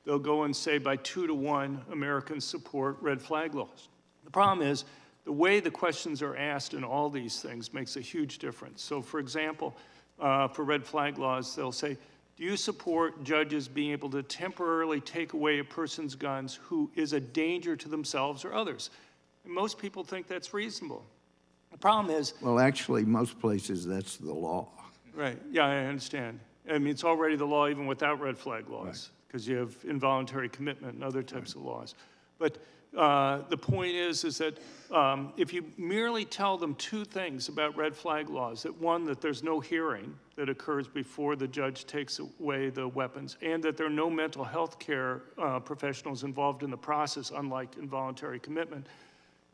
they'll go and say by 2 to 1, Americans support red flag laws. The problem is the way the questions are asked in all these things makes a huge difference. So for example, for red flag laws, they'll say, do you support judges being able to temporarily take away a person's guns who is a danger to themselves or others? And most people think that's reasonable. The problem is... Well, actually, most places, that's the law. Right. Yeah, I understand. I mean, it's already the law even without red flag laws, because you have involuntary commitment and other types of laws. But the point is that if you merely tell them 2 things about red flag laws, that one, that there's no hearing that occurs before the judge takes away the weapons, and that there are no mental health care professionals involved in the process, unlike involuntary commitment,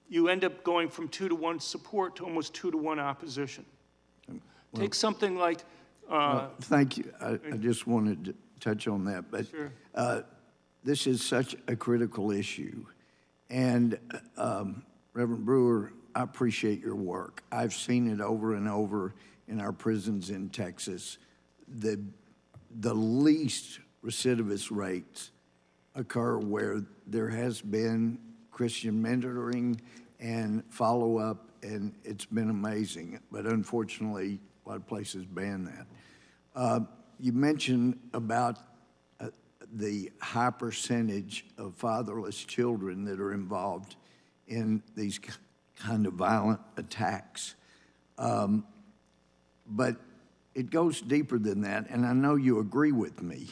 you end up going from 2 to 1 support to almost 2 to 1 opposition. Take something like... thank you. I just wanted to touch on that. But sure. this is such a critical issue. And Reverend Brewer, I appreciate your work. I've seen it over and over in our prisons in Texas. The least recidivist rates occur where there has been Christian mentoring and follow-up, and it's been amazing. But unfortunately, a lot of places ban that. You mentioned about the high percentage of fatherless children that are involved in these kind of violent attacks. But it goes deeper than that, and I know you agree with me.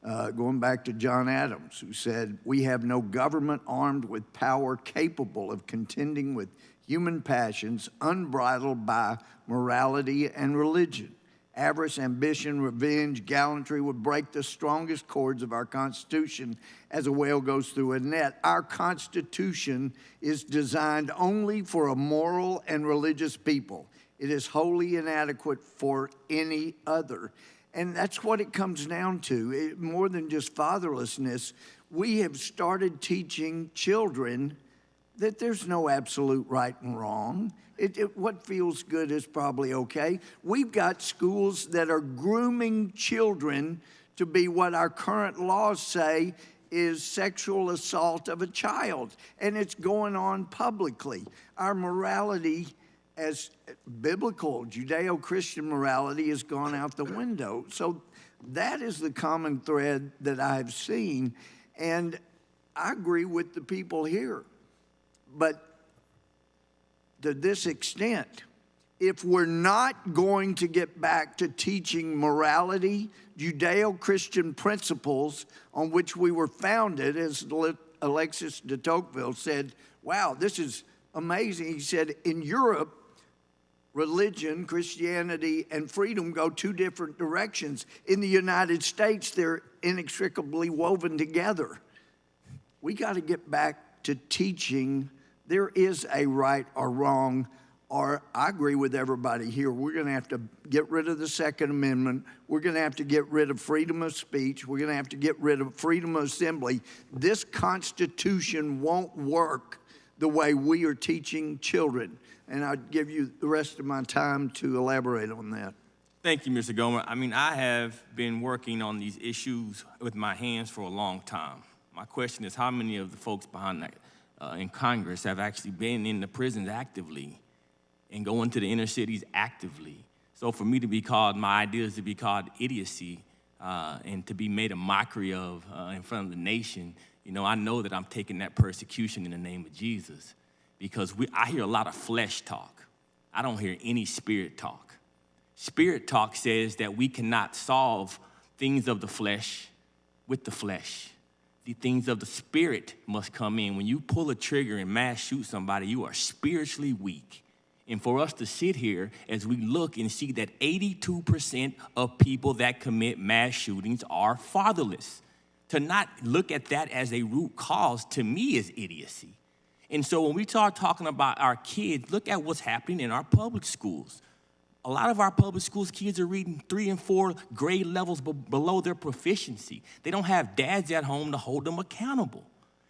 Going back to John Adams, who said, "We have no government armed with power capable of contending with human passions unbridled by morality and religion. Avarice, ambition, revenge, gallantry would break the strongest cords of our Constitution as a whale goes through a net. Our Constitution is designed only for a moral and religious people. It is wholly inadequate for any other." And that's what it comes down to. More than just fatherlessness, we have started teaching children that there's no absolute right and wrong. What feels good is probably okay. We've got schools that are grooming children to be what our current laws say is sexual assault of a child, and it's going on publicly. Our morality as biblical, Judeo-Christian morality has gone out the window. So that is the common thread that I've seen, and I agree with the people here. But to this extent, if we're not going to get back to teaching morality, Judeo-Christian principles on which we were founded, as Alexis de Tocqueville said, wow, this is amazing. He said, in Europe, religion, Christianity, and freedom go two different directions. In the United States, they're inextricably woven together. We got to get back to teaching there is a right or wrong, or I agree with everybody here, we're going to have to get rid of the Second Amendment. We're going to have to get rid of freedom of speech. We're going to have to get rid of freedom of assembly. This Constitution won't work the way we are teaching children. And I'd give you the rest of my time to elaborate on that. Thank you, Mr. Gomer. I mean, I have been working on these issues with my hands for a long time. My question is, how many of the folks behind that in Congress have actually been in the prisons actively and going to the inner cities actively? So for me to be called, my ideas to be called idiocy and to be made a mockery of in front of the nation, you know, I know that I'm taking that persecution in the name of Jesus, because I hear a lot of flesh talk. I don't hear any spirit talk. Spirit talk says that we cannot solve things of the flesh with the flesh. The things of the spirit must come in. When you pull a trigger and mass shoot somebody, you are spiritually weak. And for us to sit here as we look and see that 82% of people that commit mass shootings are fatherless, to not look at that as a root cause, to me, is idiocy. And so when we start talking about our kids, look at what's happening in our public schools. A lot of our public schools kids are reading 3 and 4 grade levels below their proficiency. They don't have dads at home to hold them accountable.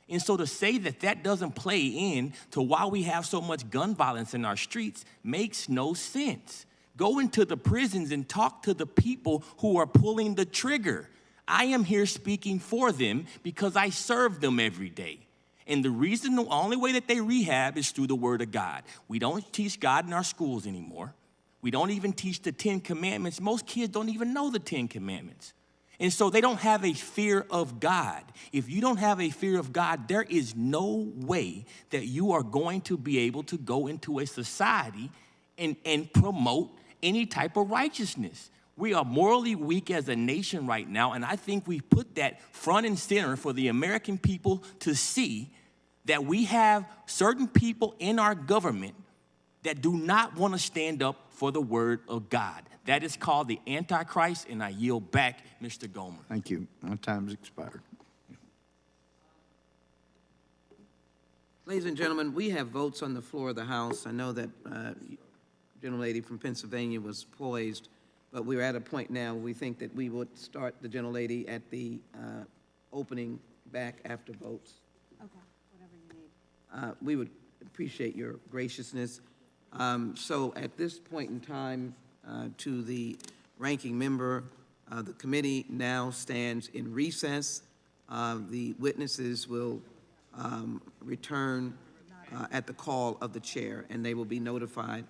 And so to say that that doesn't play in to why we have so much gun violence in our streets makes no sense. Go into the prisons and talk to the people who are pulling the trigger. I am here speaking for them because I serve them every day. And the reason, the only way that they rehab is through the Word of God. We don't teach God in our schools anymore. We don't even teach the 10 Commandments. Most kids don't even know the 10 Commandments. And so they don't have a fear of God. If you don't have a fear of God, there is no way that you are going to be able to go into a society and promote any type of righteousness. We are morally weak as a nation right now, and I think we've put that front and center for the American people to see that we have certain people in our government that do not want to stand up for the Word of God. That is called the Antichrist, and I yield back, Mr. Gomer. Thank you. My time's expired. Ladies and gentlemen, we have votes on the floor of the House. I know that gentlelady from Pennsylvania was poised, but we're at a point now where we think that we would start the gentlelady at the opening back after votes. Okay, whatever you need. We would appreciate your graciousness. So at this point in time, to the ranking member, the committee now stands in recess. The witnesses will return at the call of the chair, and they will be notified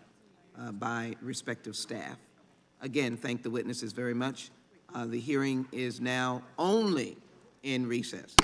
by respective staff. Again, thank the witnesses very much. The hearing is now only in recess.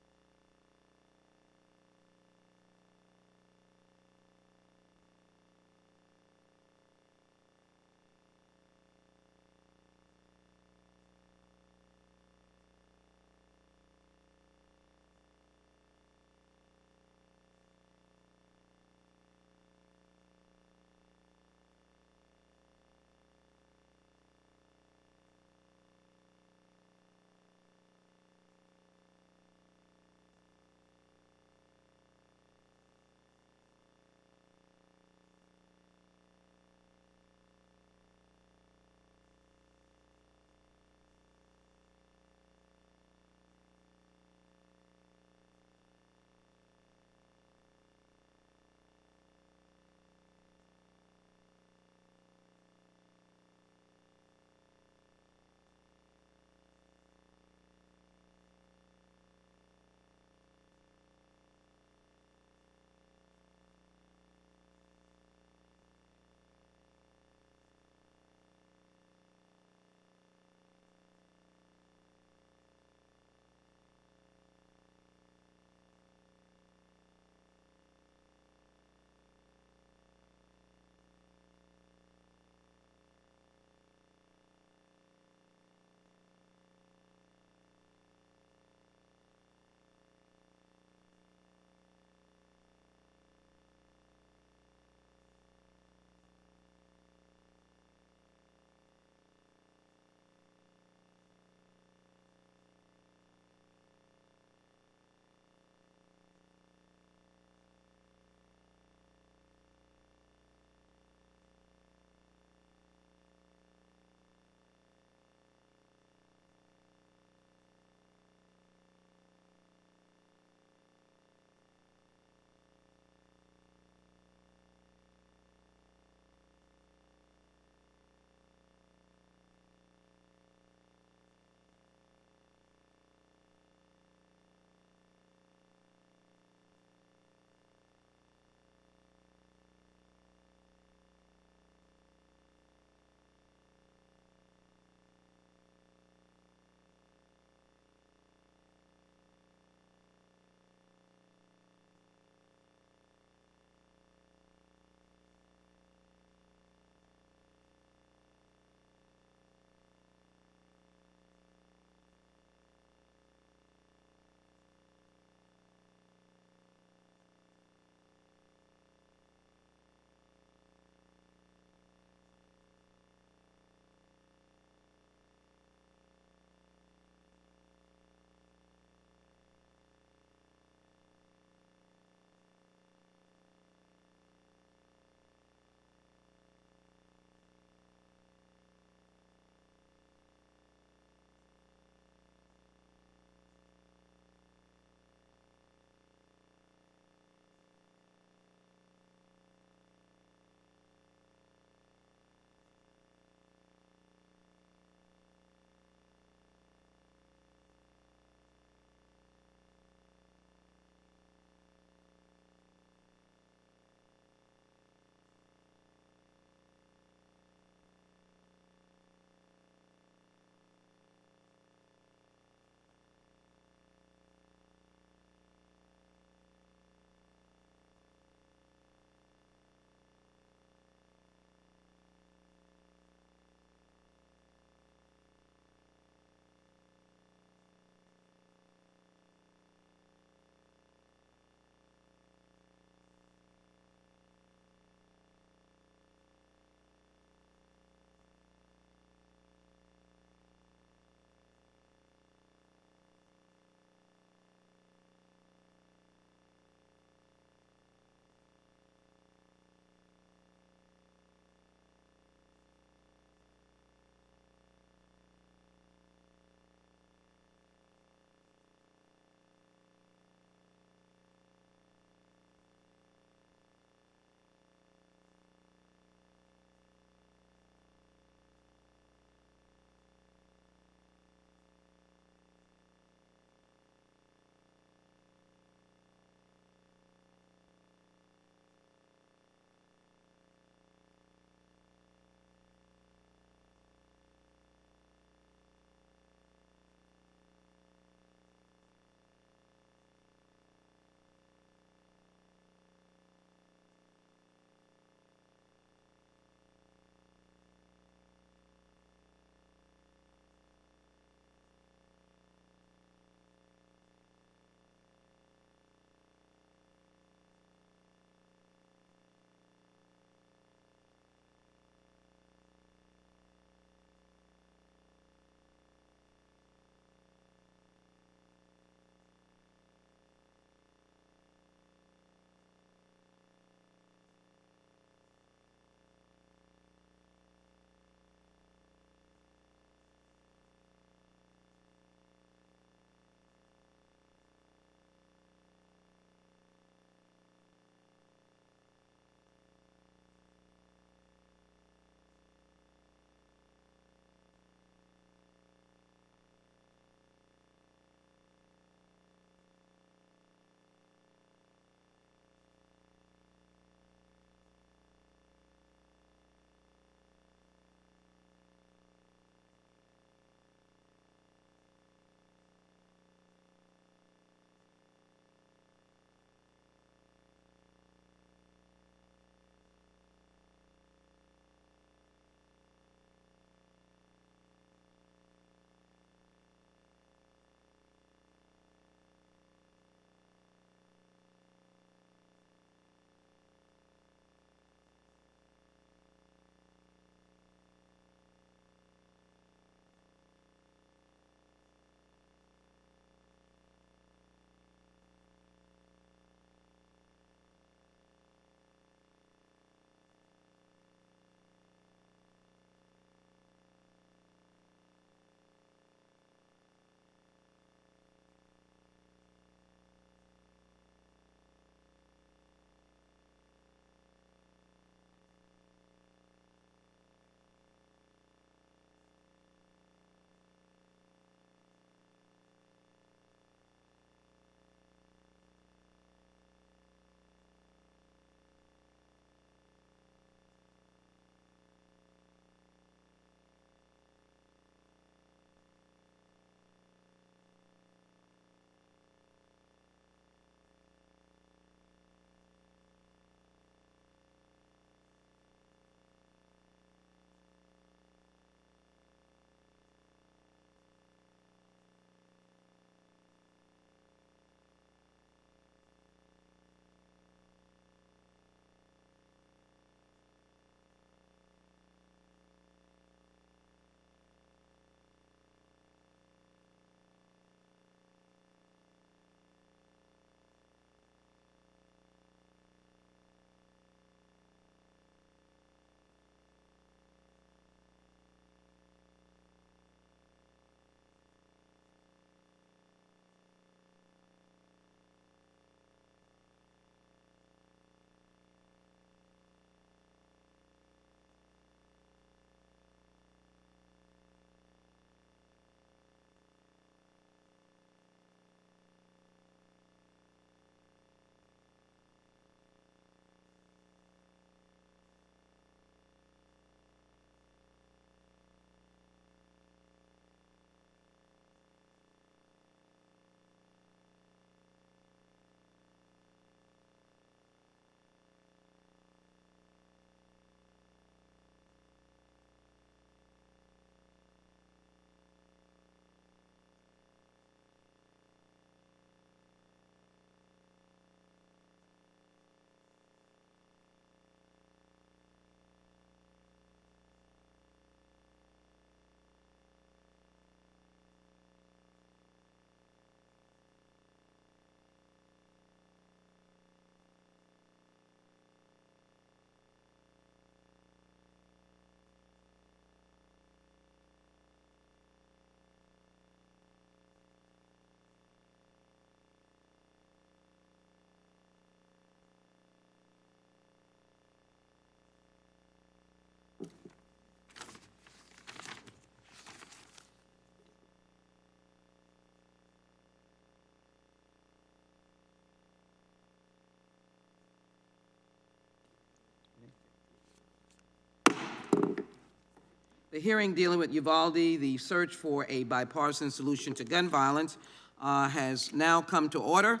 The hearing dealing with Uvalde, the search for a bipartisan solution to gun violence, has now come to order,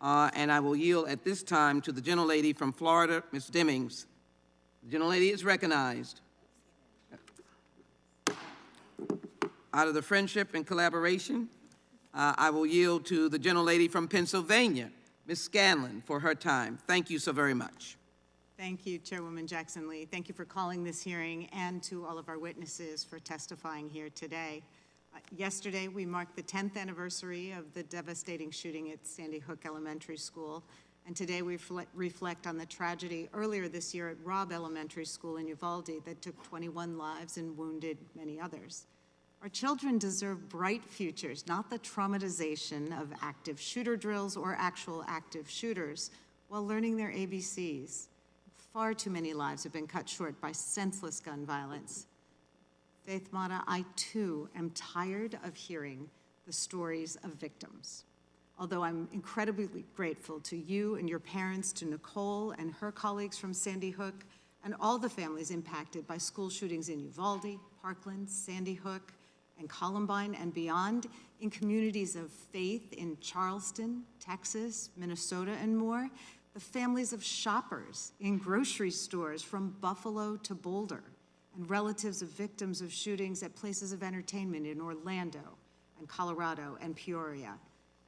and I will yield at this time to the gentlelady from Florida, Ms. Demings. The gentlelady is recognized. Out of the friendship and collaboration, I will yield to the gentlelady from Pennsylvania, Ms. Scanlon, for her time. Thank you so very much. Thank you, Chairwoman Jackson-Lee. Thank you for calling this hearing and to all of our witnesses for testifying here today. Yesterday, we marked the 10th anniversary of the devastating shooting at Sandy Hook Elementary School, and today we reflect on the tragedy earlier this year at Robb Elementary School in Uvalde that took 21 lives and wounded many others. Our children deserve bright futures, not the traumatization of active shooter drills or actual active shooters while learning their ABCs. Far too many lives have been cut short by senseless gun violence. Faith Mata, I too am tired of hearing the stories of victims. Although I'm incredibly grateful to you and your parents, to Nicole and her colleagues from Sandy Hook, and all the families impacted by school shootings in Uvalde, Parkland, Sandy Hook, and Columbine and beyond, in communities of faith in Charleston, Texas, Minnesota, and more, the families of shoppers in grocery stores from Buffalo to Boulder, and relatives of victims of shootings at places of entertainment in Orlando and Colorado and Peoria,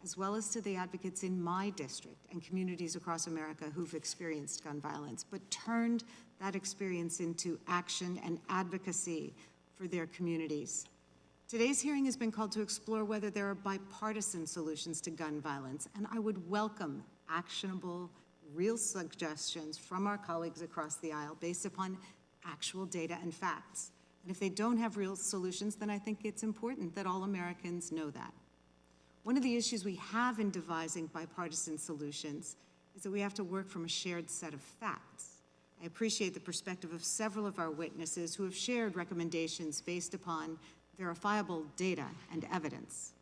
as well as to the advocates in my district and communities across America who've experienced gun violence, but turned that experience into action and advocacy for their communities. Today's hearing has been called to explore whether there are bipartisan solutions to gun violence, and I would welcome actionable, real suggestions from our colleagues across the aisle based upon actual data and facts. And if they don't have real solutions, then I think it's important that all Americans know that. One of the issues we have in devising bipartisan solutions is that we have to work from a shared set of facts. I appreciate the perspective of several of our witnesses who have shared recommendations based upon verifiable data and evidence.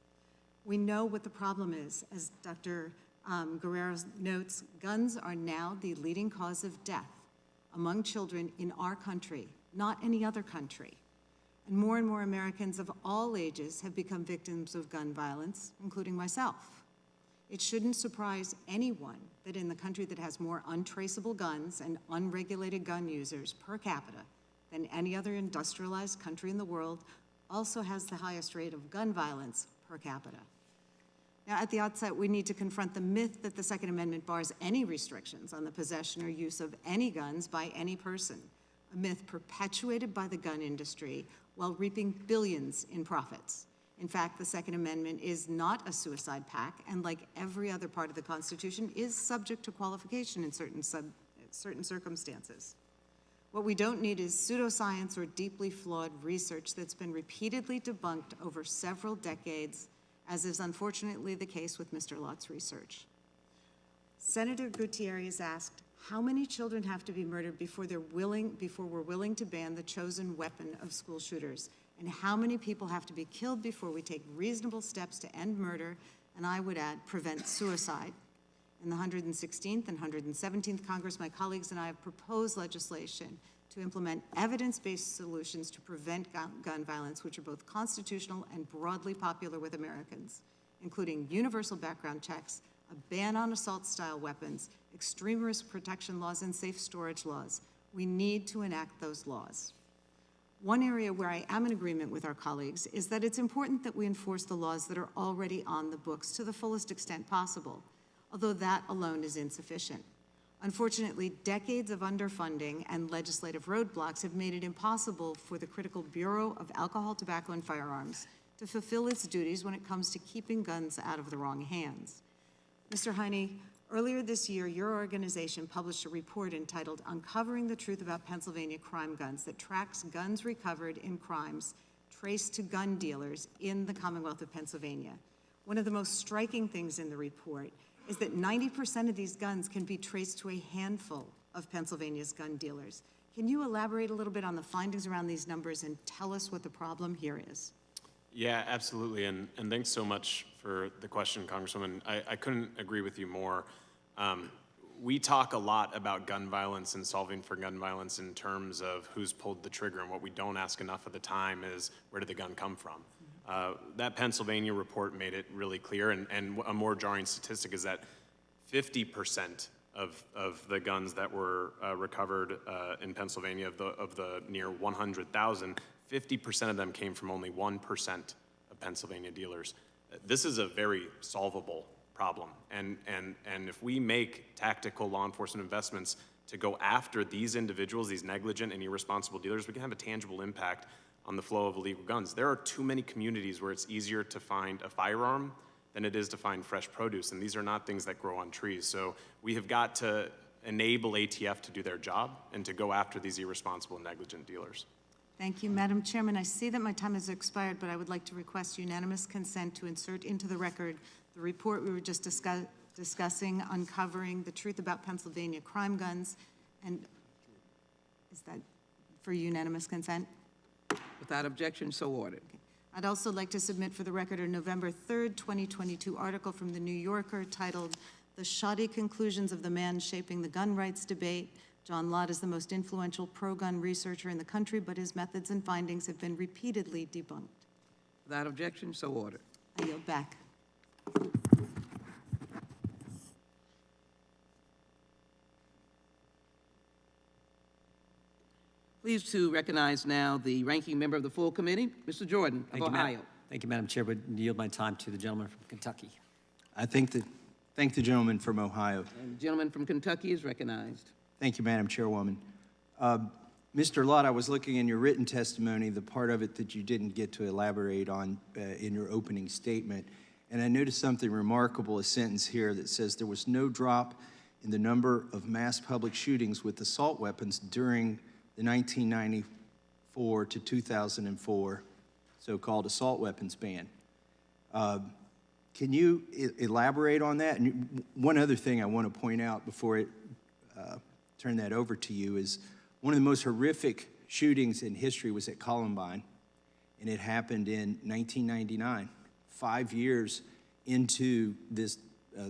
We know what the problem is. As Dr. Guerrero notes, guns are now the leading cause of death among children in our country, not any other country. And more Americans of all ages have become victims of gun violence, including myself. It shouldn't surprise anyone that in the country that has more untraceable guns and unregulated gun users per capita than any other industrialized country in the world, also has the highest rate of gun violence per capita. Now, at the outset, we need to confront the myth that the Second Amendment bars any restrictions on the possession or use of any guns by any person, a myth perpetuated by the gun industry while reaping billions in profits. In fact, the Second Amendment is not a suicide pact, and like every other part of the Constitution, is subject to qualification in certain circumstances. What we don't need is pseudoscience or deeply flawed research that's been repeatedly debunked over several decades, as is unfortunately the case with Mr. Lott's research. Senator Gutierrez asked, how many children have to be murdered before we're willing to ban the chosen weapon of school shooters? And how many people have to be killed before we take reasonable steps to end murder, and I would add, prevent suicide? In the 116th and 117th Congress, my colleagues and I have proposed legislation to implement evidence-based solutions to prevent gun violence, which are both constitutional and broadly popular with Americans, including universal background checks, a ban on assault-style weapons, extreme risk protection laws, and safe storage laws. We need to enact those laws. One area where I am in agreement with our colleagues is that it's important that we enforce the laws that are already on the books to the fullest extent possible, although that alone is insufficient. Unfortunately, decades of underfunding and legislative roadblocks have made it impossible for the critical Bureau of Alcohol, Tobacco, and Firearms to fulfill its duties when it comes to keeping guns out of the wrong hands. Mr. Heine, earlier this year, your organization published a report entitled Uncovering the Truth About Pennsylvania Crime Guns that tracks guns recovered in crimes traced to gun dealers in the Commonwealth of Pennsylvania. One of the most striking things in the report is that 90% of these guns can be traced to a handful of Pennsylvania's gun dealers. Can you elaborate a little bit on the findings around these numbers and tell us what the problem here is? Yeah, absolutely, and thanks so much for the question, Congresswoman. I couldn't agree with you more. we talk a lot about gun violence and solving for gun violence in terms of who's pulled the trigger, and what we don't ask enough of the time is where did the gun come from? That Pennsylvania report made it really clear, and a more jarring statistic is that 50% of the guns that were recovered in Pennsylvania, of the near 100,000, 50% of them came from only 1% of Pennsylvania dealers. This is a very solvable problem, and if we make tactical law enforcement investments to go after these individuals, these negligent and irresponsible dealers, we can have a tangible impact on the flow of illegal guns. There are too many communities where it's easier to find a firearm than it is to find fresh produce, and these are not things that grow on trees. So we have got to enable ATF to do their job and to go after these irresponsible and negligent dealers. Thank you, Madam Chairman. I see that my time has expired, but I would like to request unanimous consent to insert into the record the report we were just discussing, uncovering the truth about Pennsylvania crime guns. And is that for unanimous consent? Without objection, so ordered. Okay. I'd also like to submit for the record a November 3rd, 2022 article from The New Yorker titled, "The Shoddy Conclusions of the Man Shaping the Gun Rights Debate. John Lott is the most influential pro-gun researcher in the country, but his methods and findings have been repeatedly debunked." Without objection, so ordered. I yield back. Pleased to recognize now the ranking member of the full committee, Mr. Jordan of Ohio. Thank you, Madam Chair, but yield my time to the gentleman from Kentucky. I thank the gentleman from Ohio. And the gentleman from Kentucky is recognized. Thank you, Madam Chairwoman. Mr. Lott, I was looking in your written testimony, the part of it that you didn't get to elaborate on in your opening statement, and I noticed something remarkable, a sentence here that says there was no drop in the number of mass public shootings with assault weapons during the 1994 to 2004 so-called assault weapons ban. Can you elaborate on that? And one other thing I want to point out before I turn that over to you is one of the most horrific shootings in history was at Columbine, and it happened in 1999, 5 years into this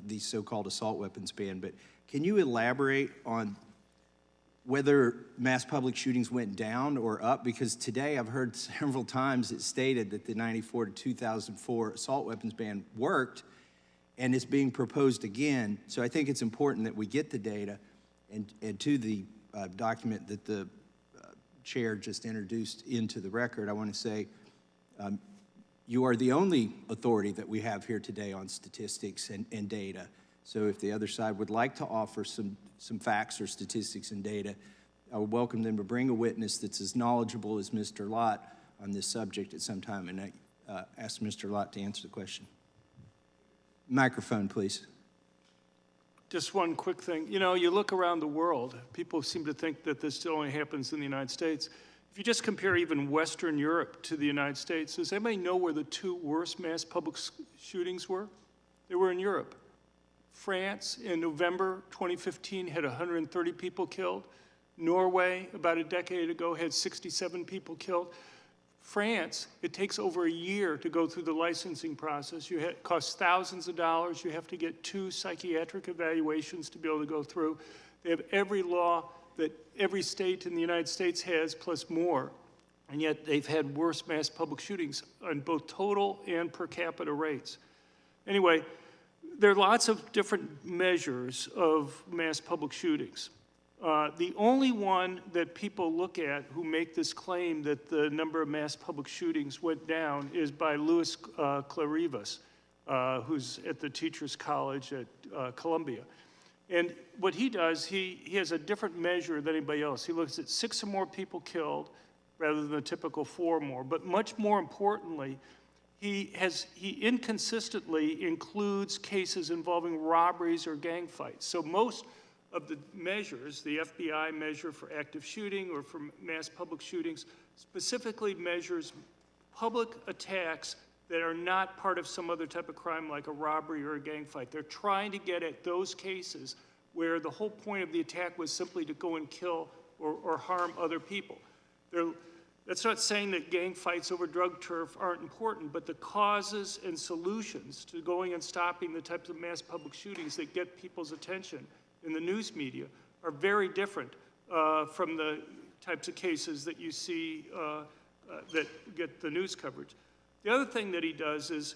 these so-called assault weapons ban. But can you elaborate on whether mass public shootings went down or up? Because today I've heard several times it stated that the 94 to 2004 assault weapons ban worked, and it's being proposed again. So I think it's important that we get the data, and to the document that the chair just introduced into the record, I want to say you are the only authority that we have here today on statistics and data. So if the other side would like to offer some facts or statistics and data, I would welcome them to bring a witness that's as knowledgeable as Mr. Lott on this subject at some time, and I ask Mr. Lott to answer the question. Microphone, please. Just one quick thing. You know, you look around the world, people seem to think that this only happens in the United States. If you just compare even Western Europe to the United States, does anybody know where the two worst mass public shootings were? They were in Europe. France in November 2015 had 130 people killed. Norway, about a decade ago, had 67 people killed. France, it takes over a year to go through the licensing process. It costs thousands of dollars. You have to get 2 psychiatric evaluations to be able to go through. They have every law that every state in the United States has, plus more, and yet they've had worse mass public shootings on both total and per capita rates. Anyway, there are lots of different measures of mass public shootings. The only one that people look at who make this claim that the number of mass public shootings went down is by Louis Clarivas, who's at the Teachers College at Columbia. And what he does, he has a different measure than anybody else. He looks at 6 or more people killed rather than the typical 4 or more. But much more importantly, he inconsistently includes cases involving robberies or gang fights. So most of the measures, the FBI measure for active shooting or for mass public shootings, specifically measures public attacks that are not part of some other type of crime like a robbery or a gang fight. They're trying to get at those cases where the whole point of the attack was simply to go and kill or harm other people. That's not saying that gang fights over drug turf aren't important, but the causes and solutions to going and stopping the types of mass public shootings that get people's attention in the news media are very different from the types of cases that you see that get the news coverage. The other thing that he does is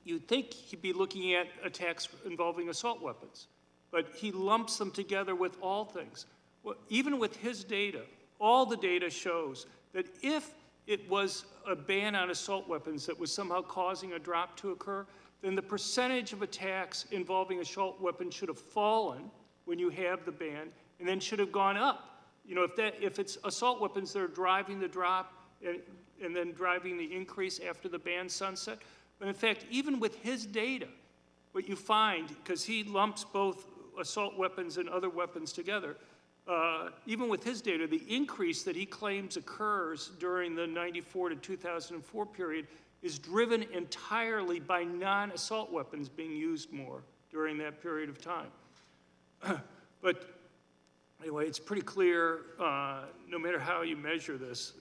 you'd think he'd be looking at attacks involving assault weapons, but he lumps them together with all things. Well, even with his data, all the data shows that if it was a ban on assault weapons that was somehow causing a drop to occur, then the percentage of attacks involving assault weapons should have fallen when you have the ban, and then should have gone up. You know, if it's assault weapons that are driving the drop and then driving the increase after the ban sunset. But in fact, even with his data, what you find, because he lumps both assault weapons and other weapons together, even with his data, the increase that he claims occurs during the 94 to 2004 period is driven entirely by non-assault weapons being used more during that period of time. But anyway, it's pretty clear, no matter how you measure this,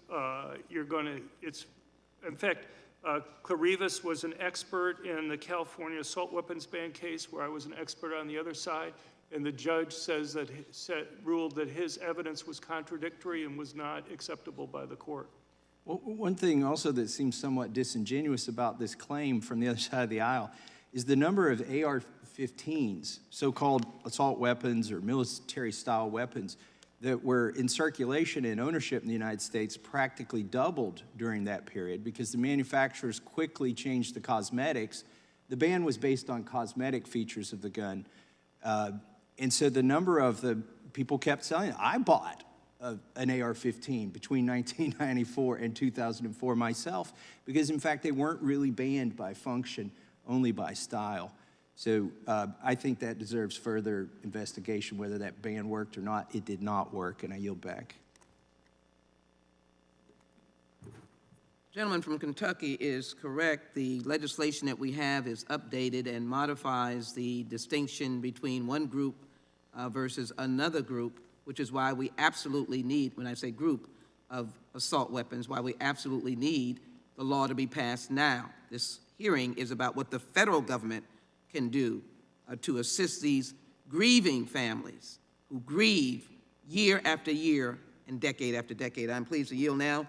in fact, Clarivas was an expert in the California assault weapons ban case, where I was an expert on the other side, and the judge ruled that his evidence was contradictory and was not acceptable by the court. Well, one thing also that seems somewhat disingenuous about this claim from the other side of the aisle is the number of AR-15s, so-called assault weapons or military-style weapons, that were in circulation and ownership in the United States practically doubled during that period because the manufacturers quickly changed the cosmetics. The ban was based on cosmetic features of the gun. And so the number of the people kept selling it. I bought an AR-15 between 1994 and 2004 myself because, in fact, they weren't really banned by function, only by style. So I think that deserves further investigation, whether that ban worked or not. It did not work, and I yield back. Gentleman from Kentucky is correct. The legislation that we have is updated and modifies the distinction between one group versus another group, which is why we absolutely need, when I say group of assault weapons, why we absolutely need the law to be passed now. This hearing is about what the federal government can do to assist these grieving families who grieve year after year and decade after decade. I'm pleased to yield now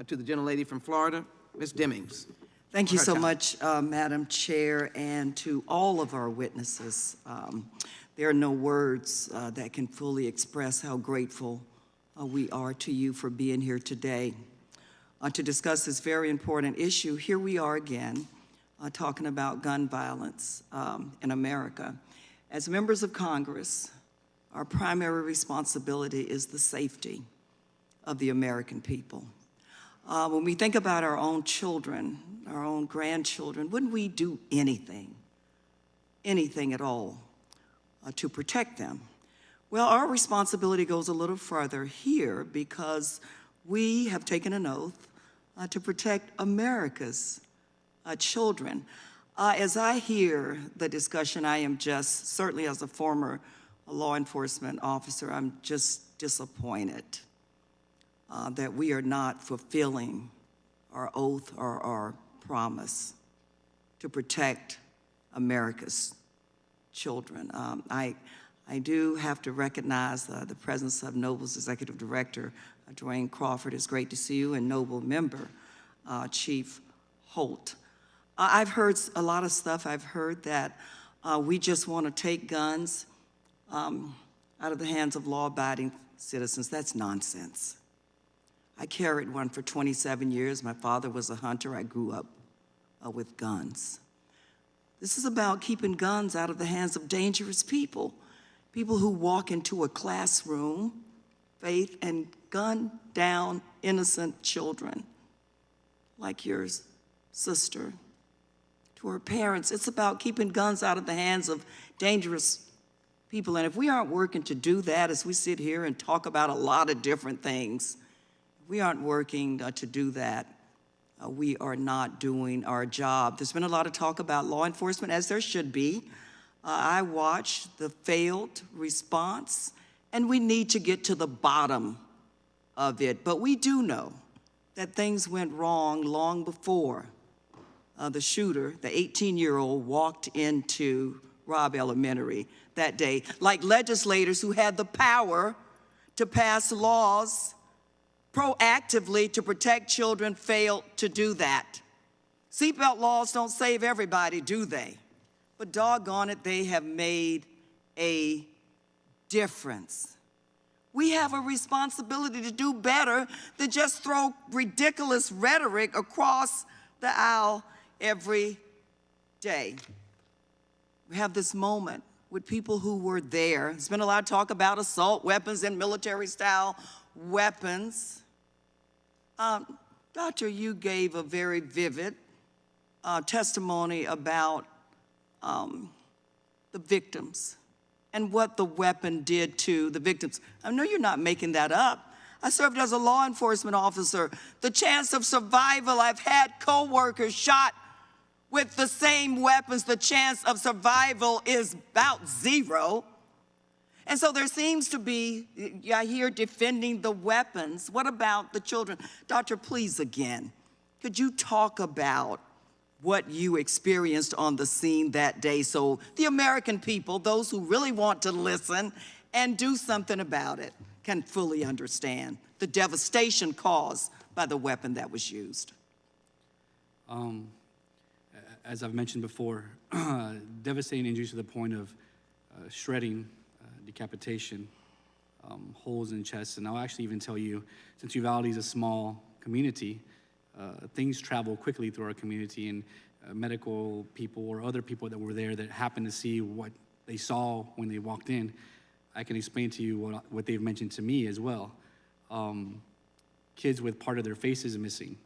to the gentlelady from Florida, Ms. Demings. Thank you so much, Madam Chair, and to all of our witnesses. There are no words that can fully express how grateful we are to you for being here today to discuss this very important issue. Here we are again, talking about gun violence in America. As members of Congress, our primary responsibility is the safety of the American people. When we think about our own children, our own grandchildren, wouldn't we do anything at all to protect them? Well, our responsibility goes a little further here because we have taken an oath to protect America's children. As I hear the discussion, I am just, certainly as a former law enforcement officer, I'm just disappointed that we are not fulfilling our oath or our promise to protect America's children. I do have to recognize the presence of Noble's Executive Director, Dwayne Crawford. It's great to see you, and Noble member, Chief Holt. I've heard a lot of stuff. I've heard that we just want to take guns out of the hands of law-abiding citizens. That's nonsense. I carried one for 27 years. My father was a hunter. I grew up with guns. This is about keeping guns out of the hands of dangerous people, people who walk into a classroom, Faith, and gun down innocent children like your sister. To her parents, it's about keeping guns out of the hands of dangerous people. And if we aren't working to do that, as we sit here and talk about a lot of different things, if we aren't working to do that, we are not doing our job. There's been a lot of talk about law enforcement, as there should be. I watched the failed response, and we need to get to the bottom of it. But we do know that things went wrong long before the shooter, the 18-year-old, walked into Robb Elementary that day, like legislators who had the power to pass laws proactively to protect children failed to do that. Seatbelt laws don't save everybody, do they? But doggone it, they have made a difference. We have a responsibility to do better than just throw ridiculous rhetoric across the aisle every day. We have this moment with people who were there. There's been a lot of talk about assault weapons and military-style weapons. Doctor, you gave a very vivid testimony about the victims and what the weapon did to the victims. I know you're not making that up. I served as a law enforcement officer. The chance of survival, I've had coworkers shot with the same weapons. The chance of survival is about zero. And so there seems to be, I hear defending the weapons. What about the children? Doctor, please again, could you talk about what you experienced on the scene that day so the American people, those who really want to listen and do something about it, can fully understand the devastation caused by the weapon that was used? As I've mentioned before, devastating injuries to the point of shredding, decapitation, holes in chests. And I'll actually even tell you, since Uvalde is a small community, things travel quickly through our community, and medical people or other people that were there that happened to see what they saw when they walked in, I can explain to you what they've mentioned to me as well. Kids with part of their faces missing,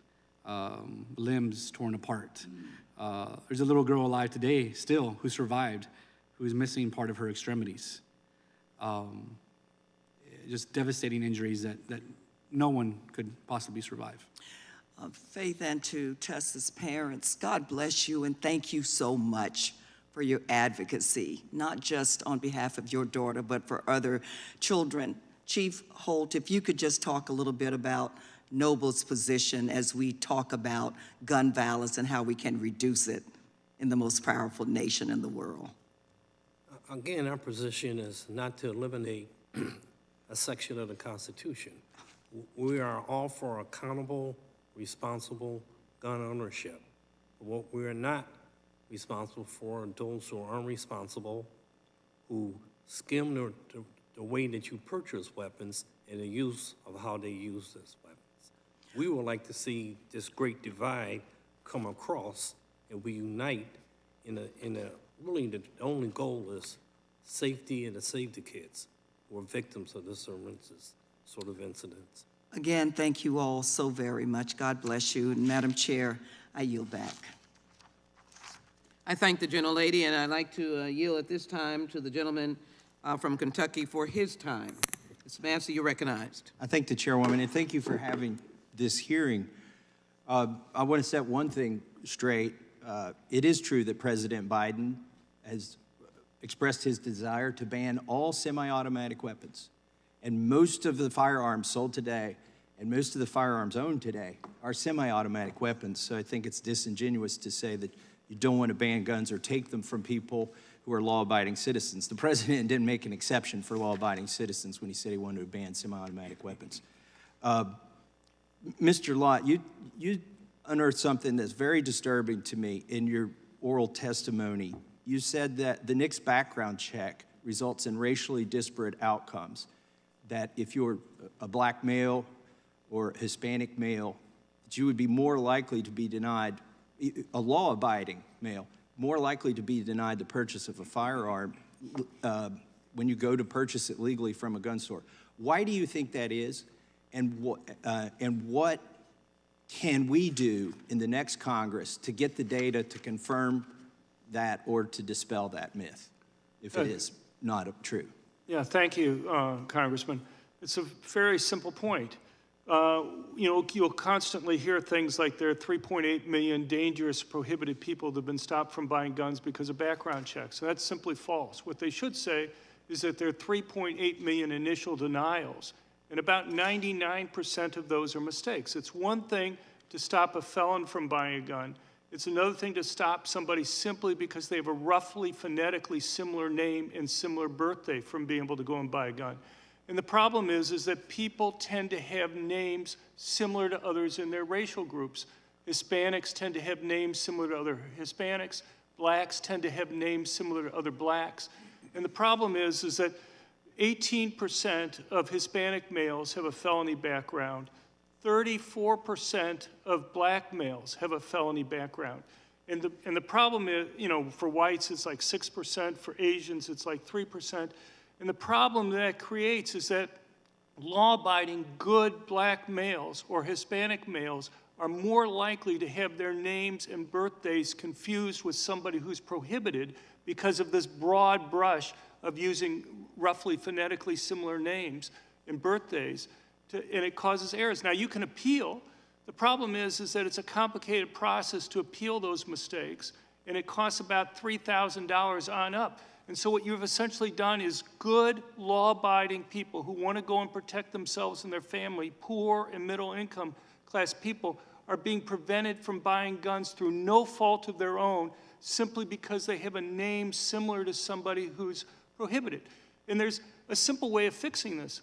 limbs torn apart. There's a little girl alive today still who survived, who is missing part of her extremities. Just devastating injuries that no one could possibly survive. Faith, and to Tessa's parents, God bless you and thank you so much for your advocacy, not just on behalf of your daughter, but for other children. Chief Holt, if you could just talk a little bit about Noble's position as we talk about gun violence and how we can reduce it in the most powerful nation in the world. Again, our position is not to eliminate a section of the Constitution. We are all for accountable, responsible gun ownership. What we are not responsible for are those who are unresponsible, who skim the way that you purchase weapons and the use of how they use these weapons. We would like to see this great divide come across and we unite really the only goal is safety and to save the kids who are victims of this sort of incidents. Again, thank you all so very much. God bless you. And Madam Chair, I yield back. I thank the gentlelady, and I'd like to yield at this time to the gentleman from Kentucky for his time. Ms. Massey, you're recognized. I thank the chairwoman, and thank you for having this hearing. I want to set one thing straight. It is true that President Biden has expressed his desire to ban all semi-automatic weapons. And most of the firearms sold today and most of the firearms owned today are semi-automatic weapons. So I think it's disingenuous to say that you don't want to ban guns or take them from people who are law-abiding citizens. The president didn't make an exception for law-abiding citizens when he said he wanted to ban semi-automatic weapons. Mr. Lott, you unearthed something that's very disturbing to me in your oral testimony. You said that the NICS background check results in racially disparate outcomes, that if you're a black male or Hispanic male, that you would be more likely to be denied, a law-abiding male, more likely to be denied the purchase of a firearm when you go to purchase it legally from a gun store. Why do you think that is? And what can we do in the next Congress to get the data to confirm that or to dispel that myth, if it is not true? Yeah, thank you, Congressman. It's a very simple point. You'll constantly hear things like there are 3.8 million dangerous, prohibited people that have been stopped from buying guns because of background checks. And that's simply false. What they should say is that there are 3.8 million initial denials, and about 99% of those are mistakes. It's one thing to stop a felon from buying a gun. It's another thing to stop somebody simply because they have a roughly phonetically similar name and similar birthday from being able to go and buy a gun. And the problem is that people tend to have names similar to others in their racial groups. Hispanics tend to have names similar to other Hispanics. Blacks tend to have names similar to other blacks. And the problem is that 18% of Hispanic males have a felony background. 34% of black males have a felony background. And the problem is, you know, for whites it's like 6%, for Asians it's like 3%. And the problem that creates is that law-abiding good black males or Hispanic males are more likely to have their names and birthdays confused with somebody who's prohibited because of this broad brush of using roughly phonetically similar names and birthdays, and it causes errors. Now, you can appeal. The problem is that it's a complicated process to appeal those mistakes, and it costs about $3,000 on up. And so what you've essentially done is good, law-abiding people who want to go and protect themselves and their family, poor and middle-income class people, are being prevented from buying guns through no fault of their own simply because they have a name similar to somebody who's prohibited. And there's a simple way of fixing this.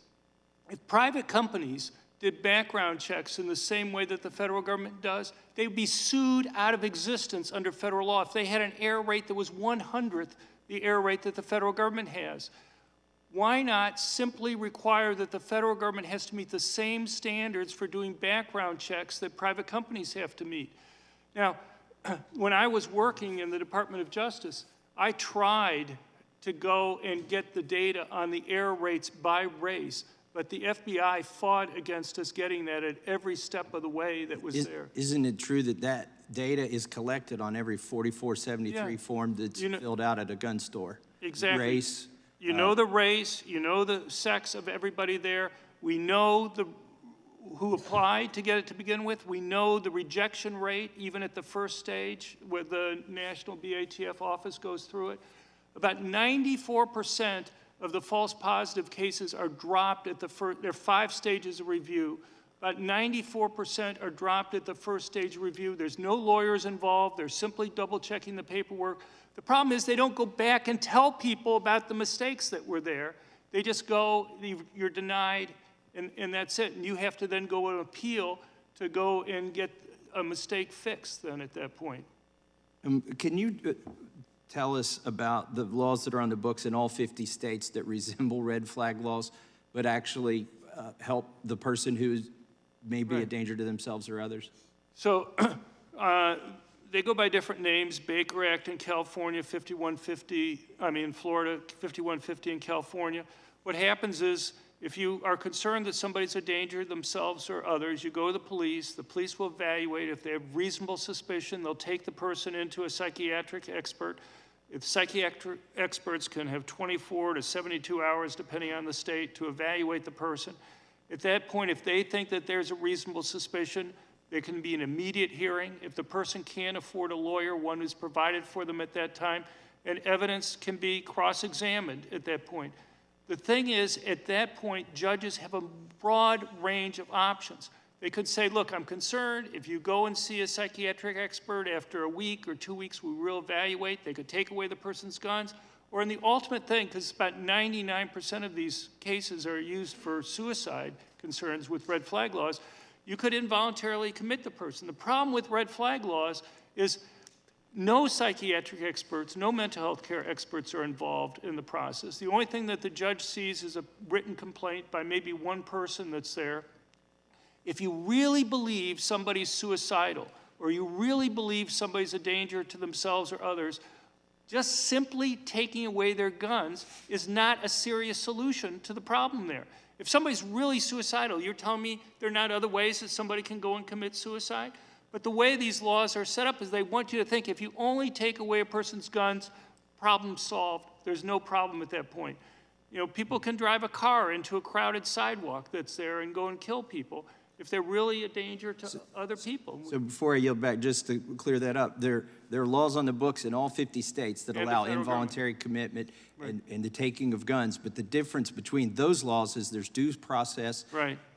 If private companies did background checks in the same way that the federal government does, they would be sued out of existence under federal law if they had an error rate that was 1/100th the error rate that the federal government has. Why not simply require that the federal government has to meet the same standards for doing background checks that private companies have to meet? Now, when I was working in the Department of Justice, I tried to go and get the data on the error rates by race, but the FBI fought against us getting that at every step of the way that was there. Isn't it true that that data is collected on every 4473 form that's filled out at a gun store? Exactly. Race. You know the race, you know the sex of everybody there. We know who applied to get it to begin with. We know the rejection rate, even at the first stage, where the National BATF office goes through it. About 94% of the false positive cases are dropped at the first. There are 5 stages of review. About 94% are dropped at the first stage of review. There's no lawyers involved. They're simply double-checking the paperwork. The problem is they don't go back and tell people about the mistakes that were there. They just go, you're denied, and that's it. And you have to then go and appeal to go and get a mistake fixed then at that point. Can you tell us about the laws that are on the books in all 50 states that resemble red flag laws, but actually help the person who may be a danger to themselves or others? So they go by different names. Baker Act in California, 5150, in Florida, 5150 in California. What happens is, if you are concerned that somebody's a danger to themselves or others, you go to the police will evaluate. If they have reasonable suspicion, they'll take the person into a psychiatric expert. If psychiatric experts can have 24 to 72 hours, depending on the state, to evaluate the person. At that point, if they think that there's a reasonable suspicion, there can be an immediate hearing. If the person can't afford a lawyer, one is provided for them at that time, and evidence can be cross-examined at that point. The thing is, at that point, judges have a broad range of options. They could say, look, I'm concerned. If you go and see a psychiatric expert after a week or 2 weeks, we will evaluate. They could take away the person's guns. Or in the ultimate thing, because about 99% of these cases are used for suicide concerns with red flag laws, you could involuntarily commit the person. The problem with red flag laws is no psychiatric experts, no mental health care experts are involved in the process. The only thing that the judge sees is a written complaint by maybe one person that's there. If you really believe somebody's suicidal, or you really believe somebody's a danger to themselves or others, just simply taking away their guns is not a serious solution to the problem there. If somebody's really suicidal, you're telling me there are not other ways that somebody can go and commit suicide? But the way these laws are set up is they want you to think if you only take away a person's guns, problem solved. There's no problem at that point. You know, people can drive a car into a crowded sidewalk that's there and go and kill people if they're really a danger to other people. So before I yield back, just to clear that up, there are laws on the books in all 50 states that allow involuntary commitment and the taking of guns. But the difference between those laws is there's due process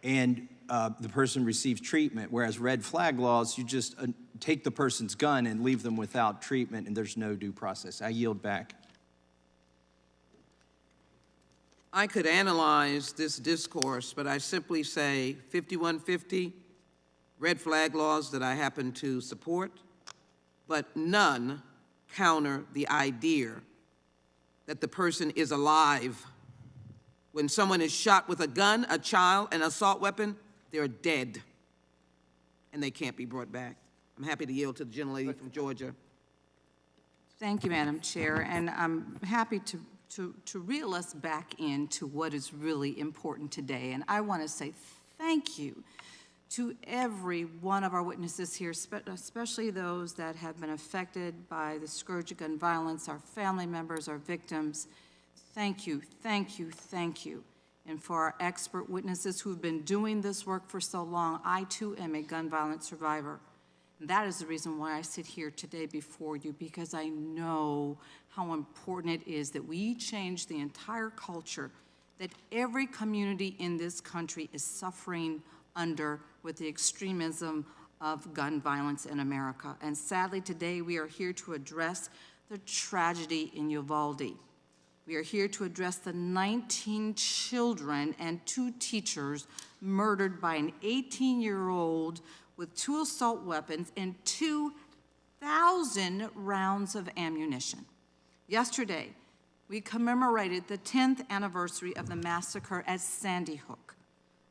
and the person receives treatment, whereas red flag laws, you just take the person's gun and leave them without treatment, and there's no due process. I yield back. I could analyze this discourse, but I simply say 5150, red flag laws that I happen to support, but none counter the idea that the person is alive. When someone is shot with a gun, a child, an assault weapon, they're dead, and they can't be brought back. I'm happy to yield to the gentlelady from Georgia. Thank you, Madam Chair, and I'm happy to reel us back into what is really important today. And I want to say thank you to every one of our witnesses here, especially those that have been affected by the scourge of gun violence, our family members, our victims. Thank you, thank you, thank you. And for our expert witnesses who've been doing this work for so long, I too am a gun violence survivor. And that is the reason why I sit here today before you, because I know how important it is that we change the entire culture that every community in this country is suffering under with the extremism of gun violence in America. And sadly, today we are here to address the tragedy in Uvalde. We are here to address the 19 children and 2 teachers murdered by an 18-year-old with 2 assault weapons and 2,000 rounds of ammunition. Yesterday, we commemorated the 10th anniversary of the massacre at Sandy Hook,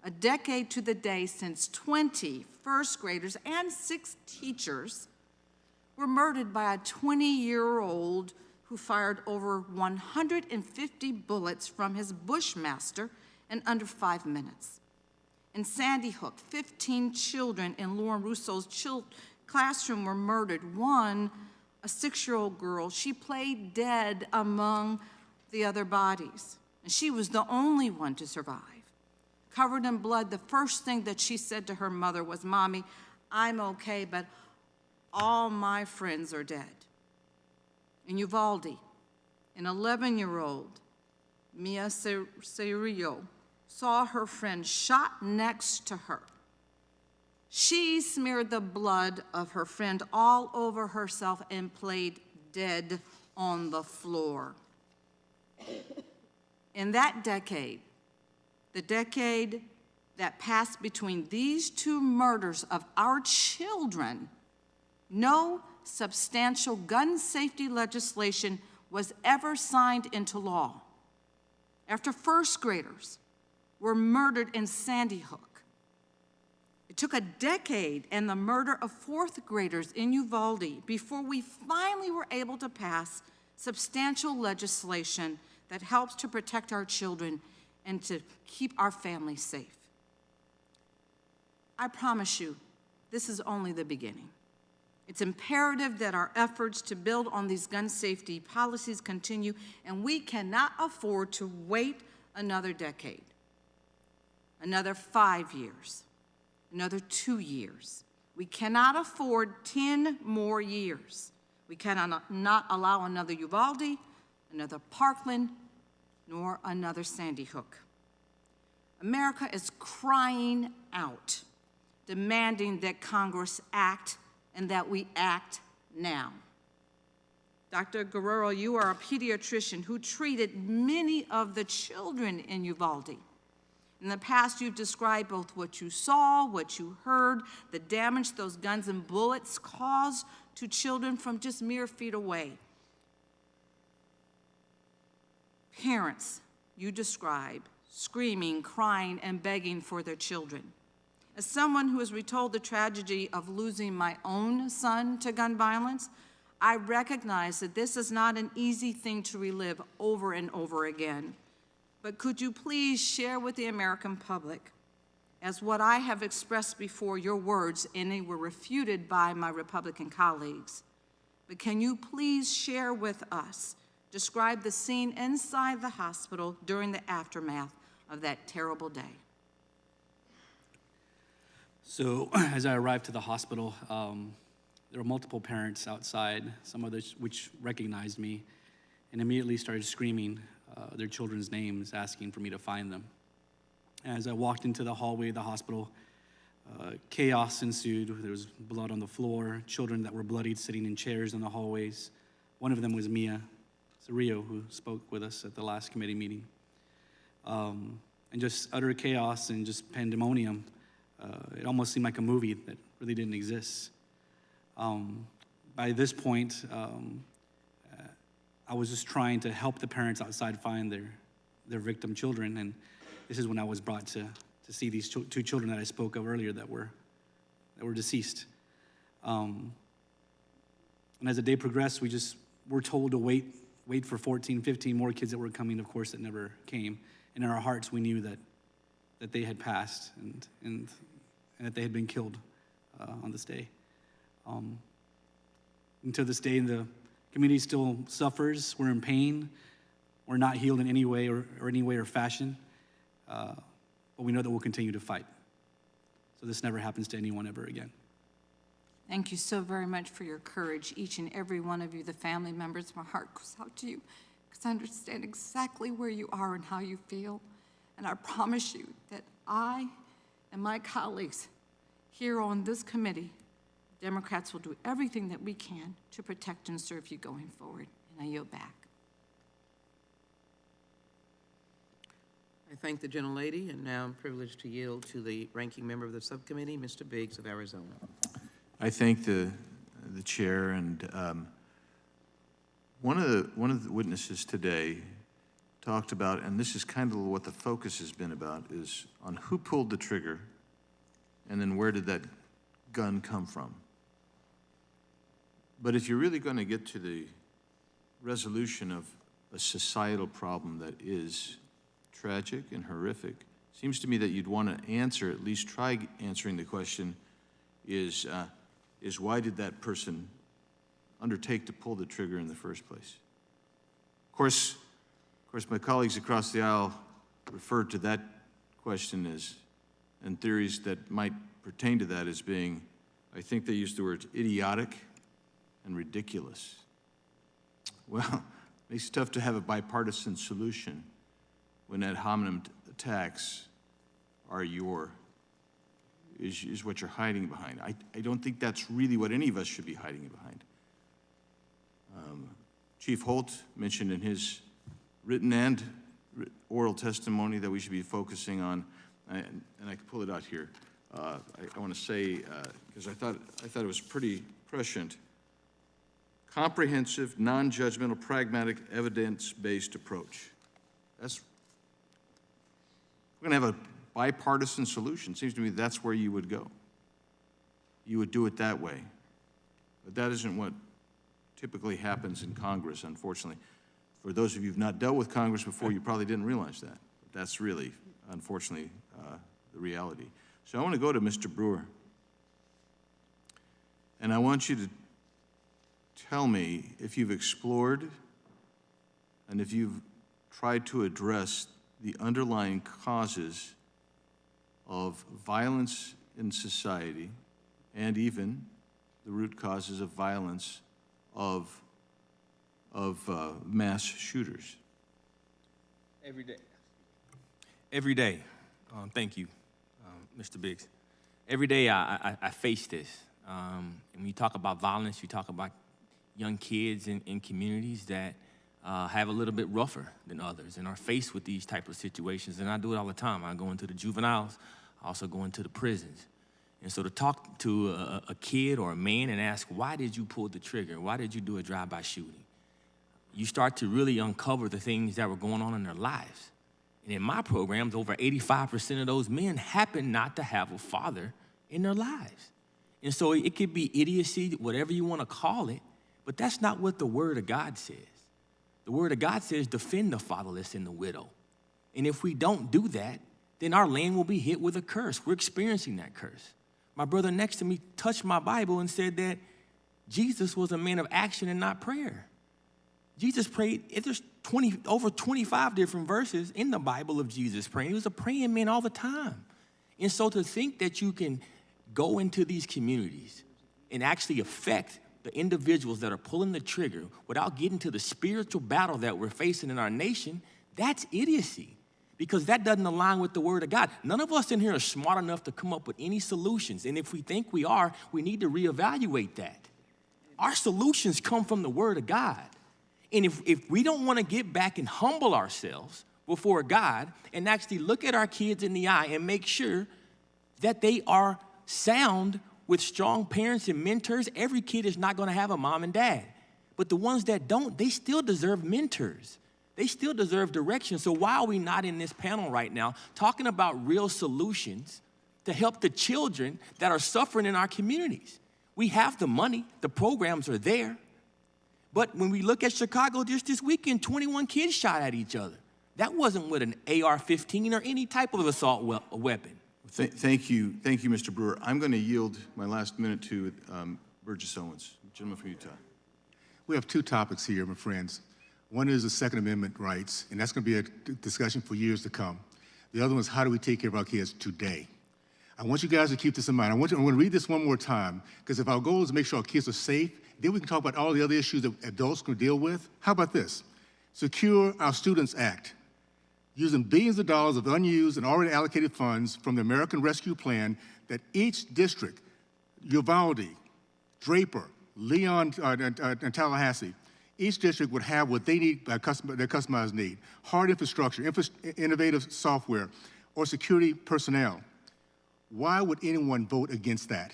a decade to the day since 20 first graders and 6 teachers were murdered by a 20-year-old who fired over 150 bullets from his Bushmaster in under 5 minutes. In Sandy Hook, 15 children in Lauren Rousseau's classroom were murdered. One, a 6-year-old girl, she played dead among the other bodies, and she was the only one to survive. Covered in blood, the first thing that she said to her mother was, "Mommy, I'm okay, but all my friends are dead." In Uvalde, an 11-year-old, Mia Cerillo, saw her friend shot next to her. She smeared the blood of her friend all over herself and played dead on the floor. In that decade, the decade that passed between these 2 murders of our children, no substantial gun safety legislation was ever signed into law. After first graders were murdered in Sandy Hook, it took a decade and the murder of 4th graders in Uvalde before we finally were able to pass substantial legislation that helps to protect our children and to keep our families safe. I promise you, this is only the beginning. It's imperative that our efforts to build on these gun safety policies continue, and we cannot afford to wait another decade, another 5 years, another 2 years. We cannot afford 10 more years. We cannot not allow another Uvalde, another Parkland, nor another Sandy Hook. America is crying out, demanding that Congress act and that we act now. Dr. Guerrero, you are a pediatrician who treated many of the children in Uvalde. In the past, you've described both what you saw, what you heard, the damage those guns and bullets caused to children from just mere feet away. Parents, you describe screaming, crying, and begging for their children. As someone who has retold the tragedy of losing my own son to gun violence, I recognize that this is not an easy thing to relive over and over again. But could you please share with the American public, as what I have expressed before, your words, and they were refuted by my Republican colleagues, but can you please share with us, describe the scene inside the hospital during the aftermath of that terrible day? So as I arrived to the hospital, there were multiple parents outside, some of which recognized me, and immediately started screaming their children's names, asking for me to find them. As I walked into the hallway of the hospital, Chaos ensued. There was blood on the floor, children that were bloodied sitting in chairs in the hallways. One of them was Mia Cerrillo, who spoke with us at the last committee meeting. And just utter chaos and just pandemonium. It almost seemed like a movie that really didn't exist. By this point, I was just trying to help the parents outside find their victim children, and this is when I was brought to see these two children that I spoke of earlier that were deceased. And as the day progressed, we just were told to wait for 14, 15 more kids that were coming, of course, that never came. And in our hearts, we knew that they had passed and that they had been killed on this day. And to this day, the community still suffers. We're in pain. We're not healed in any way or any way or fashion. But we know that we'll continue to fight. So this never happens to anyone ever again. Thank you so very much for your courage, each and every one of you, the family members. My heart goes out to you because I understand exactly where you are and how you feel. And I promise you that I and my colleagues here on this committee, Democrats, will do everything that we can to protect and serve you going forward. And I yield back. I thank the gentlelady, and now I'm privileged to yield to the ranking member of the subcommittee, Mr. Biggs of Arizona. I thank the chair, and one of the witnesses today talked about, and this is kind of what the focus has been about, is on who pulled the trigger, and then where did that gun come from. But if you're really going to get to the resolution of a societal problem that is tragic and horrific, it seems to me that you'd want to answer, at least try answering the question, is why did that person undertake to pull the trigger in the first place? Of course, my colleagues across the aisle referred to that question as, and theories that might pertain to that as being, I think they used the words idiotic and ridiculous. Well, it makes it tough to have a bipartisan solution when ad hominem attacks are is what you're hiding behind. I don't think that's really what any of us should be hiding behind. Chief Holt mentioned in his written and oral testimony that we should be focusing on, and I can pull it out here. I want to say, because I thought it was pretty prescient, comprehensive, non-judgmental, pragmatic, evidence-based approach. We're going to have a bipartisan solution. It seems to me that's where you would go. You would do it that way. But that isn't what typically happens in Congress, unfortunately. For those of you who've not dealt with Congress before, you probably didn't realize that. But that's really, unfortunately, the reality. So I want to go to Mr. Brewer. And I want you to tell me if you've explored and if you've tried to address the underlying causes of violence in society and even the root causes of violence of mass shooters. Every day. Every day. Thank you, Mr. Biggs. Every day I face this. And when you talk about violence, you talk about young kids in communities that have a little bit rougher than others and are faced with these type of situations. And I do it all the time. I go into the juveniles, I also go into the prisons. And so to talk to a kid or a man and ask, why did you pull the trigger? Why did you do a drive-by shooting? You start to really uncover the things that were going on in their lives. And in my programs, over 85% of those men happen not to have a father in their lives. And so it could be idiocy, whatever you want to call it, but that's not what the Word of God says. The Word of God says, defend the fatherless and the widow. And if we don't do that, then our land will be hit with a curse. We're experiencing that curse. My brother next to me touched my Bible and said that Jesus was a man of action and not prayer. Jesus prayed, there's over 25 different verses in the Bible of Jesus praying. He was a praying man all the time. And so to think that you can go into these communities and actually affect the individuals that are pulling the trigger without getting to the spiritual battle that we're facing in our nation, that's idiocy. because that doesn't align with the Word of God. None of us in here are smart enough to come up with any solutions. And if we think we are, we need to reevaluate that. Our solutions come from the Word of God. And if we don't want to get back and humble ourselves before God and actually look at our kids in the eye and make sure that they are sound with strong parents and mentors, every kid is not going to have a mom and dad. But the ones that don't, they still deserve mentors. They still deserve direction. So why are we not in this panel right now talking about real solutions to help the children that are suffering in our communities? We have the money, the programs are there. But when we look at Chicago just this weekend, 21 kids shot at each other. That wasn't with an AR-15 or any type of assault weapon. Thank you, Mr. Brewer. I'm going to yield my last minute to Burgess Owens, gentleman from Utah. We have two topics here, my friends. One is the Second Amendment rights, and that's going to be a discussion for years to come. The other one is how do we take care of our kids today? I want you guys to keep this in mind. I'm going to read this one more time, because if our goal is to make sure our kids are safe, then we can talk about all the other issues that adults can deal with. How about this? Secure Our Students Act, using billions of dollars of unused and already allocated funds from the American Rescue Plan that each district, Uvalde, Draper, Leon, and Tallahassee, each district would have what they need, their customized need: hard infrastructure, innovative software, or security personnel. Why would anyone vote against that?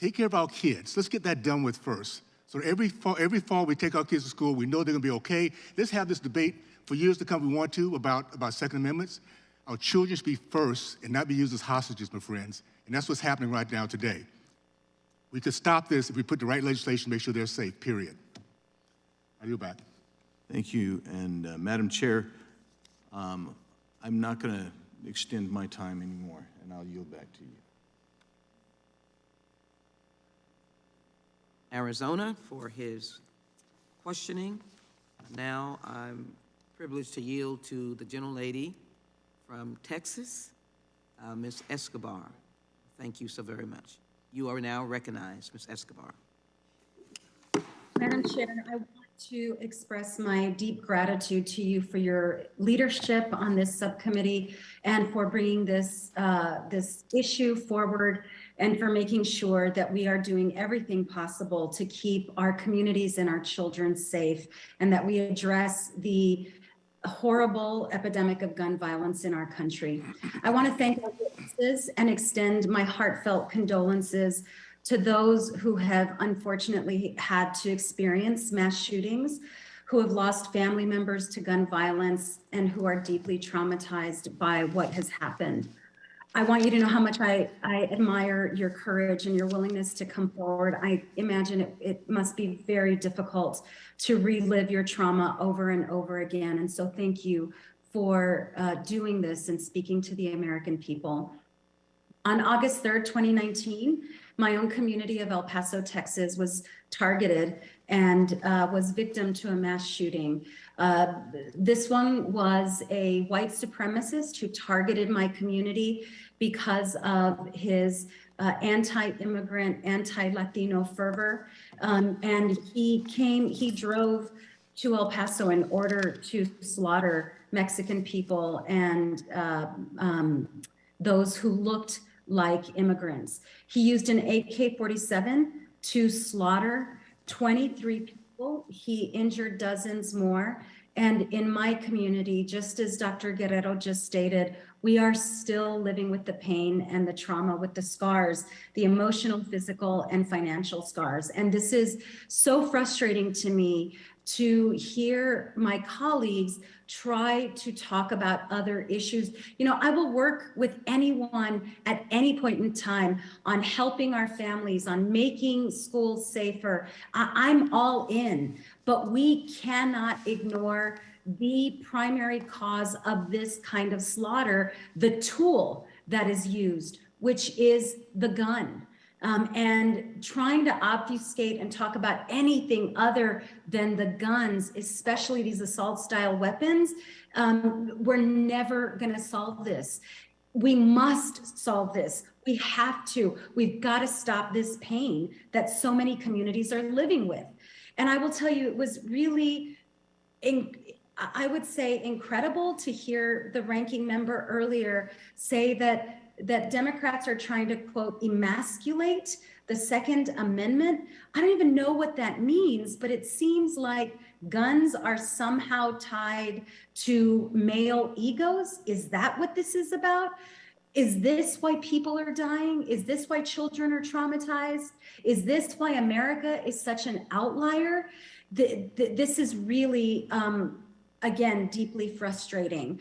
Take care of our kids. Let's get that done with first. So every fall we take our kids to school, we know they're gonna be okay. Let's have this debate for years to come if we want to about Second Amendments. Our children should be first and not be used as hostages, my friends. And that's what's happening right now today. We could stop this if we put the right legislation to make sure they're safe, period. I yield back. Thank you. And Madam Chair, I'm not going to extend my time anymore, and I'll yield back to you. Arizona for his questioning. Now I'm privileged to yield to the gentlelady from Texas, Ms. Escobar. Thank you so very much. You are now recognized, Ms. Escobar. Madam Chair, I want to express my deep gratitude to you for your leadership on this subcommittee and for bringing this, this issue forward and for making sure that we are doing everything possible to keep our communities and our children safe, and that we address the horrible epidemic of gun violence in our country. I want to thank our witnesses and extend my heartfelt condolences to those who have unfortunately had to experience mass shootings, who have lost family members to gun violence, and who are deeply traumatized by what has happened. I want you to know how much I admire your courage and your willingness to come forward. I imagine it must be very difficult to relive your trauma over and over again. And so thank you for doing this and speaking to the American people. On August 3rd, 2019, my own community of El Paso, Texas was targeted and was victim to a mass shooting. This one was a white supremacist who targeted my community because of his anti-immigrant, anti-Latino fervor. And he drove to El Paso in order to slaughter Mexican people and those who looked like immigrants. He used an AK-47 to slaughter 23 people. He injured dozens more. And in my community, just as Dr. Guerrero just stated, we are still living with the pain and the trauma, with the scars, the emotional, physical, and financial scars. And this is so frustrating to me to hear my colleagues try to talk about other issues. You know, I will work with anyone at any point in time on helping our families, on making schools safer. I'm all in, but we cannot ignore the primary cause of this kind of slaughter, the tool that is used, which is the gun. And trying to obfuscate and talk about anything other than the guns, especially these assault style weapons, we're never going to solve this. We must solve this. We have to. We've got to stop this pain that so many communities are living with. And I will tell you, it was really, I would say incredible to hear the ranking member earlier say that Democrats are trying to, quote, emasculate the Second Amendment. I don't even know what that means, but it seems like guns are somehow tied to male egos. Is that what this is about? Is this why people are dying? Is this why children are traumatized? Is this why America is such an outlier? This is really, again, deeply frustrating.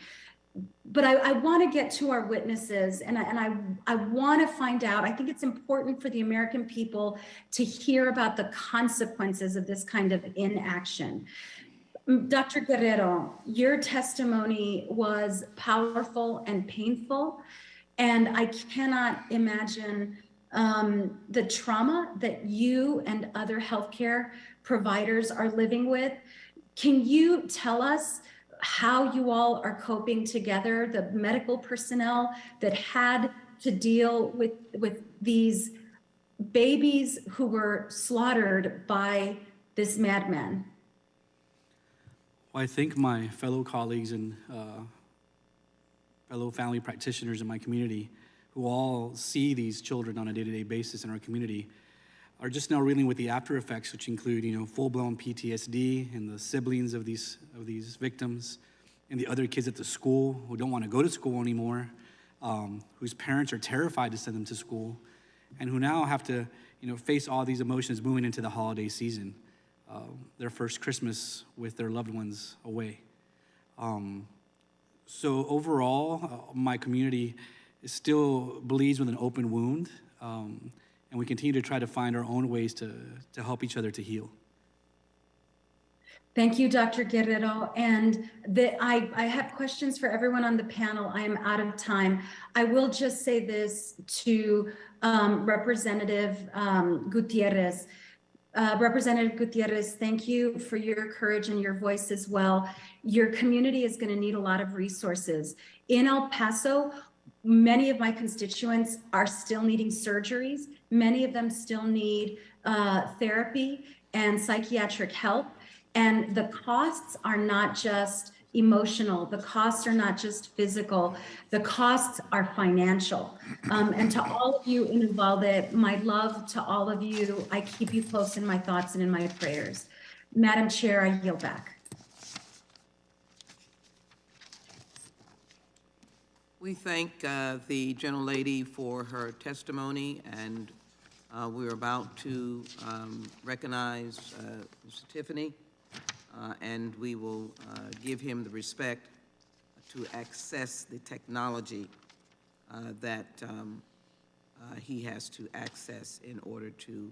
But I want to get to our witnesses, and I want to find out. I think it's important for the American people to hear about the consequences of this kind of inaction. Dr. Guerrero, your testimony was powerful and painful, and I cannot imagine the trauma that you and other healthcare providers are living with. Can you tell us how you all are coping together, the medical personnel that had to deal with these babies who were slaughtered by this madman? Well, I think my fellow colleagues and fellow family practitioners in my community who all see these children on a day-to-day basis in our community are just now reeling with the after effects, which include, full-blown PTSD and the siblings of these victims and the other kids at the school who don't want to go to school anymore, whose parents are terrified to send them to school, and who now have to, face all these emotions moving into the holiday season, their first Christmas with their loved ones away. So overall, my community still bleeds with an open wound, and we continue to try to find our own ways to help each other to heal. Thank you, Dr. Guerrero. And I have questions for everyone on the panel. I am out of time. I will just say this to Representative Gutierrez. Representative Gutierrez, thank you for your courage and your voice as well. Your community is going to need a lot of resources. In El Paso, many of my constituents are still needing surgeries. Many of them still need therapy and psychiatric help. And the costs are not just emotional. The costs are not just physical. The costs are financial. And to all of you in Uvalde, my love to all of you. I keep you close in my thoughts and in my prayers. Madam Chair, I yield back. We thank the gentlelady for her testimony, and we're about to recognize Mr. Tiffany, and we will give him the respect to access the technology that he has to access in order to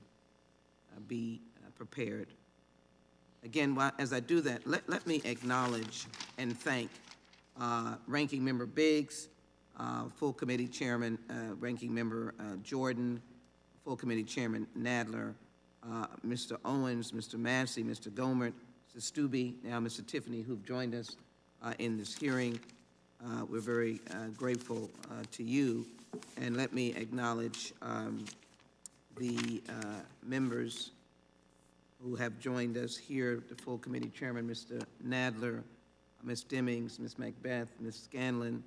be prepared. Again, as I do that, let me acknowledge and thank Ranking Member Biggs, Full Committee Chairman, Ranking Member Jordan, Full Committee Chairman Nadler, Mr. Owens, Mr. Massey, Mr. Gomert, Mr. Stubbe, now Mr. Tiffany, who've joined us in this hearing. We're very grateful to you. And let me acknowledge the members who have joined us here, the Full Committee Chairman, Mr. Nadler, Ms. Demings, Ms. Macbeth, Ms. Scanlon,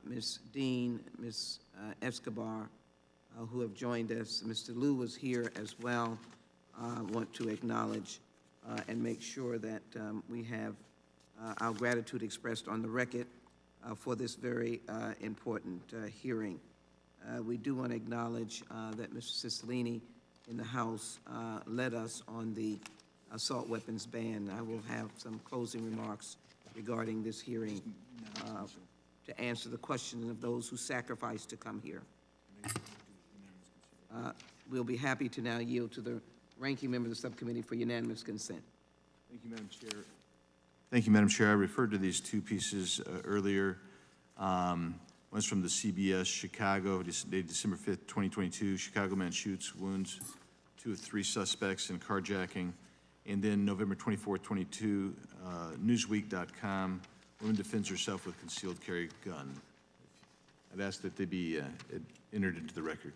Ms. Dean, Ms. Escobar, who have joined us. Mr. Liu was here as well. I want to acknowledge and make sure that we have our gratitude expressed on the record for this very important hearing. We do want to acknowledge that Mr. Cicilline in the House led us on the assault weapons ban. I will have some closing remarks regarding this hearing to answer the questions of those who sacrificed to come here. We'll be happy to now yield to the ranking member of the subcommittee for unanimous consent. Thank you, Madam Chair. Thank you, Madam Chair. I referred to these two pieces earlier. One's from the CBS Chicago, dated December 5th, 2022. Chicago man shoots, wounds 2 of 3 suspects in carjacking. And then November 24th, 22, Newsweek.com, woman defends herself with concealed carry gun. I'd ask that they be entered into the record.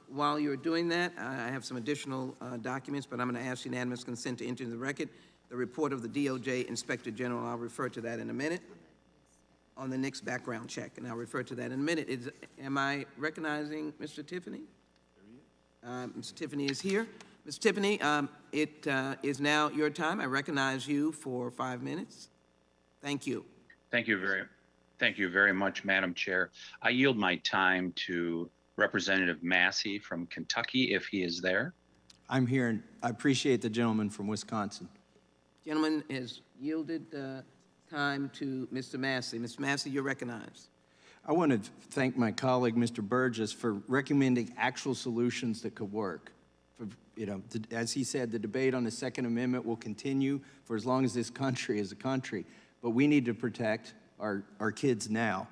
While you're doing that, I have some additional documents, but I'm going to ask unanimous consent to enter into the record the report of the DOJ Inspector General. I'll refer to that in a minute. On the next background check, and I'll refer to that in a minute. Am I recognizing Mr. Tiffany? Mr. Tiffany is here. Ms. Tiffany, it is now your time. I recognize you for 5 minutes. Thank you. Thank you very much, Madam Chair. I yield my time to Representative Massey from Kentucky, if he is there. I'm here, and I appreciate the gentleman from Wisconsin. Gentleman has yielded time to Mr. Massey. Mr. Massey, you're recognized. I want to thank my colleague, Mr. Burgess, for recommending actual solutions that could work. As he said, the debate on the Second Amendment will continue for as long as this country is a country, but we need to protect our kids now.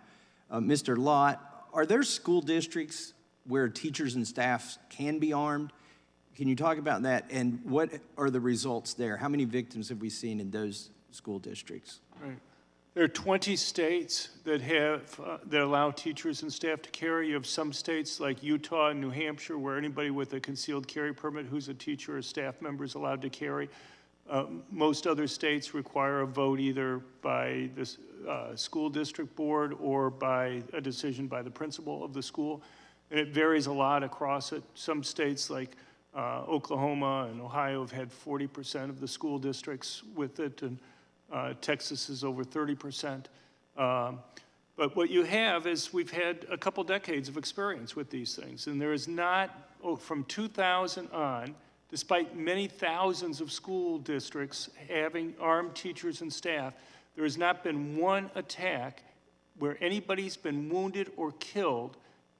Mr. Lott, are there school districts where teachers and staff can be armed? Can you talk about that, and what are the results there? How many victims have we seen in those school districts? Right. There are 20 states that that allow teachers and staff to carry. You have some states like Utah and New Hampshire where anybody with a concealed carry permit who's a teacher or staff member is allowed to carry. Most other states require a vote either by the school district board or by a decision by the principal of the school. And it varies a lot across it. Some states like Oklahoma and Ohio have had 40% of the school districts with it, and Texas is over 30%. But what you have is we've had a couple decades of experience with these things, and there is not, from 2000 on, despite many thousands of school districts having armed teachers and staff, there has not been one attack where anybody's been wounded or killed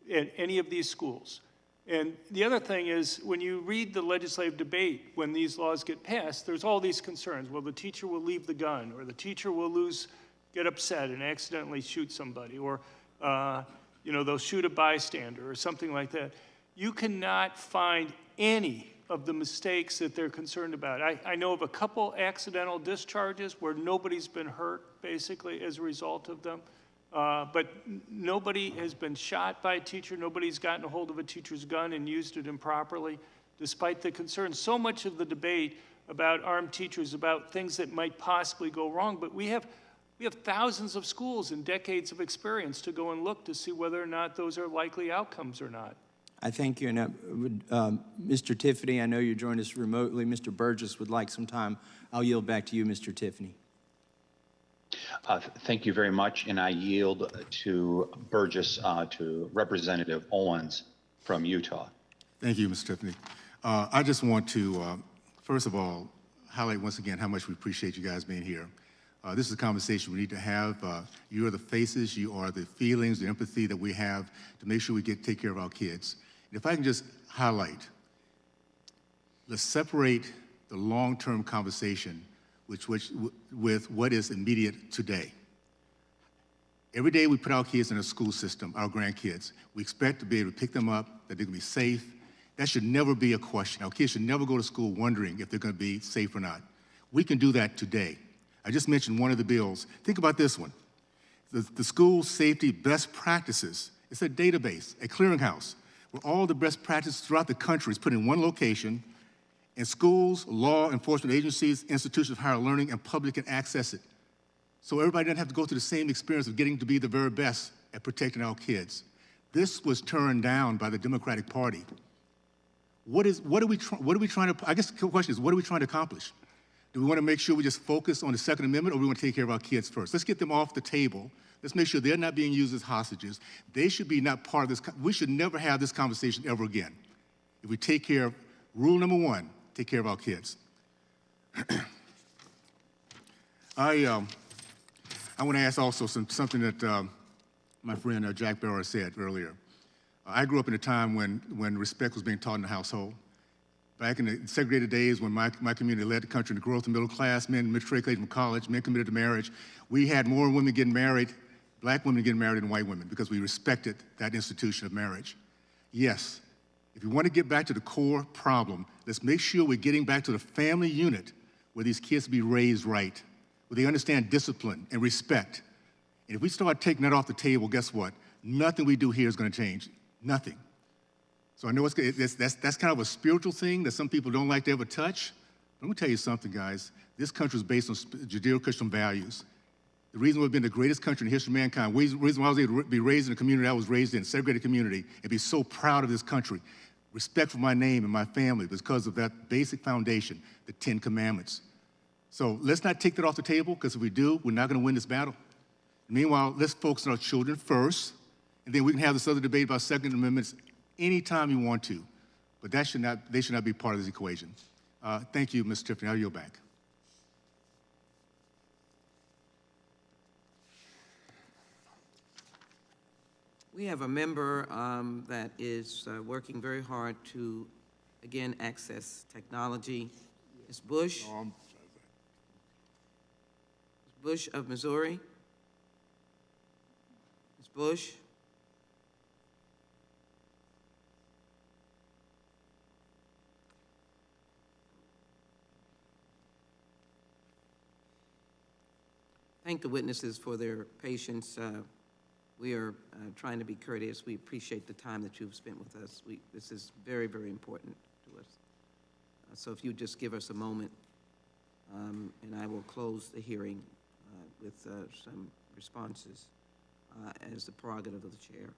in any of these schools. And the other thing is, when you read the legislative debate, when these laws get passed, there's all these concerns. Well, the teacher will leave the gun, or the teacher will get upset and accidentally shoot somebody, or they'll shoot a bystander or something like that. You cannot find any of the mistakes that they're concerned about. I know of a couple accidental discharges where nobody's been hurt, basically, as a result of them. But nobody has been shot by a teacher. Nobody's gotten a hold of a teacher's gun and used it improperly, despite the concerns. So much of the debate about armed teachers, about things that might possibly go wrong, but we have thousands of schools and decades of experience to go and look to see whether or not those are likely outcomes or not. I thank you. And Mr. Tiffany, I know you joined us remotely. Mr. Burgess would like some time. I'll yield back to you, Mr. Tiffany. Thank you very much, and I yield to Burgess, to Representative Owens from Utah. Thank you, Mr. Tiffany. I just want to, first of all, highlight once again how much we appreciate you guys being here. This is a conversation we need to have. You are the faces, you are the feelings, the empathy that we have to make sure we take care of our kids. And if I can just highlight, let's separate the long-term conversation with what is immediate today. Every day we put our kids in a school system, our grandkids, we expect to be able to pick them up, that they're gonna be safe. That should never be a question. Our kids should never go to school wondering if they're gonna be safe or not. We can do that today. I just mentioned one of the bills. Think about this one. The school safety best practices. It's a database, a clearinghouse, where all the best practices throughout the country is put in one location, and schools, law enforcement agencies, institutions of higher learning, and public can access it. So everybody doesn't have to go through the same experience of getting to be the very best at protecting our kids. This was turned down by the Democratic Party. What are we trying to, I guess the question is, what are we trying to accomplish? Do we want to make sure we just focus on the Second Amendment, or do we want to take care of our kids first? Let's get them off the table. Let's make sure they're not being used as hostages. They should be not part of this. We should never have this conversation ever again. If we take care of rule number one, take care of our kids. I want to ask also something that my friend Jack Barrow said earlier. I grew up in a time when respect was being taught in the household. Back in the segregated days when my community led the country in the growth of the middle class, men matriculated from college, men committed to marriage, we had more women getting married, black women getting married than white women, because we respected that institution of marriage. Yes, if you want to get back to the core problem, let's make sure we're getting back to the family unit where these kids be raised right, where they understand discipline and respect. And if we start taking that off the table, guess what? Nothing we do here is going to change. Nothing. So I know that's kind of a spiritual thing that some people don't like to ever touch, I'm gonna tell you something, guys. This country is based on Judeo-Christian values. The reason we've been the greatest country in the history of mankind, the reason why I was able to be raised in a community I was raised in, a segregated community, and be so proud of this country, respect for my name and my family, because of that basic foundation, the 10 Commandments. So let's not take that off the table, because if we do, we're not gonna win this battle. Meanwhile, let's focus on our children first, and then we can have this other debate about Second Amendments anytime you want to, but they should not be part of this equation. Thank you, Ms. Tiffany. I'll yield back. We have a member that is working very hard to, again, access technology. Ms. Bush. Ms. Bush of Missouri. Ms. Bush. Thank the witnesses for their patience. We are trying to be courteous. We appreciate the time that you've spent with us. This is very, very important to us. So if you just give us a moment, and I will close the hearing with some responses as the prerogative of the chair.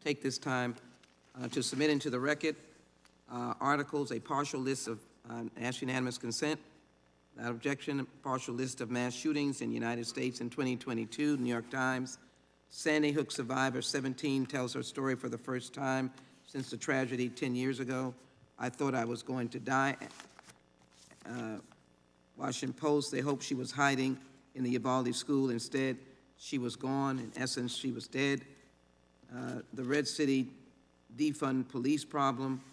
Take this time to submit into the record articles, a partial list of, ask unanimous consent. Without objection, a partial list of mass shootings in the United States in 2022, New York Times. Sandy Hook survivor 17 tells her story for the first time since the tragedy 10 years ago. I thought I was going to die. Washington Post, they hope she was hiding in the Uvalde school. Instead, she was gone. In essence, she was dead. The Red City defund police problem.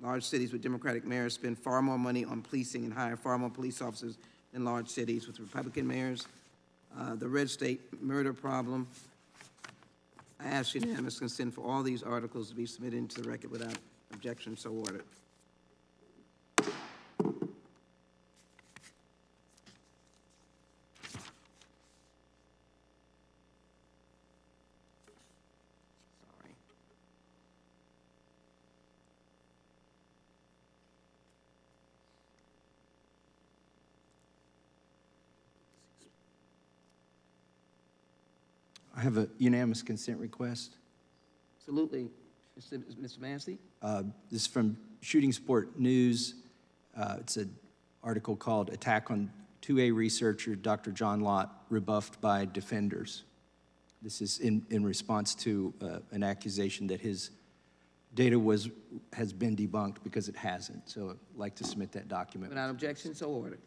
Large cities with Democratic mayors spend far more money on policing and hire far more police officers than large cities with Republican mayors. The Red State murder problem. I ask unanimous consent for all these articles to be submitted into the record without objection, so ordered. I have a unanimous consent request. Absolutely. Mr. Massey? This is from Shooting Sport News. It's an article called Attack on 2A Researcher Dr. John Lott Rebuffed by Defenders. This is in response to an accusation that his data has been debunked because it hasn't. So I'd like to submit that document. Without objection, so ordered.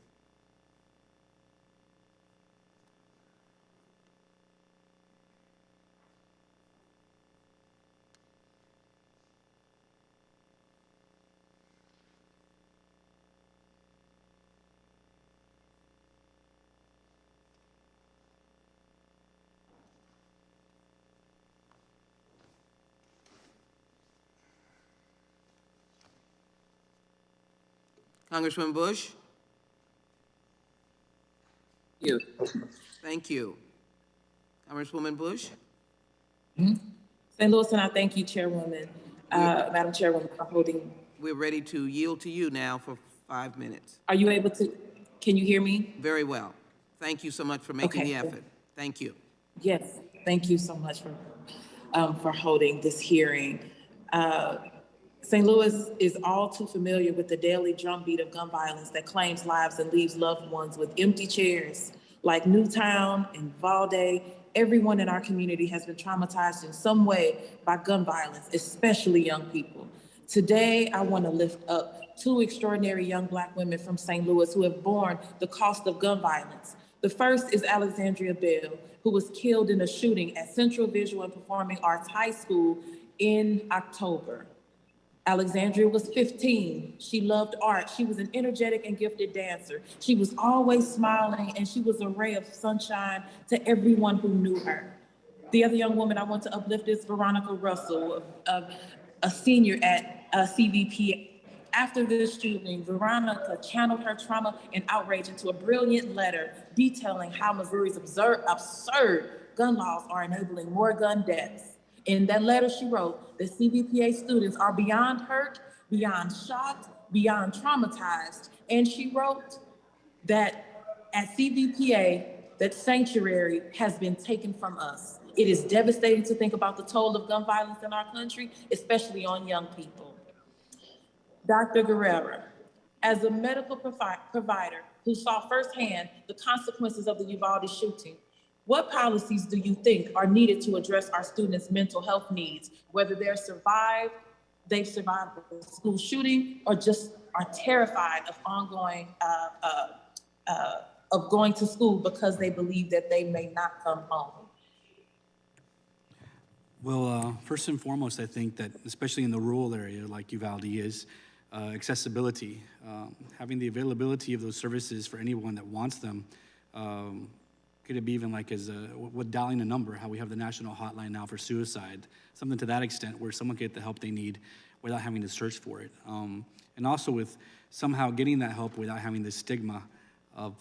Congressman Bush? Thank you. Congresswoman Bush? St. Louis, and I thank you, Chairwoman, Madam Chairwoman, for holding. We're ready to yield to you now for 5 minutes. Are you able to, can you hear me? Very well. Thank you so much for making the effort. Thank you. Yes, thank you so much for holding this hearing. St. Louis is all too familiar with the daily drumbeat of gun violence that claims lives and leaves loved ones with empty chairs. Like Newtown and Uvalde, everyone in our community has been traumatized in some way by gun violence, especially young people. Today, I want to lift up two extraordinary young Black women from St. Louis who have borne the cost of gun violence. The first is Alexandria Bell, who was killed in a shooting at Central Visual and Performing Arts High School in October. Alexandria was 15. She loved art. She was an energetic and gifted dancer. She was always smiling, and she was a ray of sunshine to everyone who knew her. The other young woman I want to uplift is Veronica Russell, a senior at CVPA. After this shooting, Veronica channeled her trauma and outrage into a brilliant letter detailing how Missouri's absurd gun laws are enabling more gun deaths. In that letter, she wrote that CVPA students are beyond hurt, beyond shocked, beyond traumatized. And she wrote that at CVPA, that sanctuary has been taken from us. It is devastating to think about the toll of gun violence in our country, especially on young people. Dr. Guerrera, as a medical provider who saw firsthand the consequences of the Uvalde shooting, what policies do you think are needed to address our students' mental health needs, whether they've survived the school shooting or just are terrified of of going to school because they believe that they may not come home? Well, first and foremost, I think that especially in the rural area like Uvalde is, accessibility, having the availability of those services for anyone that wants them. Could it be even like with dialing a number, how we have the national hotline now for suicide, something to that extent where someone can get the help they need without having to search for it. And also with somehow getting that help without having the stigma of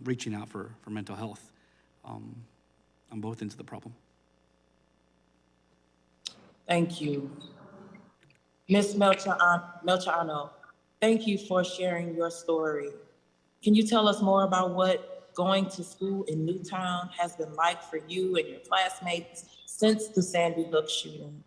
reaching out for mental health on both ends of the problem. Thank you. Ms. Melchano, thank you for sharing your story. Can you tell us more about what going to school in Newtown has been like for you and your classmates since the Sandy Hook shooting?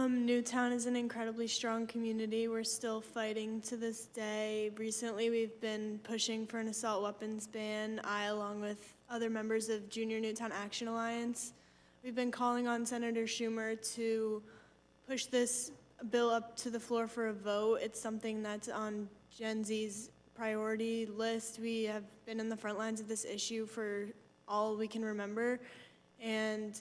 Newtown is an incredibly strong community. We're still fighting to this day. Recently, we've been pushing for an assault weapons ban. I, along with other members of Junior Newtown Action Alliance, we've been calling on Senator Schumer to push this bill up to the floor for a vote. It's something that's on Gen Z's priority list. We have been in the front lines of this issue for all we can remember. And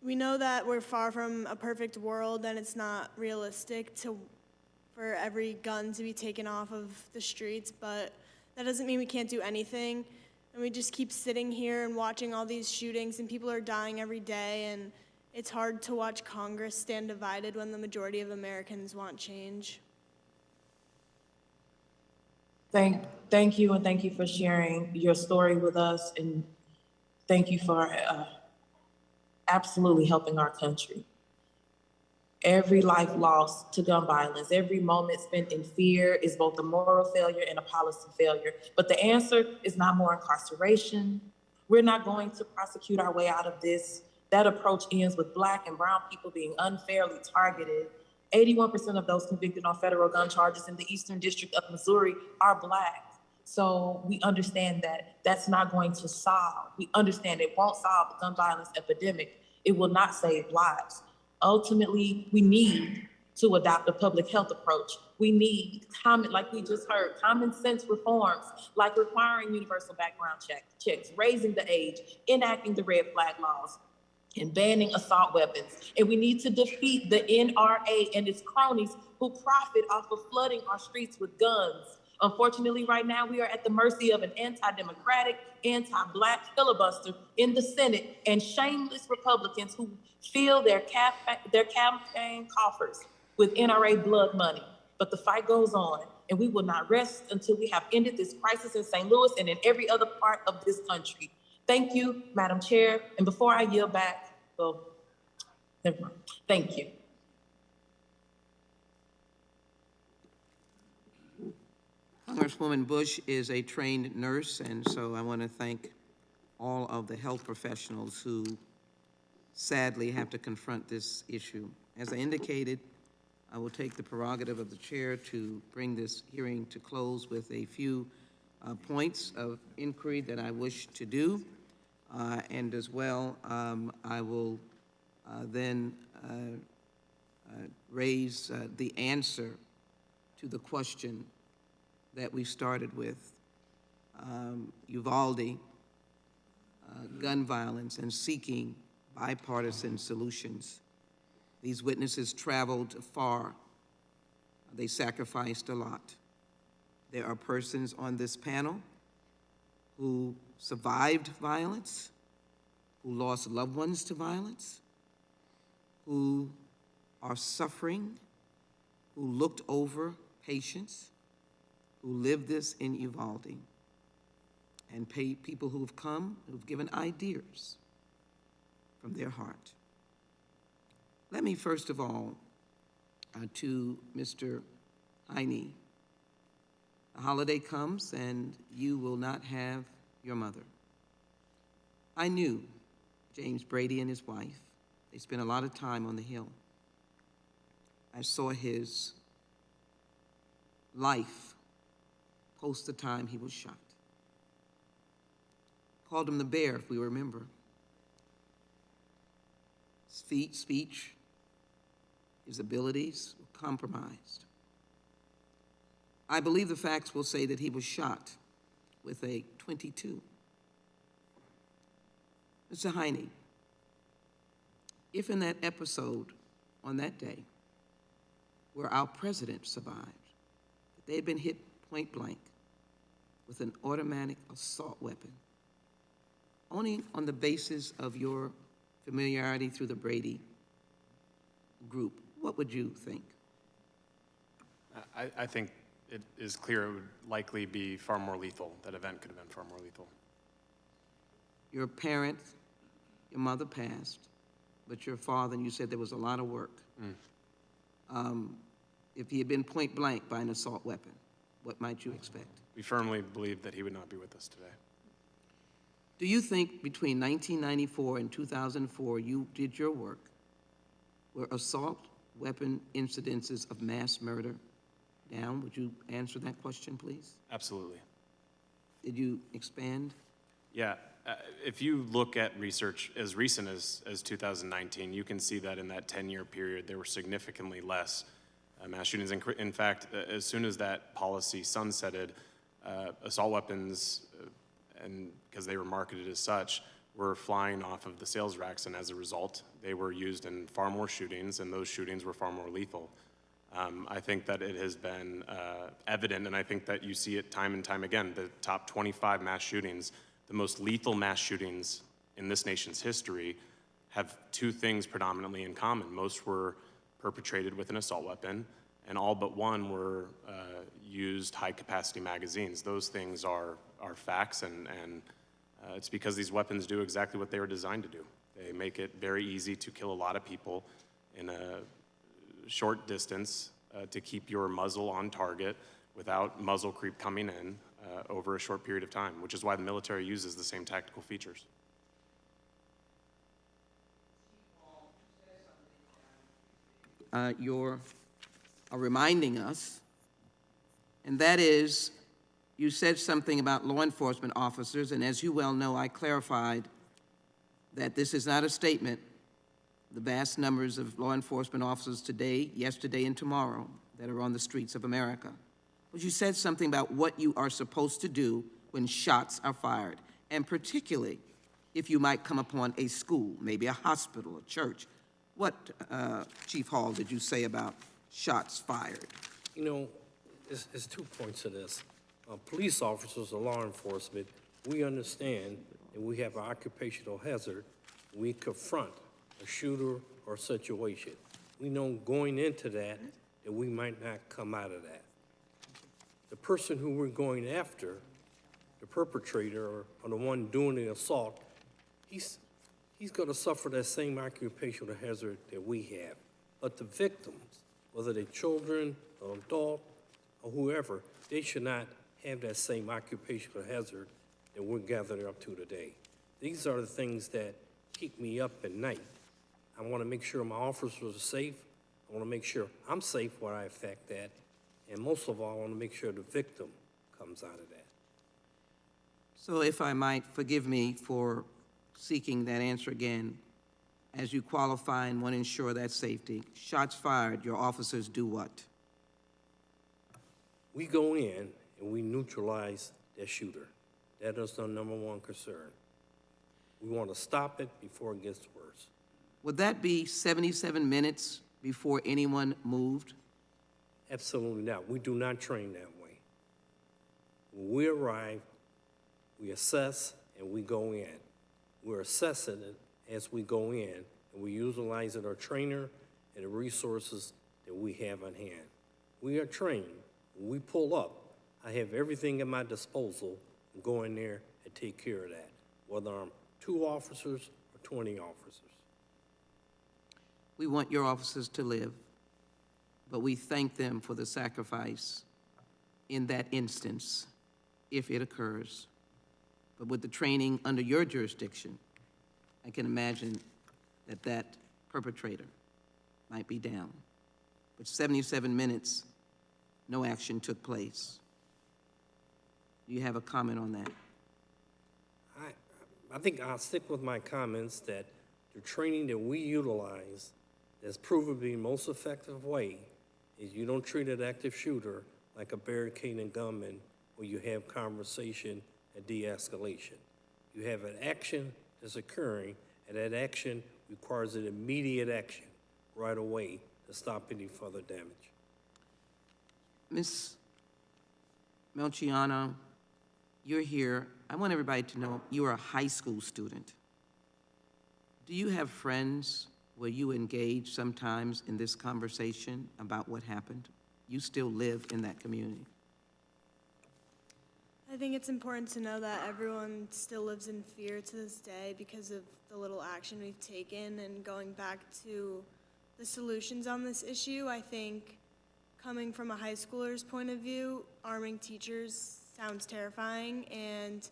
we know that we're far from a perfect world and it's not realistic for every gun to be taken off of the streets, but that doesn't mean we can't do anything. And we just keep sitting here and watching all these shootings, and people are dying every day, and it's hard to watch Congress stand divided when the majority of Americans want change. Thank you, and thank you for sharing your story with us, and thank you for absolutely helping our country. Every life lost to gun violence, every moment spent in fear is both a moral failure and a policy failure. But the answer is not more incarceration. We're not going to prosecute our way out of this. That approach ends with Black and brown people being unfairly targeted. 81% of those convicted on federal gun charges in the Eastern District of Missouri are Black. So we understand that that's not going to solve. We understand it won't solve the gun violence epidemic. It will not save lives. Ultimately, we need to adopt a public health approach. We need like we just heard, common sense reforms, like requiring universal background checks, raising the age, enacting the red flag laws, and banning assault weapons. And we need to defeat the NRA and its cronies who profit off of flooding our streets with guns. Unfortunately, right now, we are at the mercy of an anti-democratic, anti-Black filibuster in the Senate and shameless Republicans who fill their campaign coffers with NRA blood money. But the fight goes on, and we will not rest until we have ended this crisis in St. Louis and in every other part of this country. Thank you, Madam Chair. And before I yield back, well, never mind. Thank you. Congresswoman Bush is a trained nurse, and so I want to thank all of the health professionals who sadly have to confront this issue. As I indicated, I will take the prerogative of the chair to bring this hearing to close with a few points of inquiry that I wish to do, and as well, I will then raise the answer to the question that we started with, Uvalde, gun violence, and seeking bipartisan solutions. These witnesses traveled far. They sacrificed a lot. There are persons on this panel who survived violence, who lost loved ones to violence, who are suffering, who looked over patients, who lived this in Uvalde, and people who have come, who've given ideas from their heart. Let me first of all, to Mr. Heine, the holiday comes and you will not have your mother. I knew James Brady and his wife. They spent a lot of time on the Hill. I saw his life post the time he was shot. Called him the bear, if we remember. His speech, his abilities were compromised. I believe the facts will say that he was shot with a .22. Mr. Heine, if in that episode on that day where our president survived, that they had been hit point blank with an automatic assault weapon, only on the basis of your familiarity through the Brady group, what would you think? I think it is clear it would likely be far more lethal. That event could have been far more lethal. Your parent, your mother passed, but your father, and you said there was a lot of work. If he had been point blank by an assault weapon, what might you expect? We firmly believe that he would not be with us today. Do you think between 1994 and 2004 you did your work where assault weapon incidences of mass murder down? Would you answer that question, please? Absolutely. Did you expand? Yeah. If you look at research as recent as 2019, you can see that in that 10-year period, there were significantly less mass shootings. In fact, as soon as that policy sunsetted, assault weapons, and because they were marketed as such, were flying off of the sales racks, and as a result, they were used in far more shootings, and those shootings were far more lethal. I think that it has been evident, and I think that you see it time and time again, the top 25 mass shootings, the most lethal mass shootings in this nation's history have two things predominantly in common. Most were perpetrated with an assault weapon, and all but one were used high-capacity magazines. Those things are facts, and it's because these weapons do exactly what they were designed to do. They make it very easy to kill a lot of people in a short distance to keep your muzzle on target without muzzle creep coming in over a short period of time, which is why the military uses the same tactical features. You're reminding us, and that is, you said something about law enforcement officers, and as you well know, I clarified that this is not a statement. The vast numbers of law enforcement officers today, yesterday, and tomorrow that are on the streets of America. But you said something about what you are supposed to do when shots are fired, and particularly if you might come upon a school, maybe a hospital, a church. What, Chief Hall, did you say about shots fired? You know, there's 2 points to this. Police officers or law enforcement, we understand that we have an occupational hazard. We confront a shooter or situation. We know going into that we might not come out of that. The person who we're going after, the perpetrator or the one doing the assault, he's going to suffer that same occupational hazard that we have. But the victims, whether they're children, or adult, or whoever, they should not have that same occupational hazard that we're gathered up to today. These are the things that keep me up at night. I want to make sure my officers are safe. I want to make sure I'm safe where I affect that. And most of all, I want to make sure the victim comes out of that. So if I might, forgive me for seeking that answer again. As you qualify and want to ensure that safety, shots fired, your officers do what? We go in and we neutralize that shooter. That is our number one concern. We want to stop it before it gets worse. Would that be 77 minutes before anyone moved? Absolutely not. We do not train that way. When we arrive, we assess and we go in. We're assessing it as we go in, and we utilize our trainer and the resources that we have on hand. We are trained. When we pull up, I have everything at my disposal to go in there and take care of that, whether I'm 2 officers or 20 officers. We want your officers to live, but we thank them for the sacrifice in that instance, if it occurs. But with the training under your jurisdiction, I can imagine that that perpetrator might be down. But 77 minutes, no action took place. Do you have a comment on that? I think I'll stick with my comments that the training that we utilize that's proven to be the most effective way is you don't treat an active shooter like a barricading gunman where you have conversation and de-escalation. You have an action that's occurring, and that action requires an immediate action right away to stop any further damage. Ms. Melchiano, you're here. I want everybody to know you are a high school student. Do you have friends where you engage sometimes in this conversation about what happened? You still live in that community. I think it's important to know that everyone still lives in fear to this day because of the little action we've taken. And going back to the solutions on this issue, I think coming from a high schooler's point of view, arming teachers sounds terrifying, and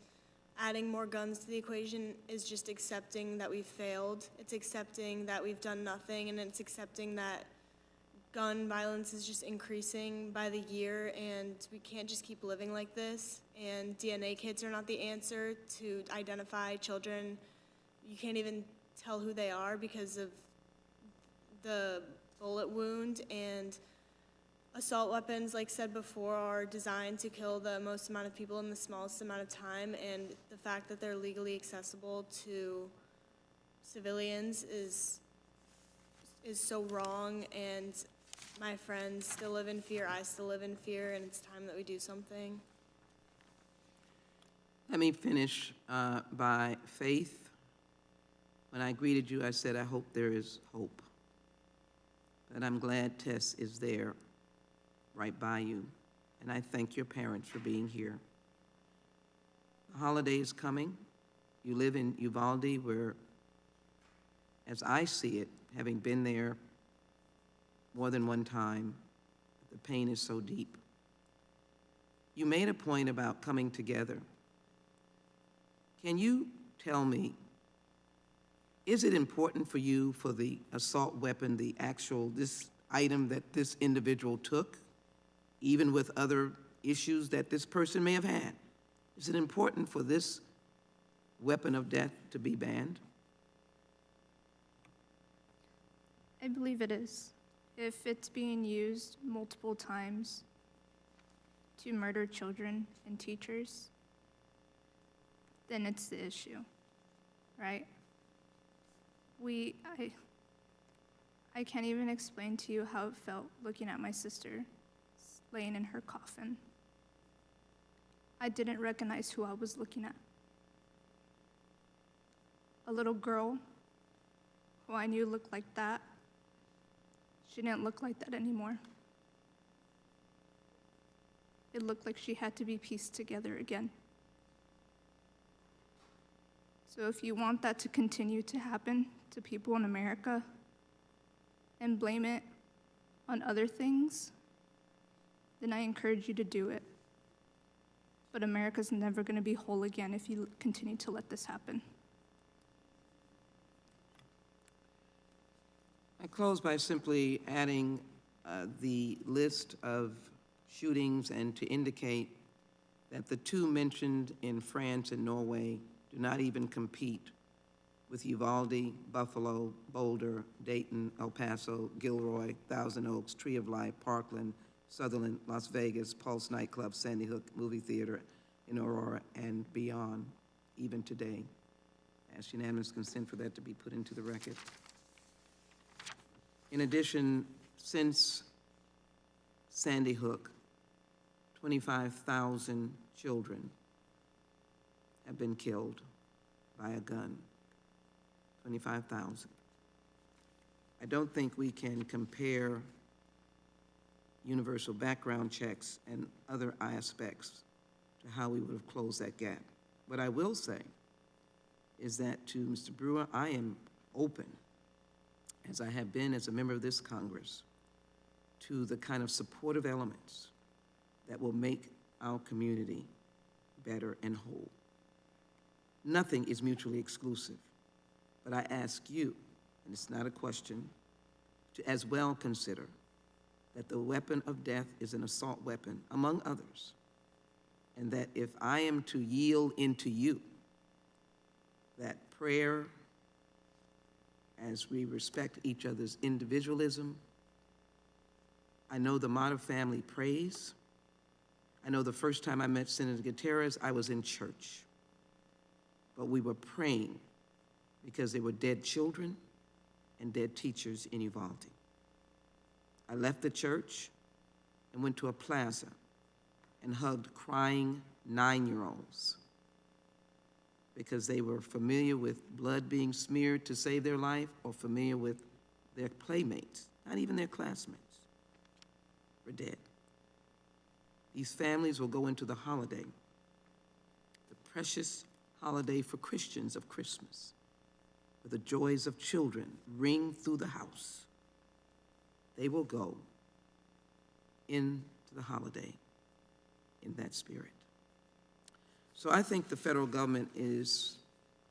adding more guns to the equation is just accepting that we've failed. It's accepting that we've done nothing, and it's accepting that gun violence is just increasing by the year, and we can't just keep living like this. And DNA kits are not the answer to identify children. You can't even tell who they are because of the bullet wound. And assault weapons, like said before, are designed to kill the most amount of people in the smallest amount of time, and the fact that they're legally accessible to civilians is so wrong. And my friends still live in fear, I still live in fear, and it's time that we do something. Let me finish by faith. When I greeted you, I said, I hope there is hope. And I'm glad Tess is there right by you. And I thank your parents for being here. The holiday is coming. You live in Uvalde, where, as I see it, having been there more than one time, the pain is so deep. You made a point about coming together. Can you tell me, is it important for you for the assault weapon, the actual, this item that this individual took, even with other issues that this person may have had? Is it important for this weapon of death to be banned? I believe it is. If it's being used multiple times to murder children and teachers, then it's the issue, right? I can't even explain to you how it felt looking at my sister laying in her coffin. I didn't recognize who I was looking at. A little girl who I knew looked like that, she didn't look like that anymore. It looked like she had to be pieced together again. So if you want that to continue to happen to people in America and blame it on other things, then I encourage you to do it. But America's never going to be whole again if you continue to let this happen. I close by simply adding the list of shootings and to indicate that the two mentioned in France and Norway do not even compete with Uvalde, Buffalo, Boulder, Dayton, El Paso, Gilroy, Thousand Oaks, Tree of Life, Parkland, Sutherland, Las Vegas, Pulse Nightclub, Sandy Hook Movie Theater in Aurora, and beyond, even today. Ask unanimous consent for that to be put into the record. In addition, since Sandy Hook, 25,000 children have been killed by a gun. 25,000. I don't think we can compare universal background checks and other aspects to how we would have closed that gap. What I will say is that to Mr. Brewer, I am open, as I have been as a member of this Congress, to the kind of supportive elements that will make our community better and whole. Nothing is mutually exclusive, but I ask you, and it's not a question, to as well consider that the weapon of death is an assault weapon, among others, and that if I am to yield into you, that prayer, as we respect each other's individualism, I know the Mata family prays. I know the first time I met Senator Gutierrez, I was in church, but we were praying because there were dead children and dead teachers in Uvalde. I left the church and went to a plaza and hugged crying 9-year-olds because they were familiar with blood being smeared to save their life or familiar with their playmates, not even their classmates, were dead. These families will go into the holiday, the precious holiday for Christians of Christmas, where the joys of children ring through the house. They will go into the holiday in that spirit. So I think the federal government is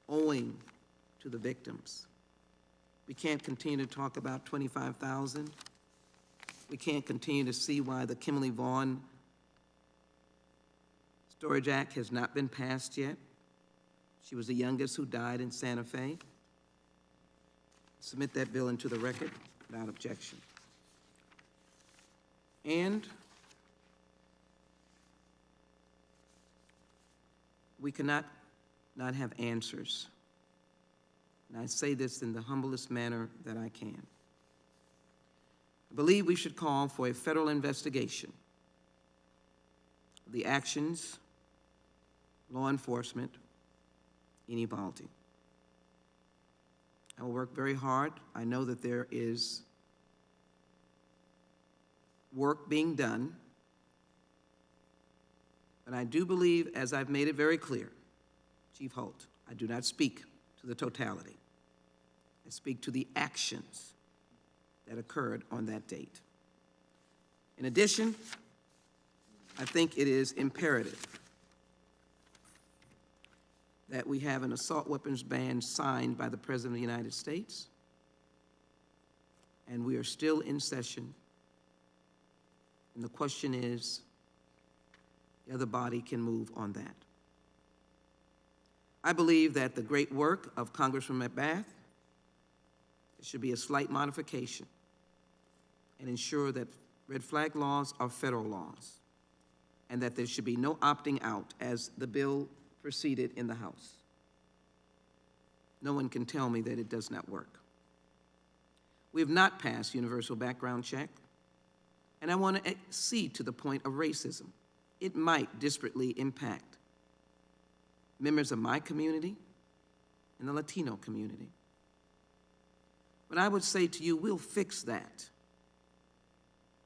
owing to the victims. We can't continue to talk about 25,000. We can't continue to see why the Kimberly Vaughn Storage Act has not been passed yet. She was the youngest who died in Santa Fe. Submit that bill into the record without objection. And we cannot not have answers. And I say this in the humblest manner that I can. I believe we should call for a federal investigation of the actions, law enforcement in Uvalde. I will work very hard. I know that there is work being done, but I do believe, as I've made it very clear, Chief Holt, I do not speak to the totality. I speak to the actions that occurred on that date. In addition, I think it is imperative that we have an assault weapons ban signed by the President of the United States, and we are still in session. And the question is, the other body can move on that. I believe that the great work of Congressman McBath, it should be a slight modification and ensure that red flag laws are federal laws and that there should be no opting out as the bill proceeded in the House. No one can tell me that it does not work. We have not passed universal background check, and I want to accede to the point of racism. It might disparately impact members of my community and the Latino community. But I would say to you, we'll fix that.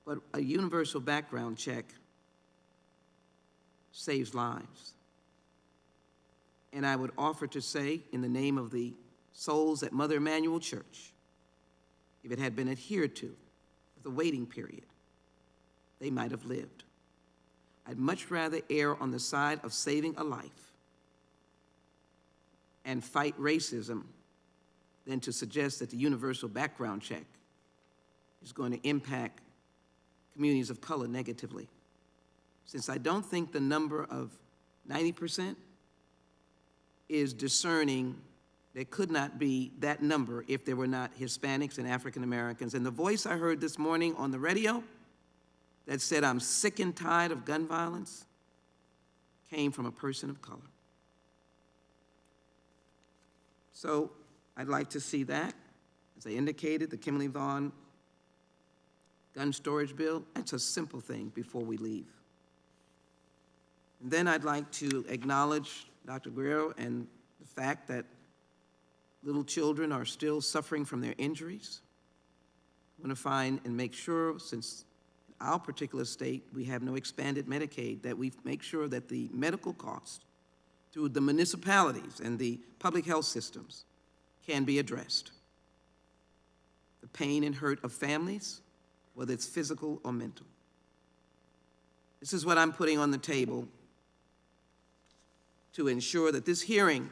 But a universal background check saves lives. And I would offer to say, in the name of the souls at Mother Emanuel Church, if it had been adhered to with a waiting period, they might have lived. I'd much rather err on the side of saving a life and fight racism than to suggest that the universal background check is going to impact communities of color negatively. Since I don't think the number of 90% is discerning, there could not be that number if there were not Hispanics and African Americans. And the voice I heard this morning on the radio that said, "I'm sick and tired of gun violence," came from a person of color. So I'd like to see that. As I indicated, the Kimberly Vaughn gun storage bill, that's a simple thing before we leave. And then I'd like to acknowledge Dr. Guerrero and the fact that little children are still suffering from their injuries. I'm going to find and make sure, since in our particular state we have no expanded Medicaid, that we make sure that the medical costs through the municipalities and the public health systems can be addressed. The pain and hurt of families, whether it's physical or mental. This is what I'm putting on the table to ensure that this hearing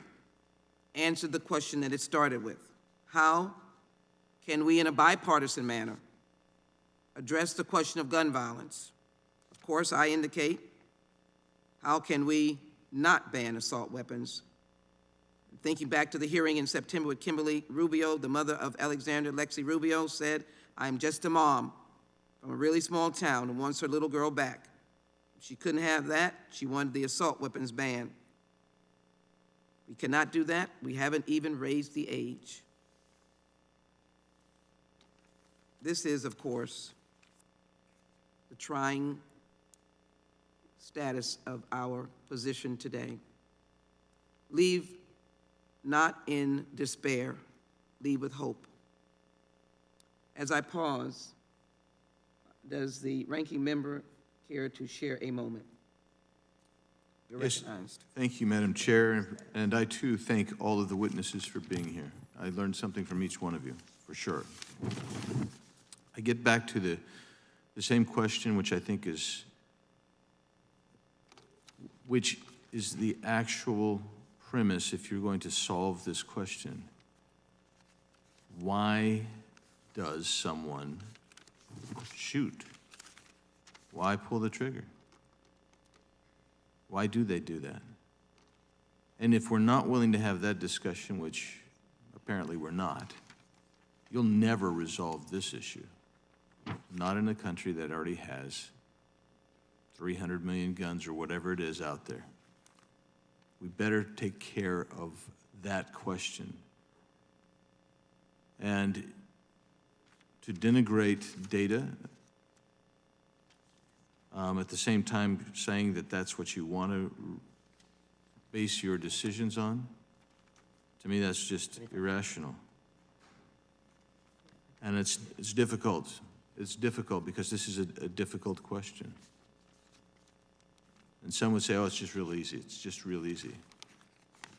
answered the question that it started with. How can we, in a bipartisan manner, address the question of gun violence? Of course, I indicate, how can we not ban assault weapons? Thinking back to the hearing in September with Kimberly Rubio, the mother of Alexander Lexi Rubio, said, "I'm just a mom from a really small town who wants her little girl back." She couldn't have that. She wanted the assault weapons banned. We cannot do that. We haven't even raised the age. This is, of course, the trying status of our position today. Leave not in despair, leave with hope. As I pause, does the ranking member care to share a moment? You're recognized. Thank you, Madam Chair, and I too thank all of the witnesses for being here. I learned something from each one of you, for sure. I get back to the same question, which I think is, which is the actual premise if you're going to solve this question. Why does someone shoot? Why pull the trigger? Why do they do that? And if we're not willing to have that discussion, which apparently we're not, you'll never resolve this issue. Not in a country that already has 300 million guns or whatever it is out there. We better take care of that question. And to denigrate data, at the same time saying that that's what you want to base your decisions on, to me that's just irrational. And it's difficult. It's difficult because this is a difficult question. And some would say, oh, it's just real easy. It's just real easy.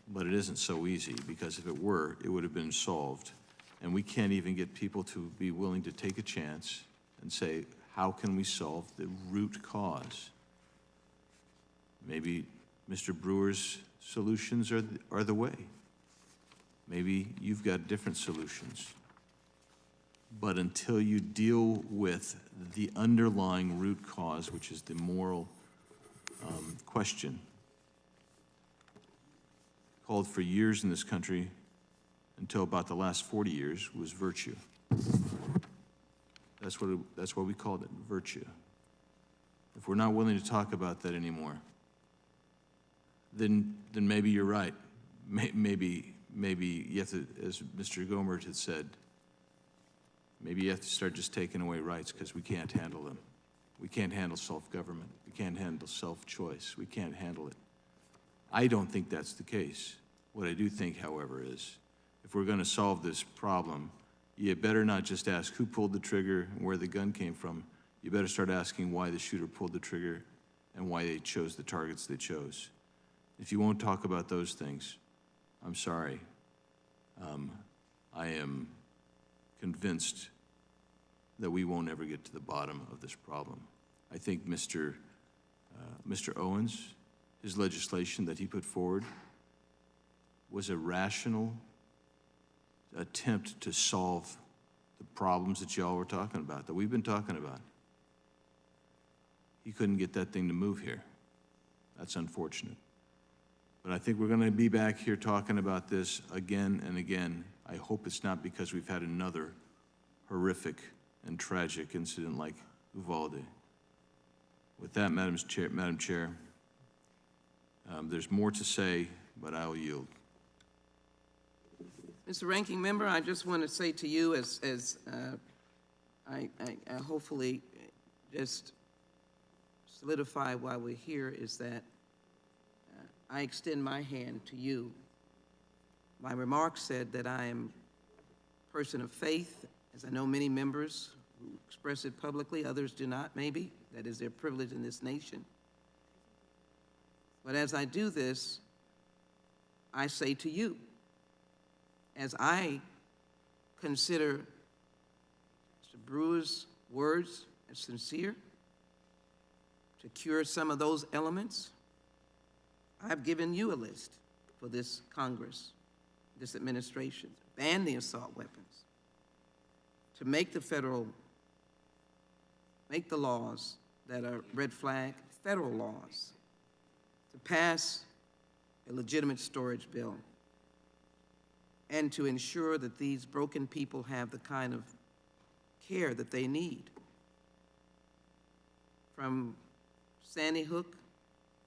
But it isn't so easy, because if it were, it would have been solved. And we can't even get people to be willing to take a chance and say, how can we solve the root cause? Maybe Mr. Brewer's solutions are the way. Maybe you've got different solutions. But until you deal with the underlying root cause, which is the moral question, called for years in this country, until about the last 40 years, was virtue. That's what we called it, virtue. If we're not willing to talk about that anymore, then maybe you're right. Maybe you have to, as Mr. Gomer had said, maybe you have to start just taking away rights because we can't handle them. We can't handle self-government. We can't handle self-choice. We can't handle it. I don't think that's the case. What I do think, however, is if we're going to solve this problem, you better not just ask who pulled the trigger and where the gun came from. You better start asking why the shooter pulled the trigger and why they chose the targets they chose. If you won't talk about those things, I'm sorry. I am convinced that we won't ever get to the bottom of this problem. I think Mr. Owens, his legislation that he put forward was a rational attempt to solve the problems that y'all were talking about, that we've been talking about. He couldn't get that thing to move here. That's unfortunate. But I think we're going to be back here talking about this again and again. I hope it's not because we've had another horrific and tragic incident like Uvalde. With that, Madam Chair, there's more to say, but I will yield. Mr. Ranking Member, I just want to say to you, as I hopefully just solidify why we're here, is that I extend my hand to you. My remarks said that I am a person of faith, as I know many members who express it publicly, others do not, maybe. That is their privilege in this nation. But as I do this, I say to you, as I consider Mr. Brewer's words as sincere, to cure some of those elements, I've given you a list for this Congress, this administration, ban the assault weapons, to make the laws that are red flag federal laws, to pass a legitimate storage bill, and to ensure that these broken people have the kind of care that they need. From Sandy Hook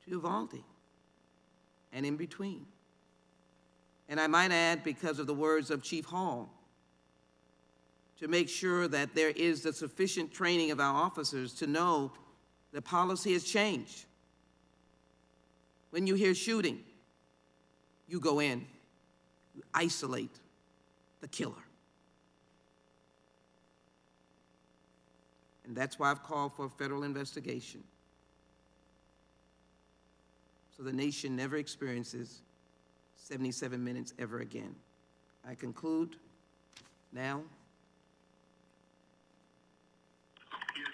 to Uvalde and in between. And I might add, because of the words of Chief Hall, to make sure that there is the sufficient training of our officers to know the policy has changed. When you hear shooting, you go in, you isolate the killer. And that's why I've called for a federal investigation, so the nation never experiences 77 minutes ever again. I conclude now.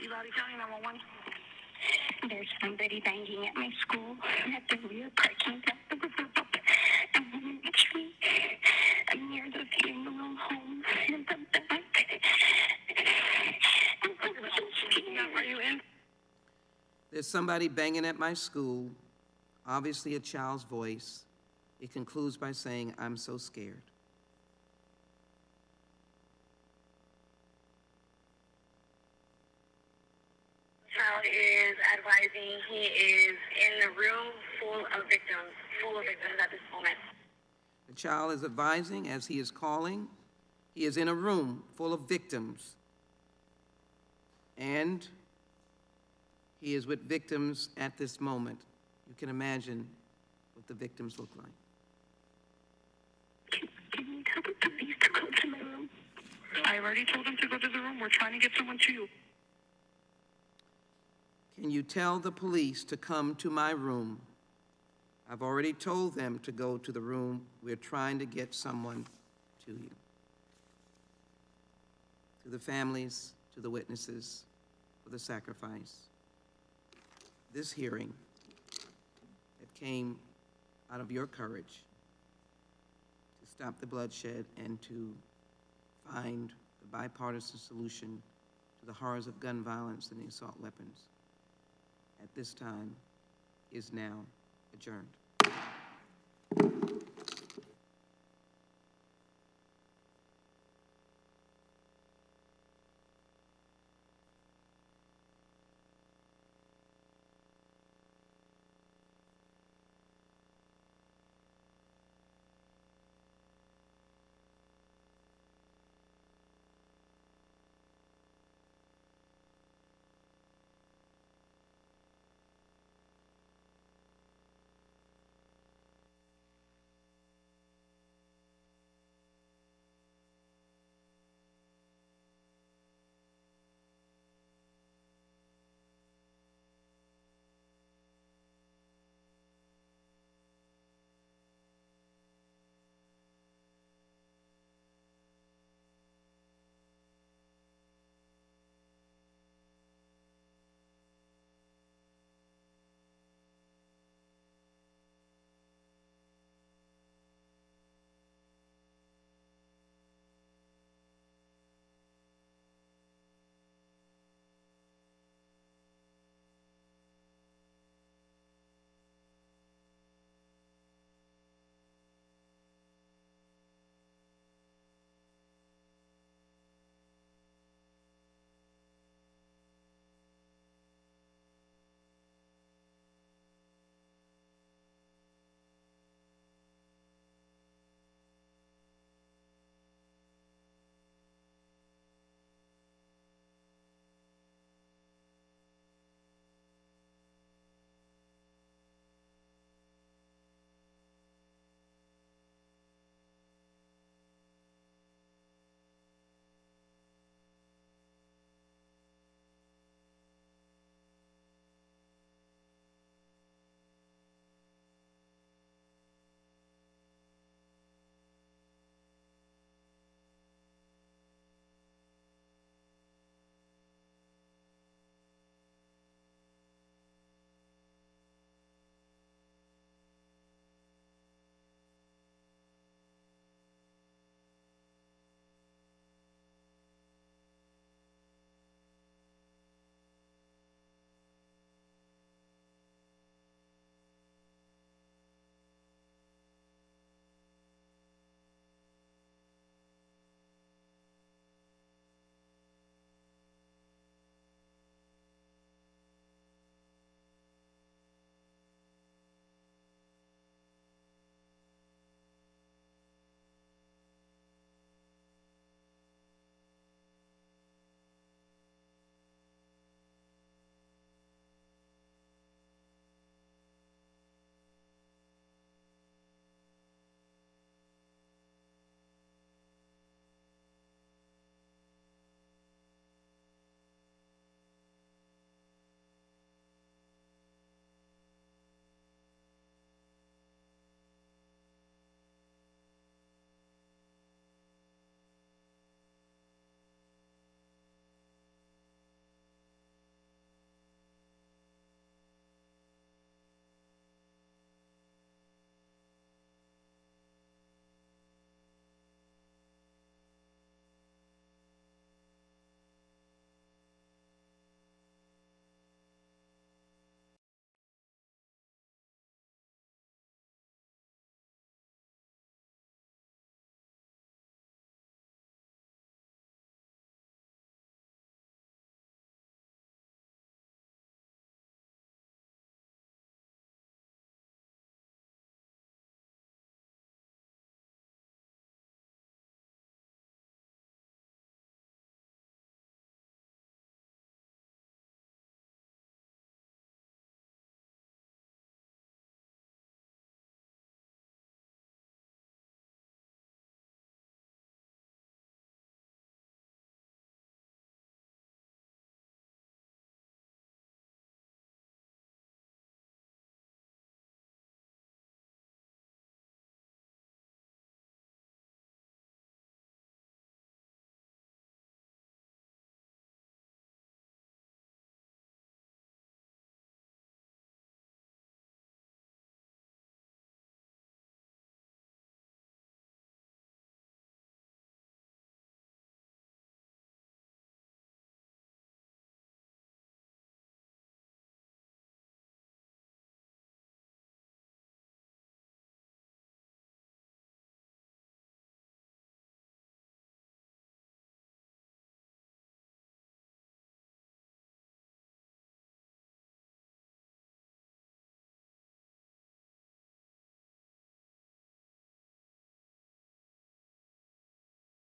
Uvalde County 911. There's somebody banging at my school at the rear parking lot of the river. I'm actually near the funeral home in the back. Are you in? There's somebody banging at my school, obviously a child's voice. It concludes by saying, I'm so scared. Child is advising he is in the room full of victims at this moment. The child is advising, as he is calling, he is in a room full of victims, and he is with victims at this moment. You can imagine what the victims look like. Can you tell the police to come to my room? I already told them to go to the room. We're trying to get someone to you. Can you tell the police to come to my room? I've already told them to go to the room. We're trying to get someone to you. To the families, to the witnesses, for the sacrifice. This hearing that came out of your courage to stop the bloodshed and to find the bipartisan solution to the horrors of gun violence and the assault weapons, at this time is now adjourned.